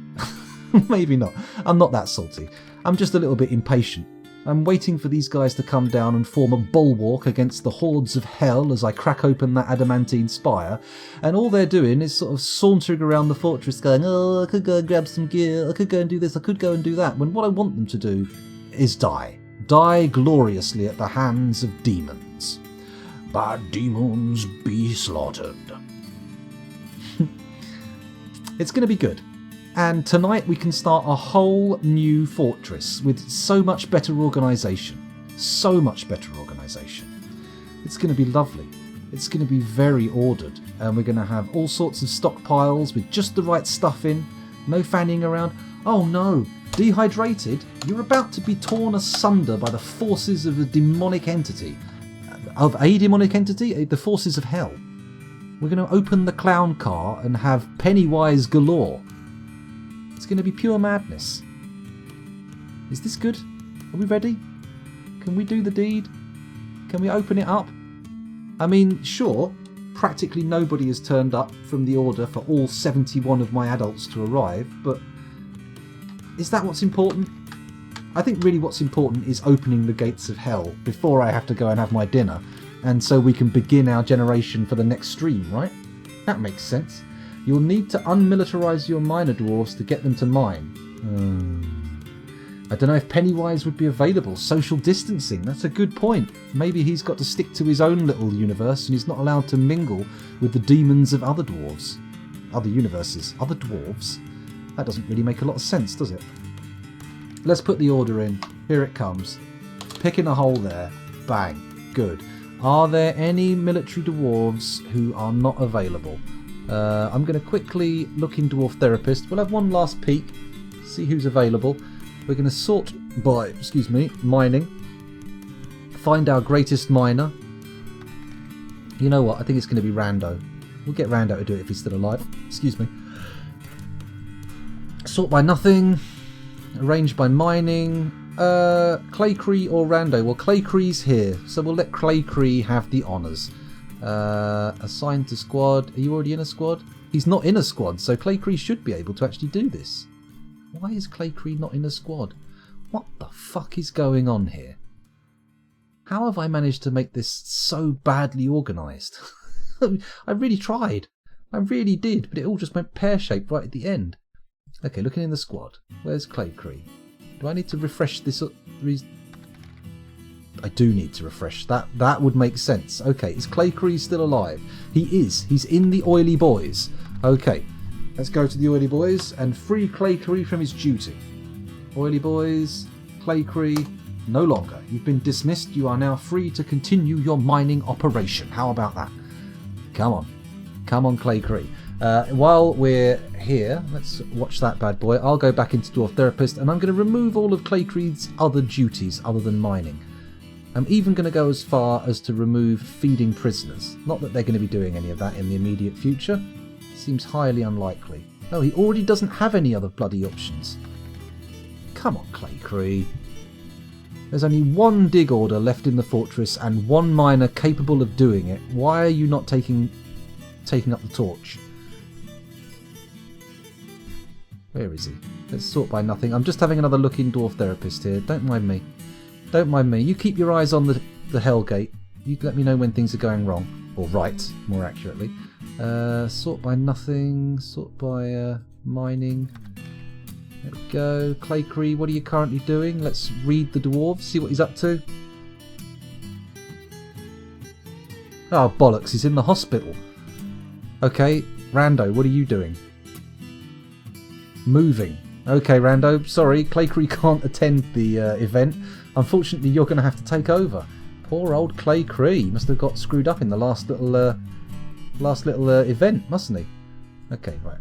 [SPEAKER 1] Maybe not. I'm not that salty. I'm just a little bit impatient. I'm waiting for these guys to come down and form a bulwark against the hordes of hell as I crack open that adamantine spire, and all they're doing is sort of sauntering around the fortress going, oh, I could go and grab some gear, I could go and do this, I could go and do that, when what I want them to do is die. Die gloriously at the hands of demons. Bad demons be slaughtered. It's going to be good. And tonight we can start a whole new fortress with so much better organisation. So much better organisation. It's going to be lovely. It's going to be very ordered. And we're going to have all sorts of stockpiles with just the right stuff in. No fanning around. Oh no, dehydrated? You're about to be torn asunder by the forces of a demonic entity. Of a demonic entity? The forces of hell. We're going to open the clown car and have Pennywise galore. It's going to be pure madness. Is this good? Are we ready? Can we do the deed? Can we open it up? I mean, sure, practically nobody has turned up from the order for all 71 of my adults to arrive, but is that what's important? I think really what's important is opening the gates of hell before I have to go and have my dinner, and so we can begin our generation for the next stream, right? That makes sense. You'll need to unmilitarise your miner dwarves to get them to mine. I don't know if Pennywise would be available. Social distancing, that's a good point. Maybe he's got to stick to his own little universe and he's not allowed to mingle with the demons of other dwarves. Other universes. Other dwarves. That doesn't really make a lot of sense, does it? Let's put the order in. Here it comes. Picking a hole there. Bang. Good. Are there any military dwarves who are not available? I'm going to quickly look in Dwarf Therapist. We'll have one last peek, see who's available. We're going to sort by, mining. Find our greatest miner. You know what? I think it's going to be Rando. We'll get Rando to do it if he's still alive. Sort by nothing. Arrange by mining. Claycree or Rando? Well, Claycree's here, so we'll let Claycree have the honours. Assigned to squad. Are you already in a squad? He's not in a squad, so Claycree should be able to actually do this. Why is Claycree not in a squad? What the fuck is going on here? How have I managed to make this so badly organised? I really tried. I really did, but it all just went pear-shaped right at the end. Okay, looking in the squad. Where's Claycree? Do I need to refresh this up? I do need to refresh. That would make sense. Okay, is Claycree still alive? He is. He's in the Oily Boys. Okay, let's go to the Oily Boys and free Claycree from his duty. Oily Boys, Claycree, no longer. You've been dismissed. You are now free to continue your mining operation. How about that? Come on. Come on, Claycree. While we're here, let's watch that bad boy. I'll go back into Dwarf Therapist and I'm going to remove all of Claycree's other duties other than mining. I'm even going to go as far as to remove feeding prisoners. Not that they're going to be doing any of that in the immediate future. Seems highly unlikely. No, he already doesn't have any other bloody options. Come on, Claycree. There's only one dig order left in the fortress and one miner capable of doing it. Why are you not taking up the torch? Where is he? Let's sort by nothing. I'm just having another look in Dwarf Therapist here. Don't mind me. Don't mind me. You keep your eyes on the Hellgate. You let me know when things are going wrong. Or right, more accurately. Sort by nothing. Sort by mining. There we go. Claycree, what are you currently doing? Let's read the dwarves, see what he's up to. Oh, bollocks, he's in the hospital. Okay, Rando, what are you doing? Moving. Okay, Rando, sorry, Claycree can't attend the event. Unfortunately, you're going to have to take over. Poor old Claycree must have got screwed up in the last little event, mustn't he? Okay, right.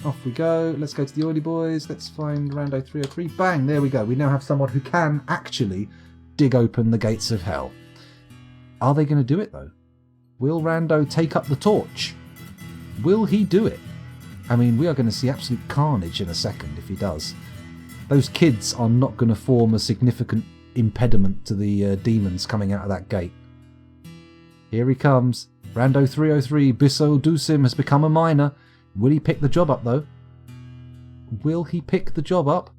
[SPEAKER 1] Off we go. Let's go to the Oily Boys. Let's find Rando 303. Bang, there we go. We now have someone who can actually dig open the gates of hell. Are they going to do it, though? Will Rando take up the torch? Will he do it? I mean, we are going to see absolute carnage in a second if he does. Those kids are not going to form a significant impediment to the demons coming out of that gate. Here he comes. Rando 303, Bisso Dusim, has become a miner. Will he pick the job up, though? Will he pick the job up?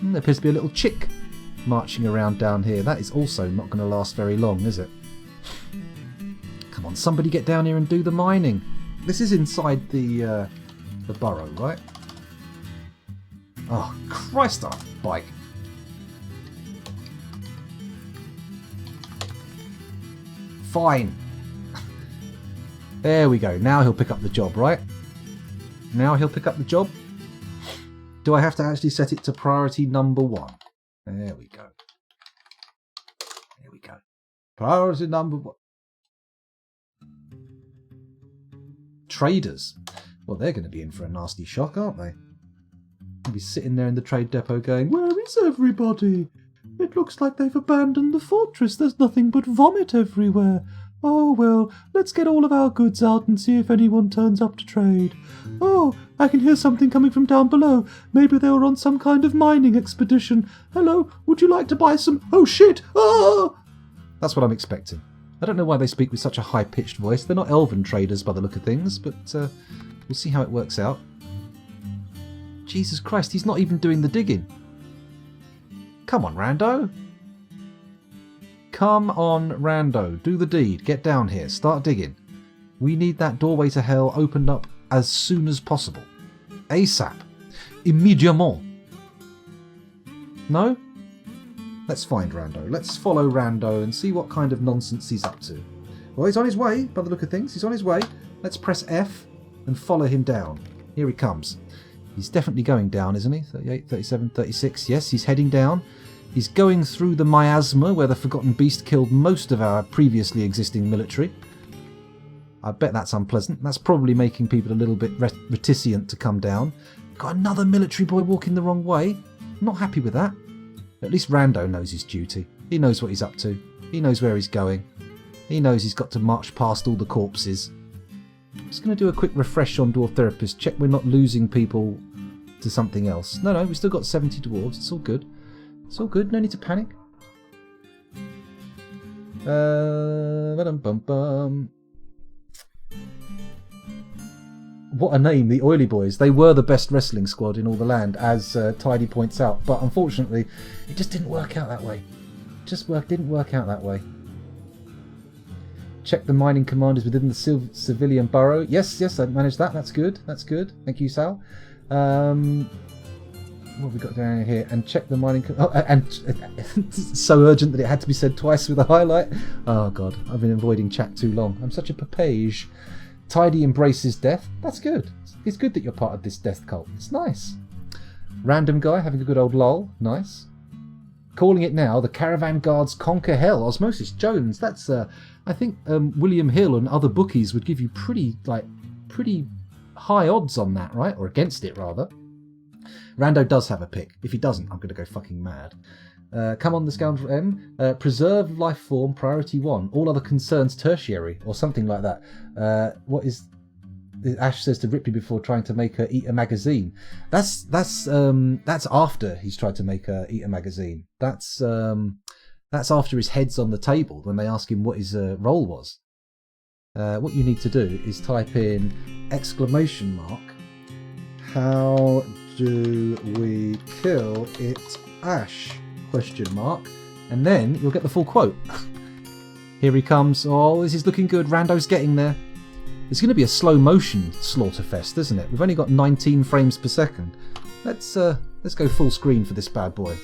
[SPEAKER 1] There appears to be a little chick marching around down here. That is also not going to last very long, is it? Come on, somebody get down here and do the mining. This is inside the burrow, right? Oh, Christ, our bike. Fine. There we go. Now he'll pick up the job, right? Now he'll pick up the job. Do I have to actually set it to priority number 1? There we go. There we go. Priority number 1. Traders. Well, they're going to be in for a nasty shock, aren't they? They'll be sitting there in the trade depot going, "Where is everybody? It looks like they've abandoned the fortress. There's nothing but vomit everywhere. Oh, well, let's get all of our goods out and see if anyone turns up to trade. Oh, I can hear something coming from down below. Maybe they were on some kind of mining expedition. Hello, would you like to buy some... Oh, shit! Oh!" That's what I'm expecting. I don't know why they speak with such a high-pitched voice. They're not elven traders by the look of things, but we'll see how it works out. Jesus Christ, he's not even doing the digging. Come on, Rando. Come on, Rando. Do the deed. Get down here. Start digging. We need that doorway to hell opened up as soon as possible. ASAP. Immediatement. No? Let's find Rando. Let's follow Rando and see what kind of nonsense he's up to. Well, he's on his way, by the look of things. He's on his way. Let's press F and follow him down. Here he comes. He's definitely going down, isn't he? 38, 37, 36. Yes, he's heading down. He's going through the miasma where the Forgotten Beast killed most of our previously existing military. I bet that's unpleasant. That's probably making people a little bit reticent to come down. Got another military boy walking the wrong way. Not happy with that. At least Rando knows his duty. He knows what he's up to. He knows where he's going. He knows he's got to march past all the corpses. I'm just going to do a quick refresh on Dwarf Therapist. Check we're not losing people to something else. No, we've still got 70 dwarves. It's all good. It's all good. No need to panic. What a name, the Oily Boys. They were the best wrestling squad in all the land, as Tidy points out. But unfortunately, it just didn't work out that way. Didn't work out that way. Check the mining commanders within the civilian borough. Yes, I managed that. That's good. Thank you, Sal. What have we got down here? And check the mining... and so urgent that it had to be said twice with a highlight. Oh, God. I've been avoiding chat too long. I'm such a papage. Tidy embraces death. That's good. It's good that you're part of this death cult. It's nice. Random guy having a good old lol. Nice. Calling it now, the Caravan Guards conquer hell. Osmosis Jones. That's, I think William Hill and other bookies would give you pretty high odds on that, right? Or against it, rather. Rando does have a pick. If he doesn't, I'm going to go fucking mad. Come on, the Scoundrel M. Preserve life form, priority 1. All other concerns, tertiary, or something like that. What is... Ash says to Ripley before trying to make her eat a magazine. That's after he's tried to make her eat a magazine. That's after his head's on the table when they ask him what his role was. What you need to do is type in ! How do we kill it, Ash? ? And then you'll get the full quote. Here he comes. Oh, this is looking good. Rando's getting there. It's going to be a slow motion slaughter fest, isn't it? We've only got 19 frames per second. Let's go full screen for this bad boy.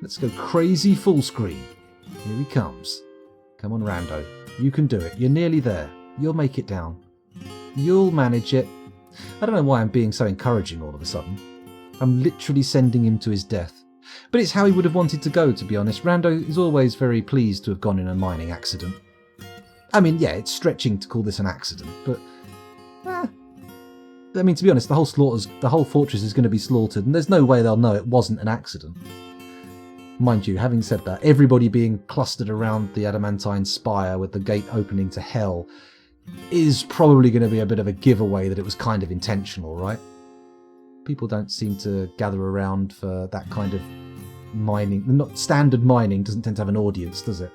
[SPEAKER 1] Let's go crazy full screen. Here he comes. Come on, Rando. You can do it. You're nearly there. You'll make it down. You'll manage it. I don't know why I'm being so encouraging all of a sudden. I'm literally sending him to his death. But it's how he would have wanted to go, to be honest. Rando is always very pleased to have gone in a mining accident. I mean, yeah, it's stretching to call this an accident, but... I mean, to be honest, the whole fortress is going to be slaughtered, and there's no way they'll know it wasn't an accident. Mind you, having said that, everybody being clustered around the adamantine spire with the gate opening to hell is probably going to be a bit of a giveaway that it was kind of intentional, right? People don't seem to gather around for that kind of mining. Not standard mining doesn't tend to have an audience, does it?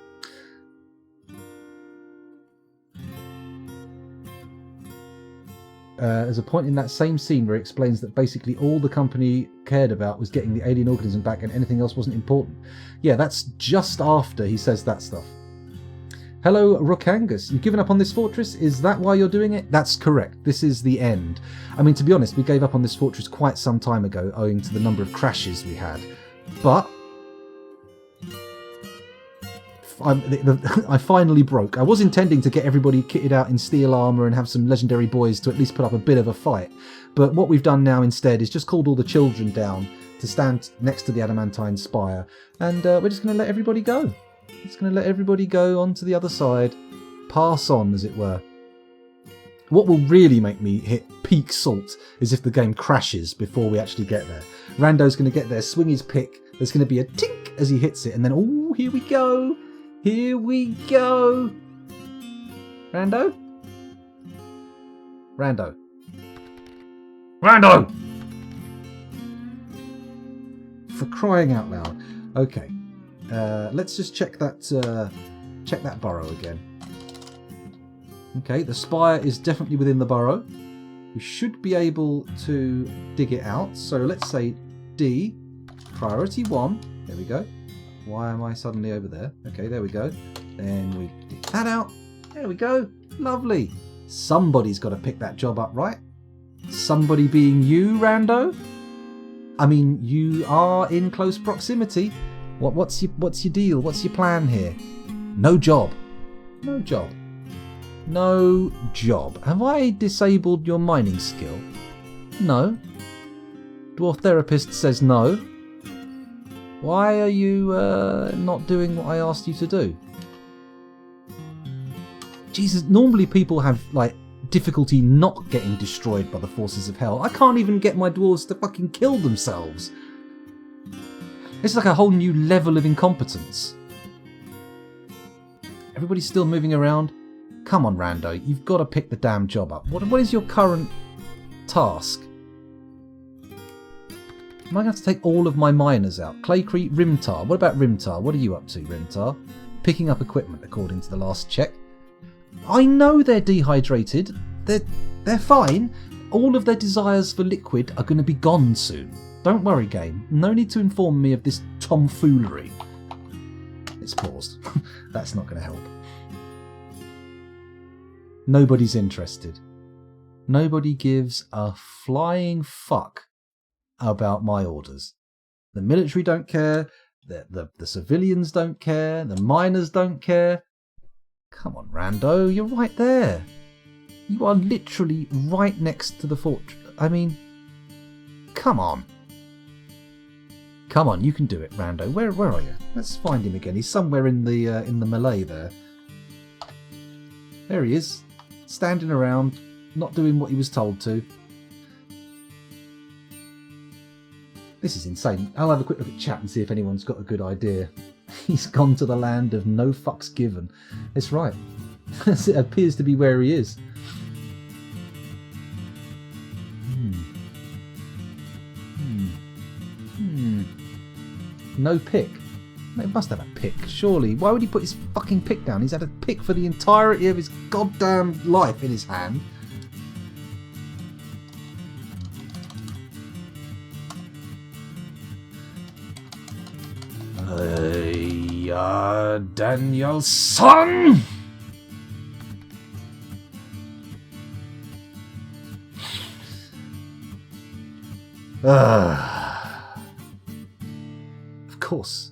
[SPEAKER 1] There's a point in that same scene where it explains that basically all the company cared about was getting the alien organism back and anything else wasn't important. Yeah, that's just after he says that stuff. Hello, Rookangus. You've given up on this fortress? Is that why you're doing it? That's correct. This is the end. I mean, to be honest, we gave up on this fortress quite some time ago, owing to the number of crashes we had. But I finally broke. I was intending to get everybody kitted out in steel armour and have some legendary boys to at least put up a bit of a fight. But what we've done now instead is just called all the children down to stand next to the adamantine spire. And we're just going to let everybody go. It's going to let everybody go onto the other side. Pass on, as it were. What will really make me hit peak salt is if the game crashes before we actually get there. Rando's going to get there, swing his pick. There's going to be a tink as he hits it. And then, oh, here we go. Here we go. Rando? Rando. Rando! For crying out loud. Okay. Let's just check that burrow again. Okay, the spire is definitely within the burrow. We should be able to dig it out. So let's say D, priority 1. There we go. Why am I suddenly over there? Okay, there we go. Then we dig that out. There we go. Lovely. Somebody's got to pick that job up, right? Somebody being you, Rando? I mean, you are in close proximity. What's your deal? What's your plan here? No job. No job. No job. Have I disabled your mining skill? No. Dwarf Therapist says no. Why are you not doing what I asked you to do? Jesus, normally people have, like, difficulty not getting destroyed by the forces of hell. I can't even get my dwarves to fucking kill themselves. It's like a whole new level of incompetence. Everybody's still moving around. Come on, Rando, you've got to pick the damn job up. What is your current task? Am I going to have to take all of my miners out? Claycrete, Rimtar. What about Rimtar? What are you up to, Rimtar? Picking up equipment, according to the last check. I know they're dehydrated. They're fine. All of their desires for liquid are going to be gone soon. Don't worry, game. No need to inform me of this tomfoolery. It's paused. That's not going to help. Nobody's interested. Nobody gives a flying fuck about my orders. The military don't care. The civilians don't care. The miners don't care. Come on, Rando. You're right there. You are literally right next to the fortress. I mean, come on. Come on, you can do it, Rando. Where are you? Let's find him again. He's somewhere in the melee there. There he is, standing around, not doing what he was told to. This is insane. I'll have a quick look at chat and see if anyone's got a good idea. He's gone to the land of no fucks given. It's right. It appears to be where he is. No pick. He must have a pick, surely. Why would he put his fucking pick down? He's had a pick for the entirety of his goddamn life in his hand. Danielson! Of course.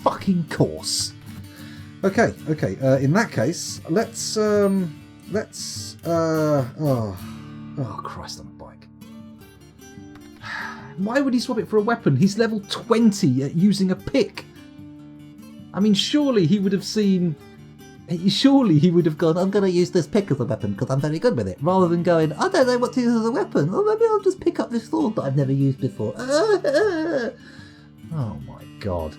[SPEAKER 1] fucking course. Okay. In that case, let's. Oh Christ, on a bike. Why would he swap it for a weapon? He's level 20 at using a pick. I mean, surely he would have seen. Surely he would have gone, I'm going to use this pick as a weapon because I'm very good with it, rather than going, I don't know what to use as a weapon. Or maybe I'll just pick up this sword that I've never used before. Oh my god.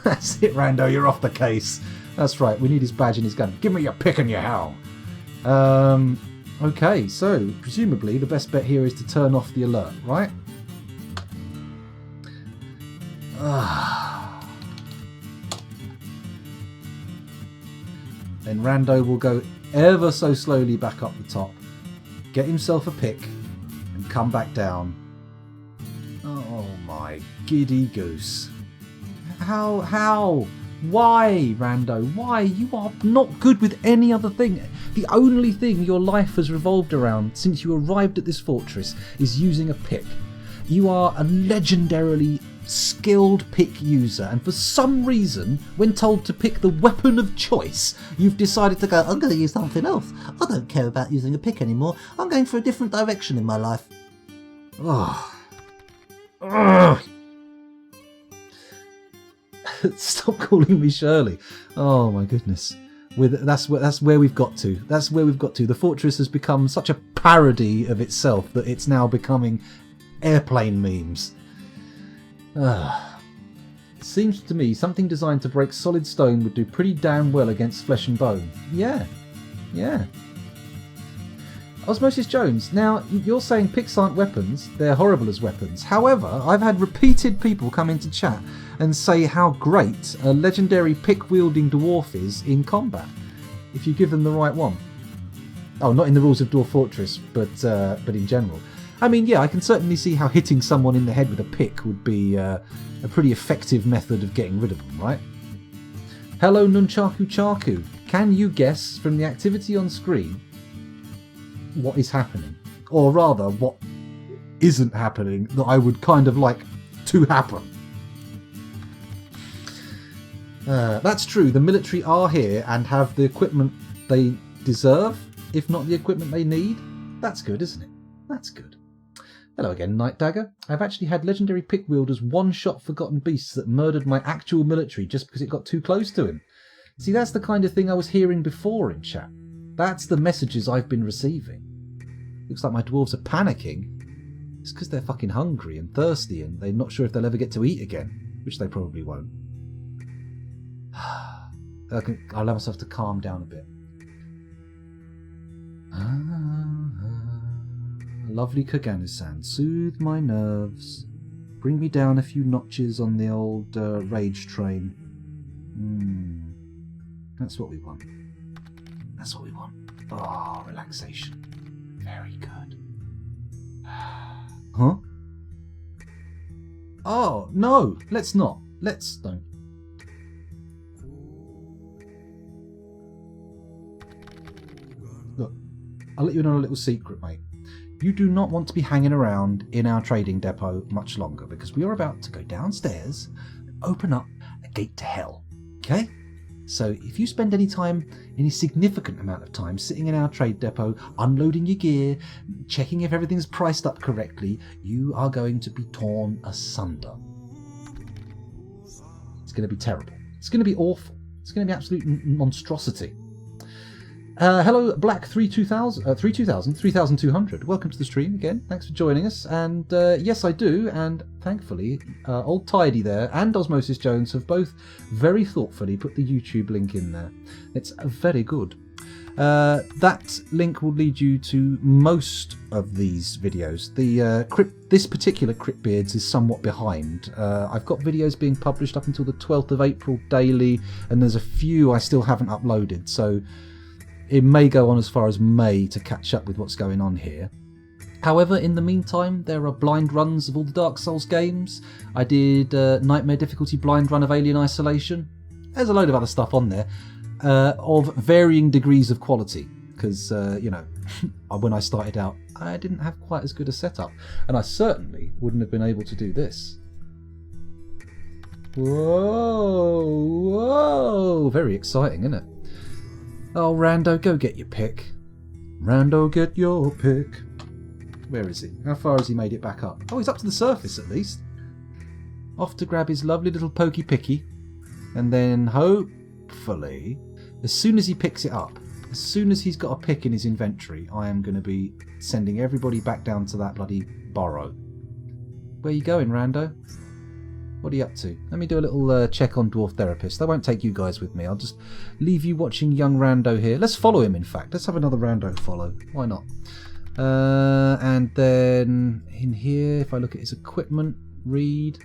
[SPEAKER 1] That's it, Rando, you're off the case. That's right, we need his badge and his gun. Give me your pick and your how. Okay, so presumably the best bet here is to turn off the alert, right? Then Rando will go ever so slowly back up the top, get himself a pick, and come back down. Oh my giddy goose. How? Why, Rando? Why? You are not good with any other thing. The only thing your life has revolved around since you arrived at this fortress is using a pick. You are a legendarily skilled pick user, and for some reason, when told to pick the weapon of choice, you've decided to go, I'm going to use something else. I don't care about using a pick anymore. I'm going for a different direction in my life. Stop calling me Shirley. Oh my goodness. That's where we've got to. That's where we've got to. The fortress has become such a parody of itself that it's now becoming airplane memes. It seems to me something designed to break solid stone would do pretty damn well against flesh and bone. Yeah. Osmosis Jones, now you're saying picks aren't weapons, they're horrible as weapons. However, I've had repeated people come into chat and say how great a legendary pick-wielding dwarf is in combat, if you give them the right one. Oh, not in the rules of Dwarf Fortress, but in general. I mean, yeah, I can certainly see how hitting someone in the head with a pick would be a pretty effective method of getting rid of them, right? Hello, Nunchaku Chaku. Can you guess from the activity on screen what is happening? Or rather, what isn't happening that I would kind of like to happen? That's true. The military are here and have the equipment they deserve, if not the equipment they need. That's good, isn't it? That's good. Hello again, Night Dagger. I've actually had legendary pick wielders one-shot forgotten beasts that murdered my actual military just because it got too close to him. See, that's the kind of thing I was hearing before in chat. That's the messages I've been receiving. Looks like my dwarves are panicking. It's because they're fucking hungry and thirsty and they're not sure if they'll ever get to eat again, which they probably won't. I'll allow myself to calm down a bit. Lovely Kaganu-san, soothe my nerves. Bring me down a few notches on the old rage train. That's what we want. That's what we want. Oh, relaxation. Very good. Huh? Oh, no, let's not. Let's don't. Look, I'll let you know a little secret, mate. You do not want to be hanging around in our trading depot much longer because we are about to go downstairs and open up a gate to hell. Okay? So if you spend any significant amount of time sitting in our trade depot, unloading your gear, checking if everything's priced up correctly, you are going to be torn asunder. It's going to be terrible. It's going to be awful. It's going to be absolute monstrosity. Hello, Black 3200. Welcome to the stream again. Thanks for joining us. And yes, I do. And thankfully, Old Tidy there and Osmosis Jones have both very thoughtfully put the YouTube link in there. It's very good. That link will lead you to most of these videos. This particular Cryptbeards is somewhat behind. I've got videos being published up until the 12th of April daily, and there's a few I still haven't uploaded. So it may go on as far as May to catch up with what's going on here. However, in the meantime, there are blind runs of all the Dark Souls games. I did Nightmare Difficulty blind run of Alien Isolation. There's a load of other stuff on there of varying degrees of quality. because, you know, when I started out, I didn't have quite as good a setup. And I certainly wouldn't have been able to do this. Whoa, whoa. Very exciting, isn't it? Oh, Rando, go get your pick. Rando, get your pick. Where is he? How far has he made it back up? Oh, he's up to the surface at least. Off to grab his lovely little pokey picky. And then hopefully, as soon as he picks it up, as soon as he's got a pick in his inventory, I am going to be sending everybody back down to that bloody burrow. Where you going, Rando? What are you up to? Let me do a little check on Dwarf Therapist. I won't take you guys with me. I'll just leave you watching young Rando here. Let's follow him, in fact. Let's have another Rando follow. Why not? And then in here, if I look at his equipment, read,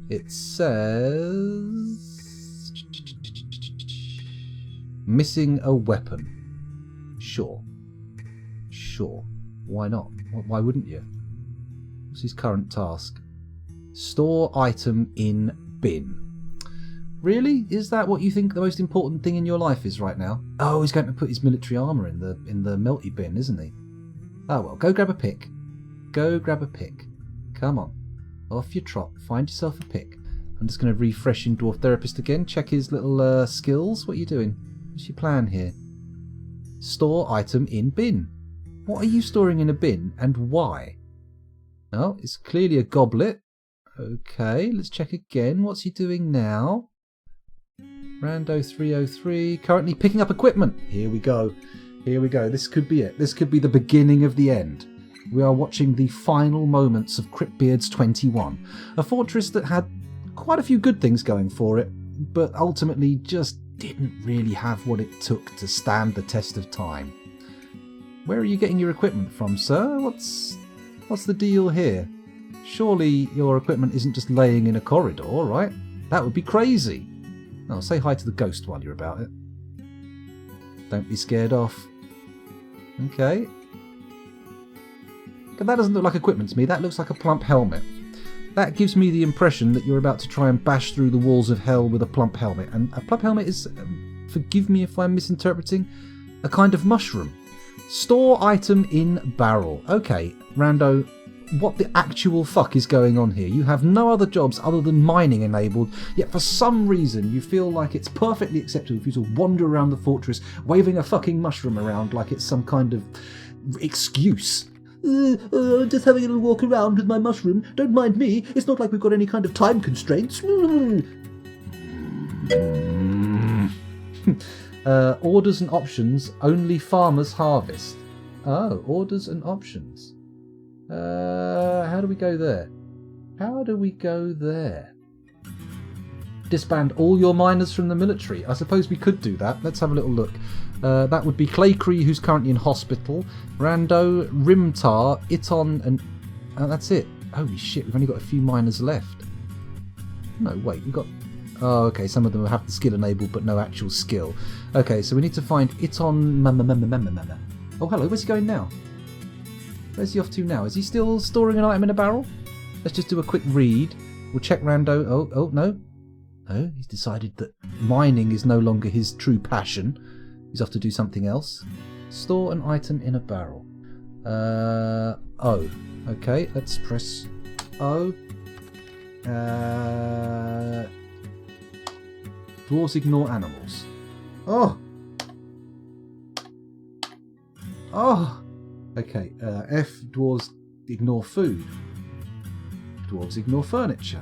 [SPEAKER 1] it says missing a weapon. Sure. Why not? Why wouldn't you? What's his current task? Store item in bin. Really? Is that what you think the most important thing in your life is right now? Oh, he's going to put his military armour in the melty bin, isn't he? Oh well, go grab a pick. Go grab a pick. Come on. Off you trot. Find yourself a pick. I'm just going to refresh in Dwarf Therapist again. Check his little skills. What are you doing? What's your plan here? Store item in bin. What are you storing in a bin and why? Oh, it's clearly a goblet. Okay, let's check again. What's he doing now? Rando 303, currently picking up equipment. Here we go. This could be it. This could be the beginning of the end. We are watching the final moments of Cryptbeards XXI, a fortress that had quite a few good things going for it, but ultimately just didn't really have what it took to stand the test of time. Where are you getting your equipment from, sir? What's the deal here? Surely your equipment isn't just laying in a corridor, right? That would be crazy. Oh, say hi to the ghost while you're about it. Don't be scared off. Okay. But that doesn't look like equipment to me. That looks like a plump helmet. That gives me the impression that you're about to try and bash through the walls of hell with a plump helmet. And a plump helmet is, forgive me if I'm misinterpreting, a kind of mushroom. Store item in barrel. Okay, Rando, what the actual fuck is going on here? You have no other jobs other than mining enabled, yet for some reason you feel like it's perfectly acceptable for you to wander around the fortress waving a fucking mushroom around like it's some kind of excuse. Just having a little walk around with my mushroom. Don't mind me. It's not like we've got any kind of time constraints. Orders and options. Only farmers harvest. Oh, orders and options. How do we go there? Disband all your miners from the military. I suppose we could do that. Let's have a little look. That would be Claycree, who's currently in hospital. Rando, Rimtar, Iton, and that's it. Holy shit, we've only got a few miners left. No, wait, we've got... Oh, okay, some of them have the skill enabled, but no actual skill. Okay, so we need to find Iton... Oh, hello, where's he going now? Where's he off to now? Is he still storing an item in a barrel? Let's just do a quick read. We'll check Rando. Oh, no. Oh, he's decided that mining is no longer his true passion. He's off to do something else. Store an item in a barrel. O. Okay, let's press O. Dwarves ignore animals. Oh! Okay, F. Dwarves ignore food. Dwarves ignore furniture.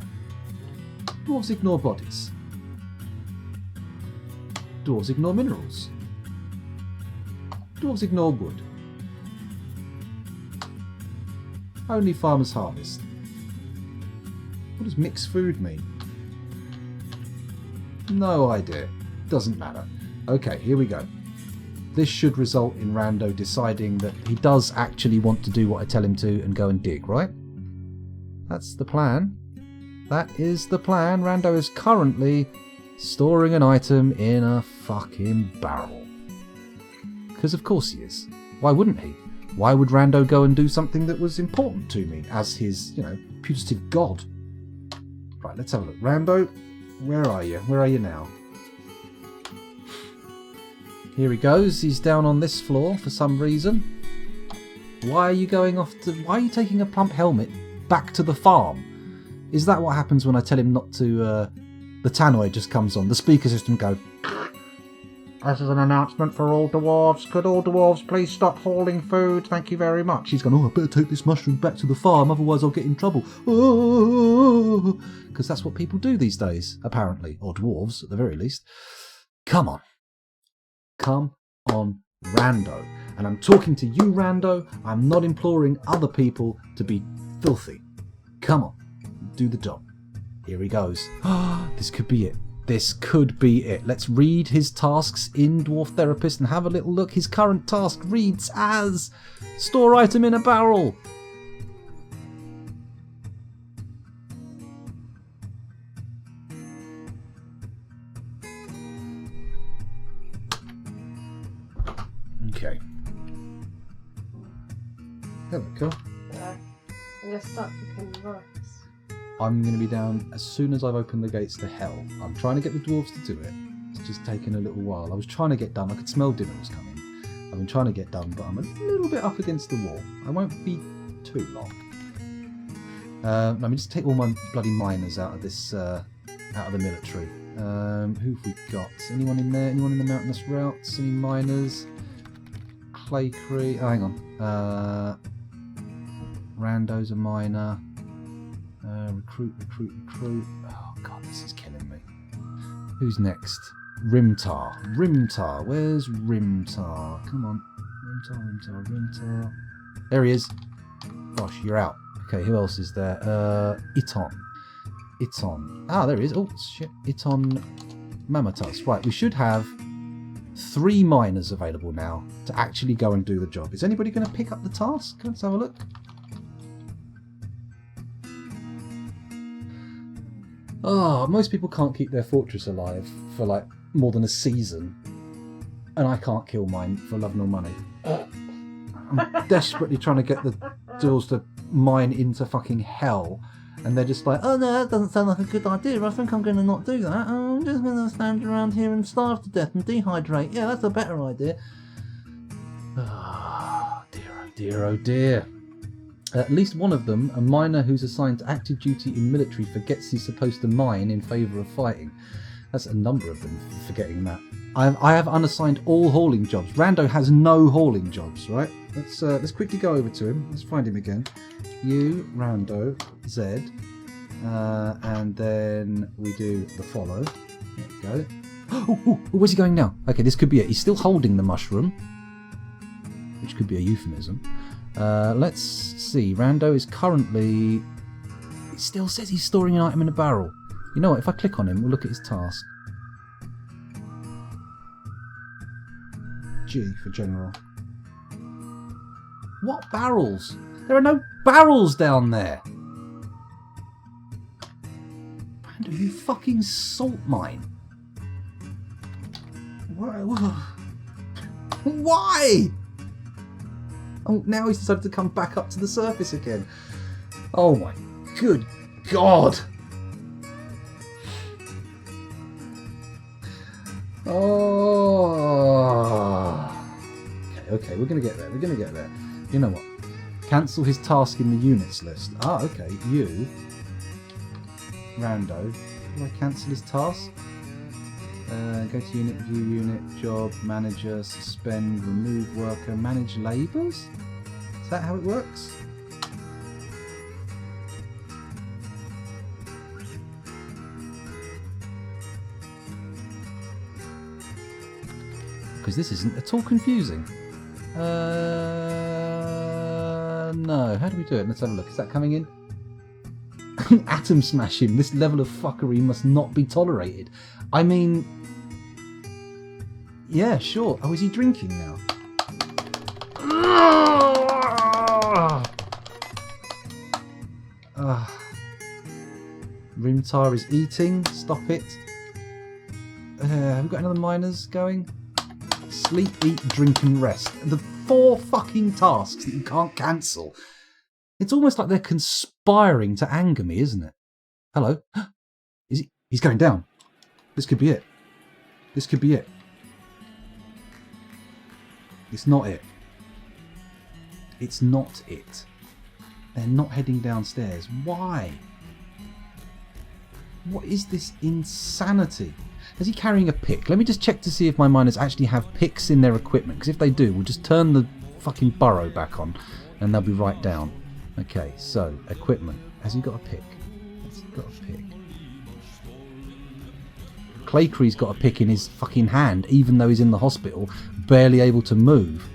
[SPEAKER 1] Dwarves ignore bodies. Dwarves ignore minerals. Dwarves ignore wood. Only farmers harvest. What does mixed food mean? No idea. Doesn't matter. Okay, here we go. This should result in Rando deciding that he does actually want to do what I tell him to and go and dig, right? That's the plan. That is the plan. Rando is currently storing an item in a fucking barrel. Because of course he is. Why wouldn't he? Why would Rando go and do something that was important to me as his, putative god? Right, let's have a look. Rando, where are you? Where are you now? Here he goes. He's down on this floor for some reason. Why are you going off to... Why are you taking a plump helmet back to the farm? Is that what happens when I tell him not to... the tannoy just comes on. The speaker system goes... This is an announcement for all dwarves. Could all dwarves please stop hauling food? Thank you very much. He's gone, oh, I better take this mushroom back to the farm, otherwise I'll get in trouble. Because that's what people do these days, apparently. Or dwarves, at the very least. Come on. Come on, Rando. And I'm talking to you, Rando. I'm not imploring other people to be filthy. Come on. Do the job. Here he goes. This could be it. This could be it. Let's read his tasks in Dwarf Therapist and have a little look. His current task reads as store item in a barrel. Okay. There we go.
[SPEAKER 3] I'm going to start cooking the rice.
[SPEAKER 1] I'm going to be down as soon as I've opened the gates to hell. I'm trying to get the dwarves to do it. It's just taking a little while. I was trying to get done. I could smell dinner was coming. I've been trying to get done, but I'm a little bit up against the wall. I won't be too long. Let me just take all my bloody miners out of this, out of the military. Who have we got? Anyone in there? Anyone in the mountainous routes? Any miners? Clay Cree. Oh, hang on. Rando's a miner. Recruit. Oh god, this is killing me. Who's next? Rimtar. Where's Rimtar? Come on. Rimtar. There he is. Gosh, you're out. Okay, who else is there? Iton. Ah, there he is. Oh, shit. Iton Mamatas. Right, we should have 3 miners available now to actually go and do the job. Is anybody going to pick up the task? Let's have a look. Oh, most people can't keep their fortress alive for like more than a season. And I can't kill mine for love nor money. I'm desperately trying to get the dwarves to mine into fucking hell. And they're just like, oh no, that doesn't sound like a good idea. I think I'm going to not do that. I'm just going to stand around here and starve to death and dehydrate. Yeah, that's a better idea. Oh dear, oh dear. At least one of them, a miner who's assigned to active duty in military, forgets he's supposed to mine in favour of fighting. That's a number of them forgetting that. I have unassigned all hauling jobs. Rando has no hauling jobs, right? Let's quickly go over to him. Let's find him again. U, Rando, Z, and then we do the follow. There we go. Oh, where's he going now? Okay, this could be it. He's still holding the mushroom, which could be a euphemism. Let's see. Rando is currently... It still says he's storing an item in a barrel. You know what? If I click on him, we'll look at his task. G for general. What barrels? There are no barrels down there! Rando, you fucking salt mine. Why? Oh, now he's decided to come back up to the surface again. Oh my good God. Oh. Okay, we're going to get there. You know what? Cancel his task in the units list. Ah, okay. You, Rando. Do I cancel his task? Go to unit, view unit, job, manager, suspend, remove worker, manage labours? Is that how it works? Because this isn't at all confusing. No. How do we do it? Let's have a look. Is that coming in? Atom smash him. This level of fuckery must not be tolerated. I mean... Yeah, sure. Oh, is he drinking now? Rimtar is eating. Stop it. Have we got any other miners going? Sleep, eat, drink and rest. The 4 fucking tasks that you can't cancel. It's almost like they're conspiring to anger me, isn't it? Hello? Is he? He's going down. This could be it. It's not it. It's not it. They're not heading downstairs. Why? What is this insanity? Is he carrying a pick? Let me just check to see if my miners actually have picks in their equipment. Because if they do, we'll just turn the fucking burrow back on and they'll be right down. Okay, so, equipment. Has he got a pick? Has he got a pick? Claycree's got a pick in his fucking hand, even though he's in the hospital, barely able to move.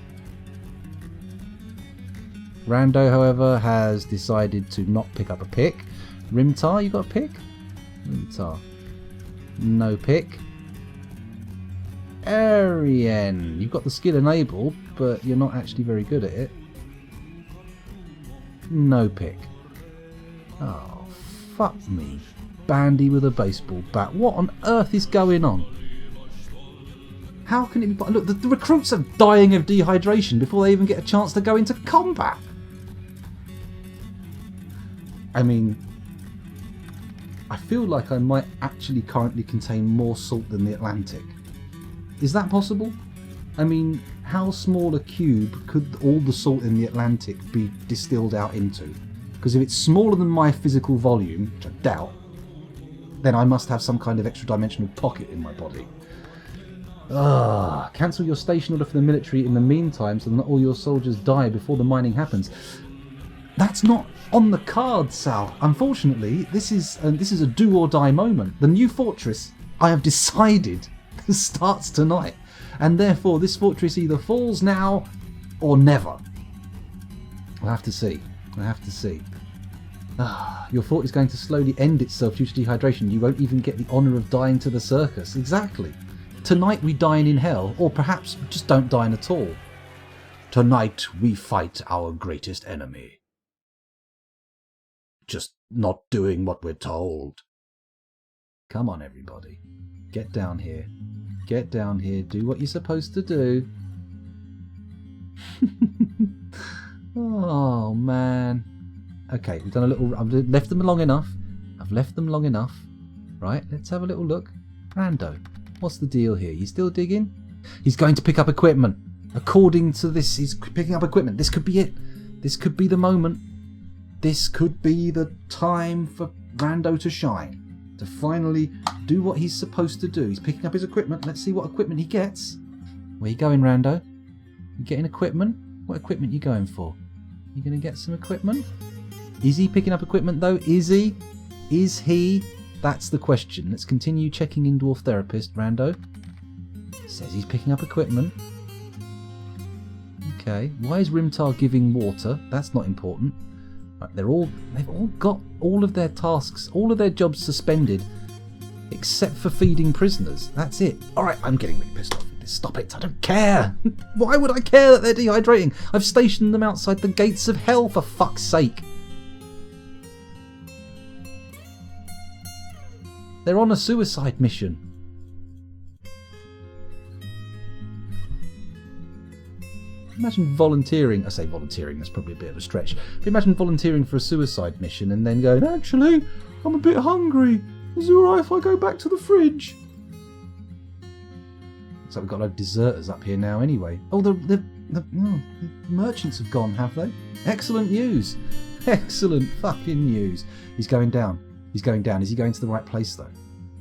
[SPEAKER 1] Rando, however, has decided to not pick up a pick. Rimtar, you got a pick? Rimtar. No pick. Arian, you've got the skill enabled, but you're not actually very good at it. No pick. Oh, fuck me. Bandy with a baseball bat. What on earth is going on? How can it be... Look, the recruits are dying of dehydration before they even get a chance to go into combat. I mean, I feel like I might actually currently contain more salt than the Atlantic. Is that possible? I mean, how small a cube could all the salt in the Atlantic be distilled out into? Because if it's smaller than my physical volume, which I doubt, then I must have some kind of extra dimensional pocket in my body. Cancel your station order for the military in the meantime so that not all your soldiers die before the mining happens. That's not on the cards, Sal. Unfortunately, this is a do or die moment. The new fortress, I have decided, starts tonight. And therefore, this fortress either falls now or never. We'll have to see. We'll have to see. Your fort is going to slowly end itself due to dehydration. You won't even get the honour of dying to the circus. Exactly. Tonight we dine in hell, or perhaps just don't dine at all.
[SPEAKER 2] Tonight we fight our greatest enemy. Just not doing what we're told.
[SPEAKER 1] Come on, everybody. Get down here. Get down here. Do what you're supposed to do. Oh, man. Okay, we've done a little... I've left them long enough. Right, let's have a little look. Rando, what's the deal here? You still digging? He's going to pick up equipment. According to this, he's picking up equipment. This could be it. This could be the moment. This could be the time for Rando to shine. To finally do what he's supposed to do. He's picking up his equipment. Let's see what equipment he gets. Where you going, Rando? You getting equipment? What equipment you going for? You going to get some equipment? Is he picking up equipment though? Is he? Is he? That's the question. Let's continue checking in Dwarf Therapist. Rando says he's picking up equipment. Okay. Why is Rimtar giving water? That's not important. Right, they've all got all of their tasks, all of their jobs suspended, except for feeding prisoners. That's it. Alright, I'm getting really pissed off with this. Stop it. I don't care. Why would I care that they're dehydrating? I've stationed them outside the gates of hell, for fuck's sake. They're on a suicide mission. Imagine volunteering. I say volunteering, that's probably a bit of a stretch. But imagine volunteering for a suicide mission and then going, actually, I'm a bit hungry. Is it alright if I go back to the fridge? So we've got a load of deserters up here now anyway. Oh, the merchants have gone, have they? Excellent news. Excellent fucking news. He's going down. He's going down. Is he going to the right place, though?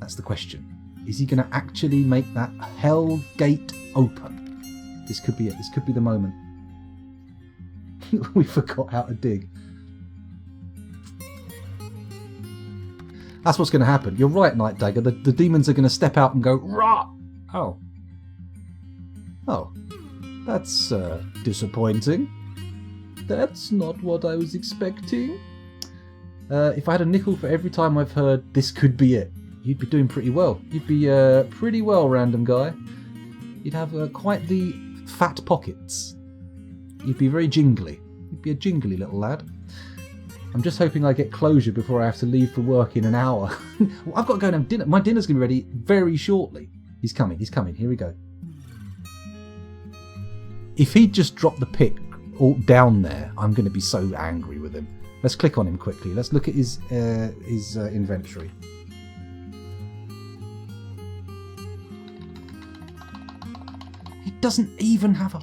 [SPEAKER 1] That's the question. Is he going to actually make that hell gate open? This could be it. This could be the moment. We forgot how to dig. That's what's going to happen. You're right, Night Dagger. The demons are going to step out and go, rah! Oh. Oh. That's disappointing. That's not what I was expecting. If I had a nickel for every time I've heard this could be it, you'd be doing pretty well. You'd be pretty well, random guy. You'd have quite the fat pockets. You'd be very jingly. You'd be a jingly little lad. I'm just hoping I get closure before I have to leave for work in an hour. Well, I've got to go and have dinner. My dinner's going to be ready very shortly. He's coming. He's coming. Here we go. If he'd just dropped the pick all down there, I'm going to be so angry with him. Let's click on him quickly. Let's look at his inventory. He doesn't even have a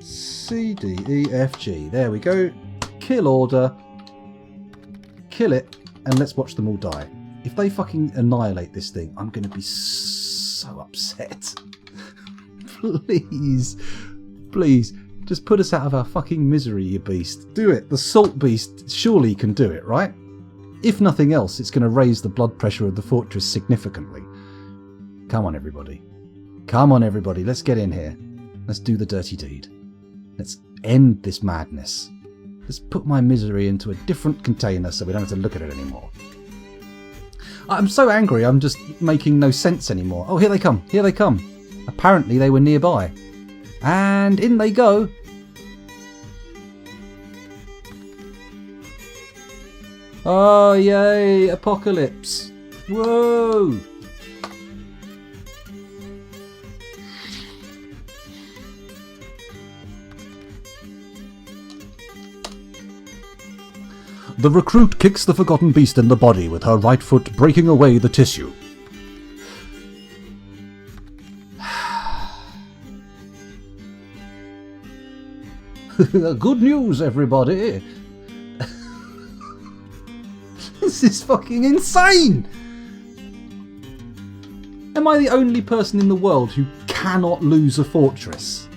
[SPEAKER 1] C, D, E, F, G. There we go. Kill order. Kill it. And let's watch them all die. If they fucking annihilate this thing, I'm going to be so upset. Please. Please. Just put us out of our fucking misery, you beast. Do it. The salt beast surely can do it, right? If nothing else, it's going to raise the blood pressure of the fortress significantly. Come on, everybody. Come on, everybody. Let's get in here. Let's do the dirty deed. Let's end this madness. Let's put my misery into a different container so we don't have to look at it anymore. I'm so angry, I'm just making no sense anymore. Oh, here they come. Here they come. Apparently they were nearby. And in they go. Oh, yay. Apocalypse. Whoa.
[SPEAKER 2] The recruit kicks the forgotten beast in the body with her right foot, breaking away the tissue.
[SPEAKER 1] Good news, everybody. This is fucking insane. Am I the only person in the world who cannot lose a fortress?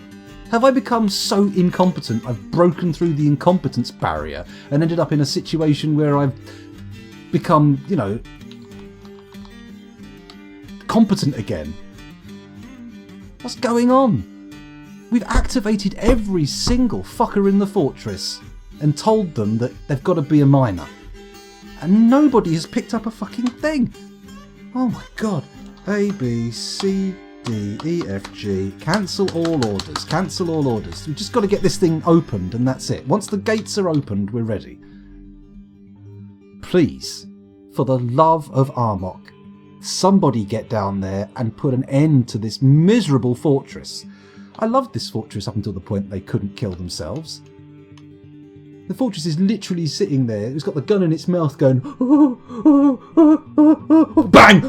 [SPEAKER 1] Have I become so incompetent I've broken through the incompetence barrier and ended up in a situation where I've become, you know, competent again? What's going on? We've activated every single fucker in the fortress and told them that they've got to be a miner. And nobody has picked up a fucking thing. Oh my god. A, B, C, D, E, F, G. Cancel all orders. Cancel all orders. We've just got to get this thing opened and that's it. Once the gates are opened, we're ready. Please, for the love of Armok, somebody get down there and put an end to this miserable fortress. I loved this fortress up until the point they couldn't kill themselves. The fortress is literally sitting there. It's got the gun in its mouth going, bang!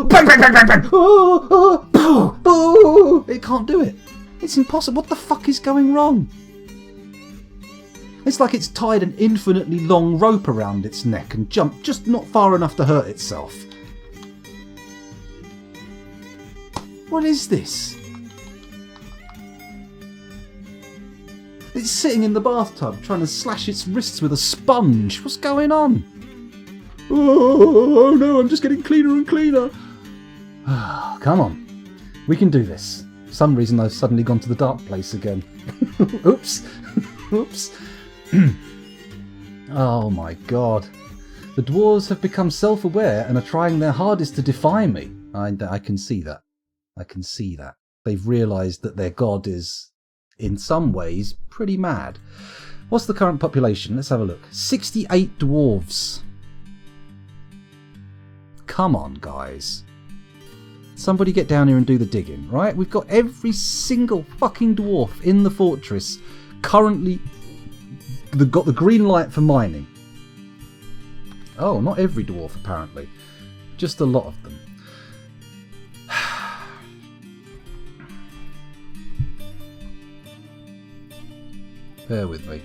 [SPEAKER 1] Bang, bang, bang, bang, bang! It can't do it. It's impossible. What the fuck is going wrong? It's like it's tied an infinitely long rope around its neck and jumped just not far enough to hurt itself. What is this? It's sitting in the bathtub trying to slash its wrists with a sponge. What's going on? Oh no, I'm just getting cleaner and cleaner. Come on. We can do this. For some reason I've suddenly gone to the dark place again. Oops. Oops. Oh my god. The dwarves have become self-aware and are trying their hardest to defy me. I can see that. I can see that. They've realised that their god is, in some ways, pretty mad. What's the current population? Let's have a look. 68 dwarves. Come on, guys. Somebody get down here and do the digging, right? We've got every single fucking dwarf in the fortress currently got the green light for mining. Oh, not every dwarf, apparently. Just a lot of them. Bear with me.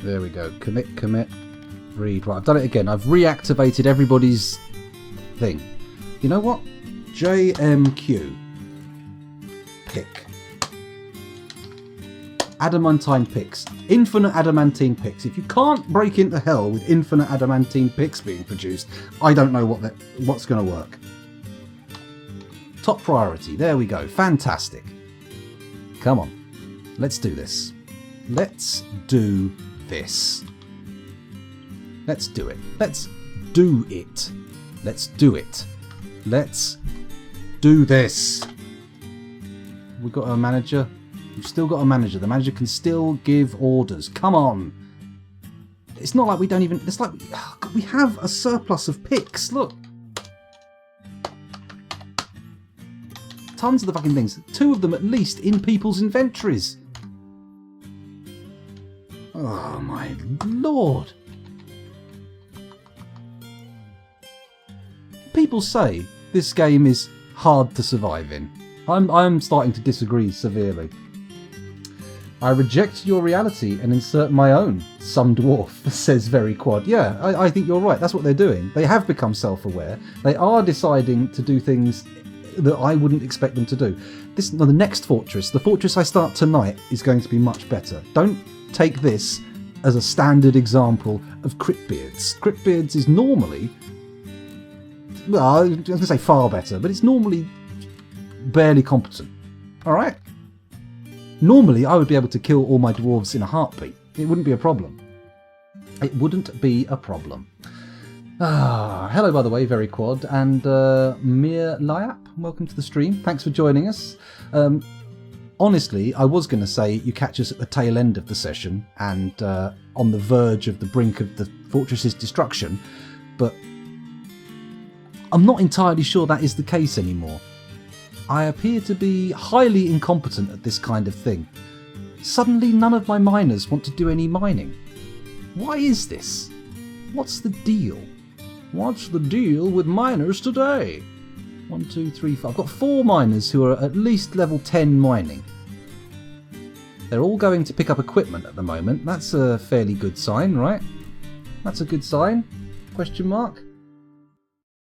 [SPEAKER 1] There we go. Commit, read. Right, I've done it again. I've reactivated everybody's thing. You know what? JMQ. Pick. Adamantine picks. Infinite adamantine picks. If you can't break into hell with infinite adamantine picks being produced, I don't know what's going to work. Top priority. There we go. Fantastic. Come on. Let's do this. Let's do this. Let's do it. Let's do it. Let's do it. Let's do this. We've got a manager. We've still got a manager. The manager can still give orders. Come on. It's not like we don't even... It's like we have a surplus of picks. Look. Tons of the fucking things. 2 of them at least in people's inventories. my lord. People say this game is hard to survive in. I'm starting to disagree severely. I reject your reality and insert my own, some dwarf, says Very Quad. Yeah, I think you're right. That's what they're doing. They have become self-aware. They are deciding to do things that I wouldn't expect them to do. The next fortress, the fortress I start tonight, is going to be much better. Don't take this as a standard example of Cryptbeards. Cryptbeards is normally, well, I was going to say far better, but it's normally barely competent. Alright? Normally, I would be able to kill all my dwarves in a heartbeat. It wouldn't be a problem. It wouldn't be a problem. Hello, by the way, Very Quad, and Mir Layap. Welcome to the stream. Thanks for joining us. Honestly, I was going to say you catch us at the tail end of the session and on the verge of the brink of the fortress's destruction, but I'm not entirely sure that is the case anymore. I appear to be highly incompetent at this kind of thing. Suddenly none of my miners want to do any mining. Why is this? What's the deal? What's the deal with miners today? 1, 2, 3, 4. I've got 4 miners who are at least level 10 mining. They're all going to pick up equipment at the moment. That's a fairly good sign, right? That's a good sign? Question mark?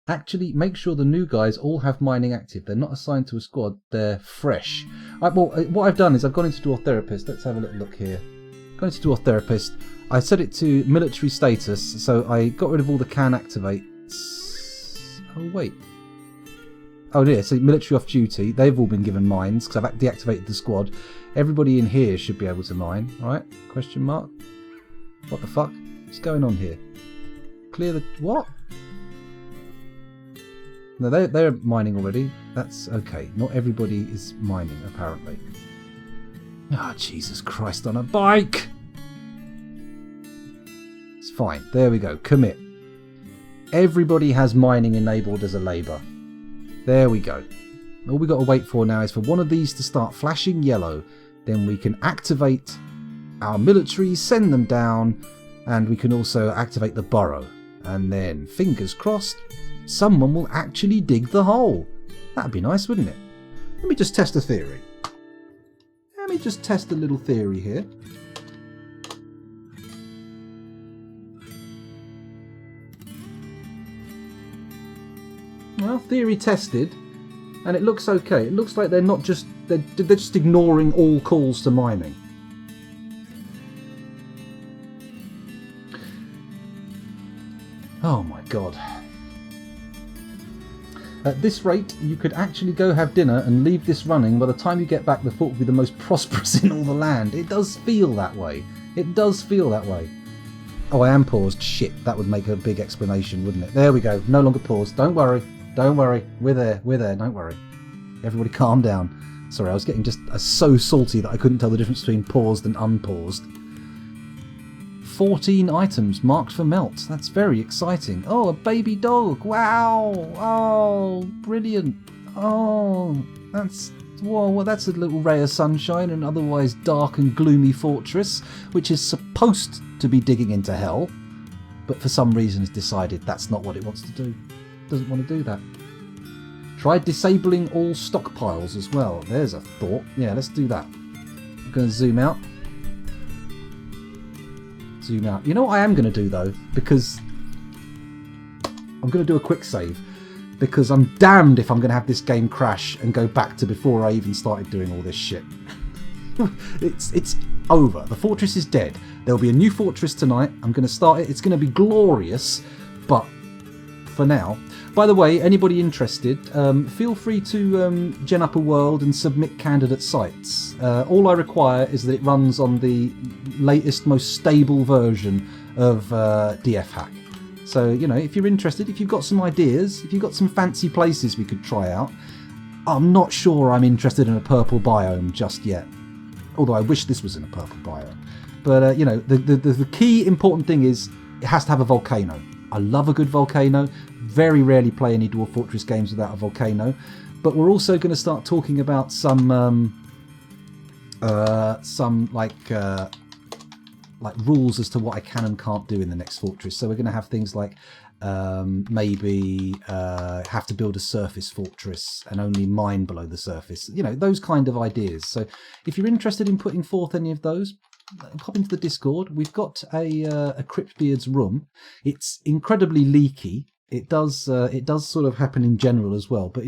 [SPEAKER 1] Actually, make sure the new guys all have mining active. They're not assigned to a squad. They're fresh. What I've done is I've gone into Dwarf Therapist. Let's have a little look here. Gone into Dwarf Therapist. I set it to military status, so I got rid of all the can activates. Oh, wait. Oh, yeah, so military off duty. They've all been given mines because I've deactivated the squad. Everybody in here should be able to mine, right? Question mark? What the fuck? What's going on here? Clear the... What? No, they're mining already. That's okay. Not everybody is mining, apparently. Ah, Jesus Christ on a bike! It's fine. There we go. Commit. Everybody has mining enabled as a labour. There we go. All we got to wait for now is for one of these to start flashing yellow. Then we can activate our military, send them down, and we can also activate the burrow. And then, fingers crossed, someone will actually dig the hole. That'd be nice, wouldn't it? Let me just test a theory. Let me just test a little theory here. Well, theory tested, and it looks okay. It looks like they're just ignoring all calls to mining. Oh my god. At this rate, you could actually go have dinner and leave this running. By the time you get back, the fort will be the most prosperous in all the land. It does feel that way. It does feel that way. Oh, I am paused. Shit, that would make a big explanation, wouldn't it? There we go. No longer paused. Don't worry. Don't worry. We're there. We're there. Don't worry. Everybody calm down. Sorry, I was getting just so salty that I couldn't tell the difference between paused and unpaused. 14 items marked for melt. That's very exciting. Oh, a baby dog. Wow. Oh, brilliant. Oh, that's... Whoa, well, that's a little ray of sunshine in an otherwise dark and gloomy fortress, which is supposed to be digging into hell, but for some reason has decided that's not what it wants to do. Doesn't want to do that. Try disabling all stockpiles as well. There's a thought. Yeah, let's do that. I'm going to zoom out. Zoom out. You know what I am going to do though? Because I'm going to do a quick save. Because I'm damned if I'm going to have this game crash and go back to before I even started doing all this shit. It's over. The fortress is dead. There'll be a new fortress tonight. I'm going to start it. It's going to be glorious. But for now... By the way, anybody interested, feel free to gen up a world and submit candidate sites. All I require is that it runs on the latest, most stable version of DF Hack. So, you know, if you're interested, if you've got some ideas, if you've got some fancy places we could try out, I'm not sure I'm interested in a purple biome just yet. Although I wish this was in a purple biome. But, you know, the key important thing is it has to have a volcano. I love a good volcano. Very rarely play any Dwarf Fortress games without a volcano. But we're also going to start talking about some like like rules as to what I can and can't do in the next fortress. So we're going to have things like maybe have to build a surface fortress and only mine below the surface. You know, those kind of ideas. So if you're interested in putting forth any of those, pop into the Discord. We've got a Cryptbeards room. It's incredibly leaky. It does sort of happen in general as well. But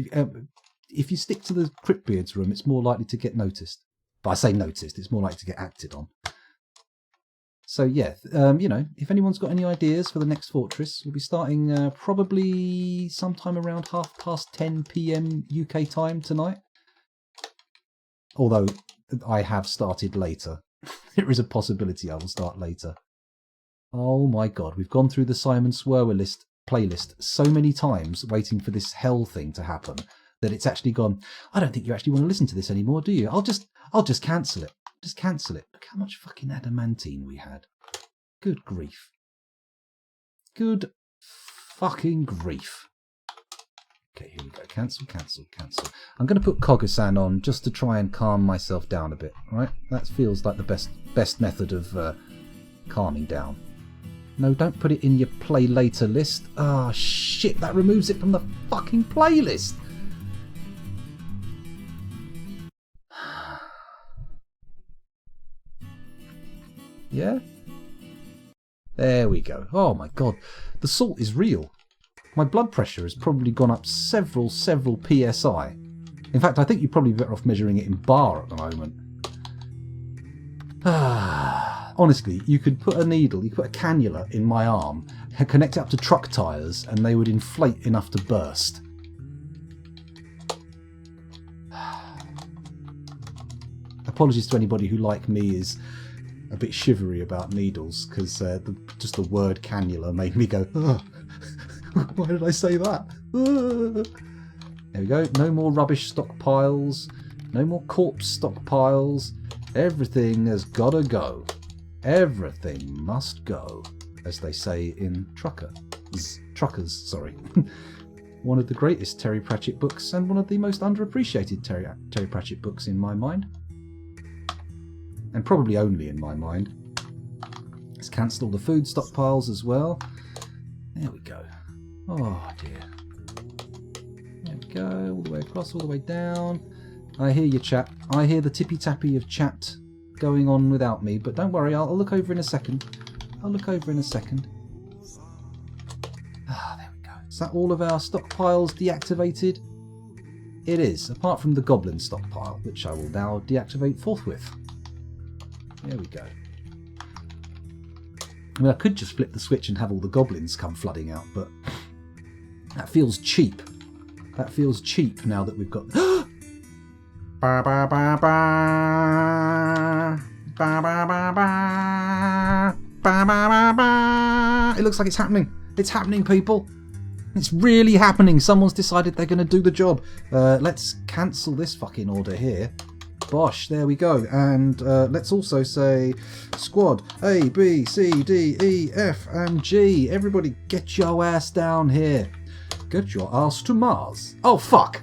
[SPEAKER 1] if you stick to the Cryptbeards room, it's more likely to get noticed. But I say noticed, it's more likely to get acted on. So yeah, you know, if anyone's got any ideas for the next fortress, we'll be starting probably sometime around 10:30 PM UK time tonight. Although I have started later. There is a possibility I will start later. Oh my god, we've gone through the Simon Swerwer playlist so many times waiting for this hell thing to happen that it's actually gone, I don't think you actually want to listen to this anymore, do you? I'll just cancel it. Just cancel it. Look how much fucking adamantine we had. Good grief. Good fucking grief. Okay, here we go. Cancel, cancel, cancel. I'm going to put Kogasan on just to try and calm myself down a bit, right? That feels like the best method of calming down. No, don't put it in your play later list. Ah, shit, that removes it from the fucking playlist. Yeah? There we go. Oh my god, the salt is real. My blood pressure has probably gone up several PSI. In fact, I think you're probably better off measuring it in bar at the moment. Honestly, you could put a needle, you could put a cannula in my arm, connect it up to truck tyres, and they would inflate enough to burst. Apologies to anybody who, like me, is a bit shivery about needles, because just the word cannula made me go, oh, why did I say that? There we go. No more rubbish stockpiles. No more corpse stockpiles. Everything has got to go. Everything must go, as they say in Truckers, sorry. One of the greatest Terry Pratchett books and one of the most underappreciated Terry Pratchett books in my mind. And probably only in my mind. Let's cancel all the food stockpiles as well. There we go. Oh dear. There we go. All the way across, all the way down. I hear you, chat. I hear the tippy-tappy of chat going on without me, but don't worry, I'll look over in a second. I'll look over in a second. Ah, there we go. Is that all of our stockpiles deactivated? It is, apart from the goblin stockpile, which I will now deactivate forthwith. There we go. I mean, I could just flip the switch and have all the goblins come flooding out, but that feels cheap. That feels cheap now that we've got... Ba ba ba ba ba ba ba ba ba ba ba. It looks like it's happening. It's happening, people. It's really happening. Someone's decided they're going to do the job. Let's cancel this fucking order here. Bosh, there we go. And let's also say squad A, B, C, D, E, F, and G. Everybody get your ass down here. Get your ass to Mars. Oh, fuck.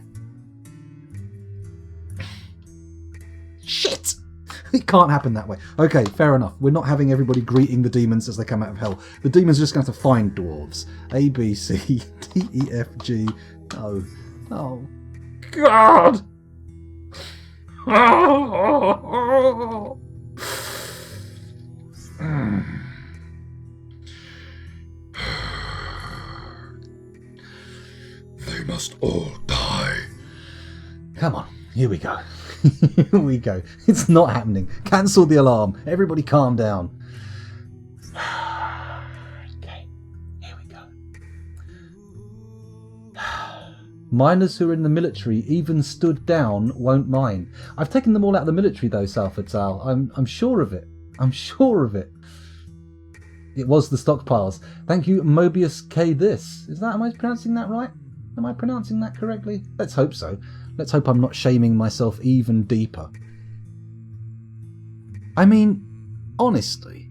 [SPEAKER 1] Shit! It can't happen that way. Okay, fair enough. We're not having everybody greeting the demons as they come out of hell. The demons are just going to have to find dwarves. A, B, C, D, E, F, G. Oh. Oh. God! Oh.
[SPEAKER 2] They must all die.
[SPEAKER 1] Come on, here we go. Here we go. It's not happening. Cancel the alarm. Everybody calm down. Okay, here we go. Miners who are in the military, even stood down, won't mine. I've taken them all out of the military though, Salford Sal. I'm sure of it. I'm sure of it. It was the stockpiles. Thank you, Mobius K. This. Is that, am I pronouncing that right? Am I pronouncing that correctly? Let's hope so. Let's hope I'm not shaming myself even deeper. I mean, honestly,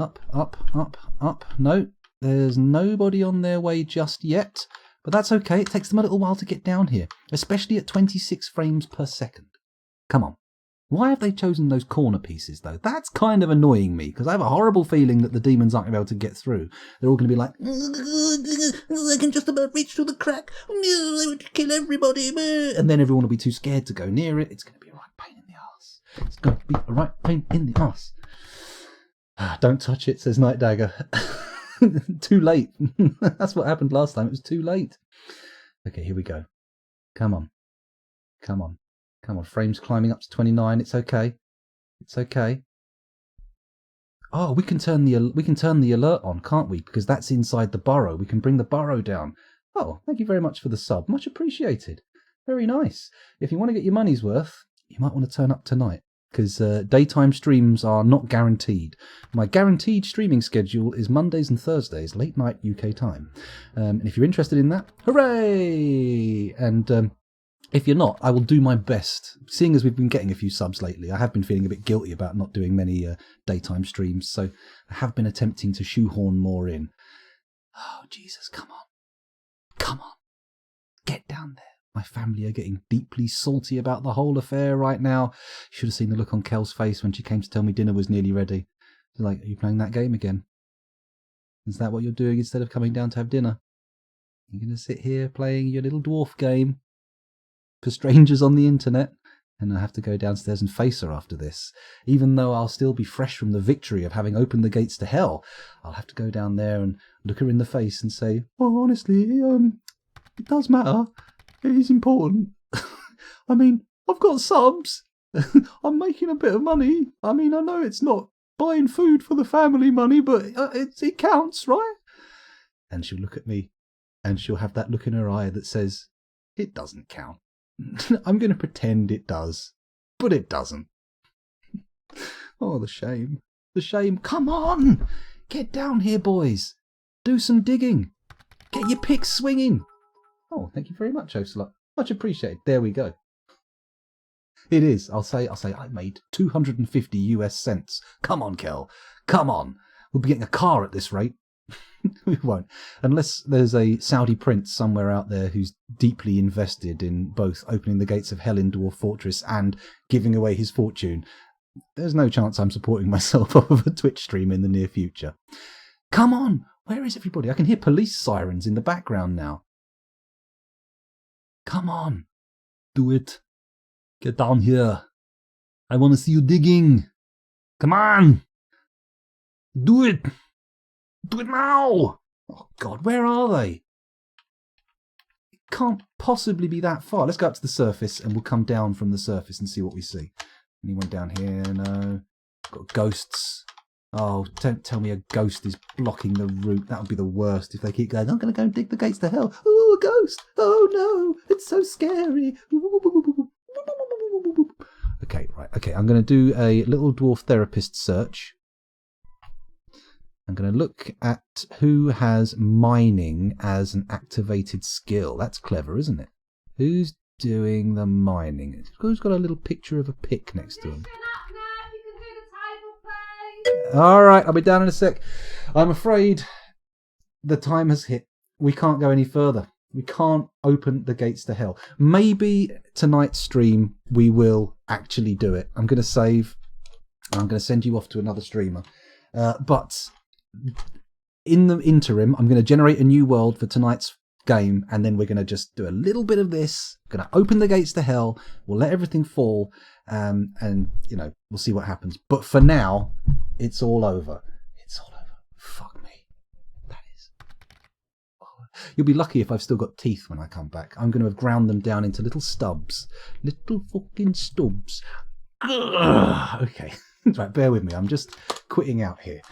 [SPEAKER 1] Up, up, up, up. No, there's nobody on their way just yet. But that's okay. It takes them a little while to get down here, especially at 26 frames per second. Come on. Why have they chosen those corner pieces, though? That's kind of annoying me, because I have a horrible feeling that the demons aren't going to be able to get through. They're all going to be like, I can just about reach through the crack. I would kill everybody. And then everyone will be too scared to go near it. It's going to be a right pain in the arse. It's going to be a right pain in the arse. Don't touch it, says Night Dagger. Too late. That's what happened last time. It was too late. Okay, here we go. Come on. Come on. Come on. Frames climbing up to 29. It's okay. It's okay. Oh, we can turn the alert on, can't we? Because that's inside the burrow. We can bring the burrow down. Oh, thank you very much for the sub. Much appreciated. Very nice. If you want to get your money's worth, you might want to turn up tonight, because daytime streams are not guaranteed. My guaranteed streaming schedule is Mondays and Thursdays, late night UK time. And if you're interested in that, hooray! And if you're not, I will do my best. Seeing as we've been getting a few subs lately, I have been feeling a bit guilty about not doing many daytime streams, so I have been attempting to shoehorn more in. Oh, Jesus, come on. Come on. Get down there. My family are getting deeply salty about the whole affair right now. You should have seen the look on Kel's face when she came to tell me dinner was nearly ready. She's like, are you playing that game again? Is that what you're doing instead of coming down to have dinner? You're going to sit here playing your little dwarf game for strangers on the internet? And I have to go downstairs and face her after this. Even though I'll still be fresh from the victory of having opened the gates to hell, I'll have to go down there and look her in the face and say, oh, honestly, it does matter. It is important. I mean, I've got subs. I'm making a bit of money. I mean, I know it's not buying food for the family money, but it counts, right? And she'll look at me, and she'll have that look in her eye that says, it doesn't count. I'm going to pretend it does, but it doesn't. Oh, the shame. The shame. Come on! Get down here, boys. Do some digging. Get your picks swinging. Oh, thank you very much, Ocelot. Much appreciated. There we go. It is. I'll say I made 250 US cents. Come on, Kel. Come on. We'll be getting a car at this rate. We won't. Unless there's a Saudi prince somewhere out there who's deeply invested in both opening the gates of hell in Dwarf Fortress and giving away his fortune. There's no chance I'm supporting myself off of a Twitch stream in the near future. Come on. Where is everybody? I can hear police sirens in the background now. Come on. Do it. Get down here. I want to see you digging. Come on. Do it. Do it now. Oh, God, where are they? It can't possibly be that far. Let's go up to the surface and we'll come down from the surface and see what we see. Anyone down here? No. Got ghosts. Oh, don't tell me a ghost is blocking the route. That would be the worst if they keep going, I'm going to go and dig the gates to hell. Oh, a ghost. Oh, no. It's so scary. Okay, right. Okay, I'm going to do a little dwarf therapist search. I'm going to look at who has mining as an activated skill. That's clever, isn't it? Who's doing the mining? Who's got a little picture of a pick next to him? All right, I'll be down in a sec. I'm afraid the time has hit. We can't go any further. We can't open the gates to hell. Maybe tonight's stream we will actually do it. I'm going to save. I'm going to send you off to another streamer. But in the interim, I'm going to generate a new world for tonight's game, and then we're going to just do a little bit of this. We're going to open the gates to hell. We'll let everything fall, and you know, we'll see what happens. But for now, it's all over. It's all over. Fuck me. That is. Oh. You'll be lucky if I've still got teeth when I come back. I'm going to have ground them down into little stubs. Little fucking stubs. Ugh. Okay. Right, bear with me. I'm just quitting out here.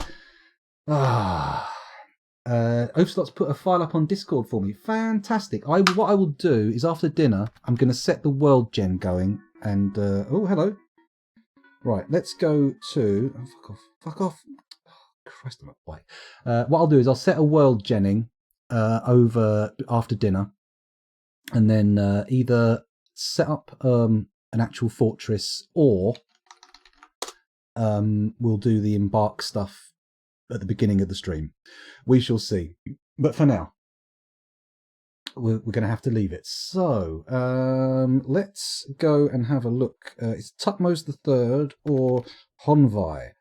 [SPEAKER 1] Ocelot's put a file up on Discord for me. Fantastic. What I will do is after dinner, I'm going to set the world gen going. And, oh, hello. Right, let's go to... Oh, fuck off. Fuck off. Oh, Christ, I'm white. What I'll do is I'll set a world genning over after dinner. And then either set up an actual fortress or we'll do the embark stuff at the beginning of the stream. We shall see. But for now, we're going to have to leave it. So let's go and have a look. It's Tutmos III or Honvai.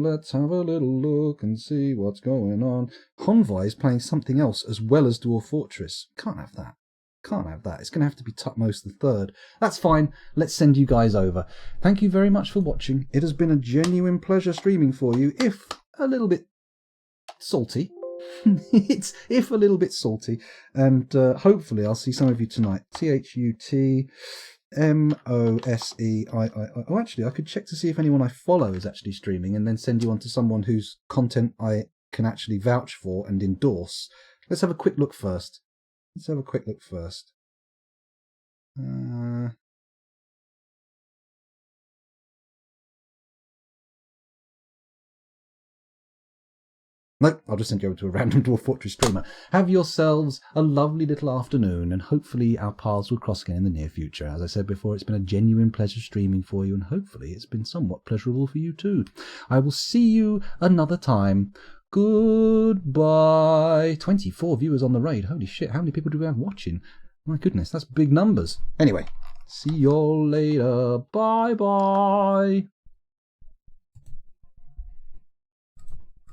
[SPEAKER 1] Let's have a little look and see what's going on. Honvai is playing something else as well as Dwarf Fortress. Can't have that. Can't have that. It's going to have to be Tutmos III. That's fine. Let's send you guys over. Thank you very much for watching. It has been a genuine pleasure streaming for you, if a little bit salty. If a little bit salty. And hopefully I'll see some of you tonight. THUTMOSEII. Oh, actually, I could check to see if anyone I follow is actually streaming and then send you on to someone whose content I can actually vouch for and endorse. Let's have a quick look first. Nope, I'll just send you over to a random Dwarf Fortress streamer. Have yourselves a lovely little afternoon, and hopefully our paths will cross again in the near future. As I said before, it's been a genuine pleasure streaming for you, and hopefully it's been somewhat pleasurable for you too. I will see you another time. Goodbye. 24 viewers on the raid. Holy shit, how many people do we have watching? My goodness, that's big numbers. Anyway, see you all later. Bye-bye.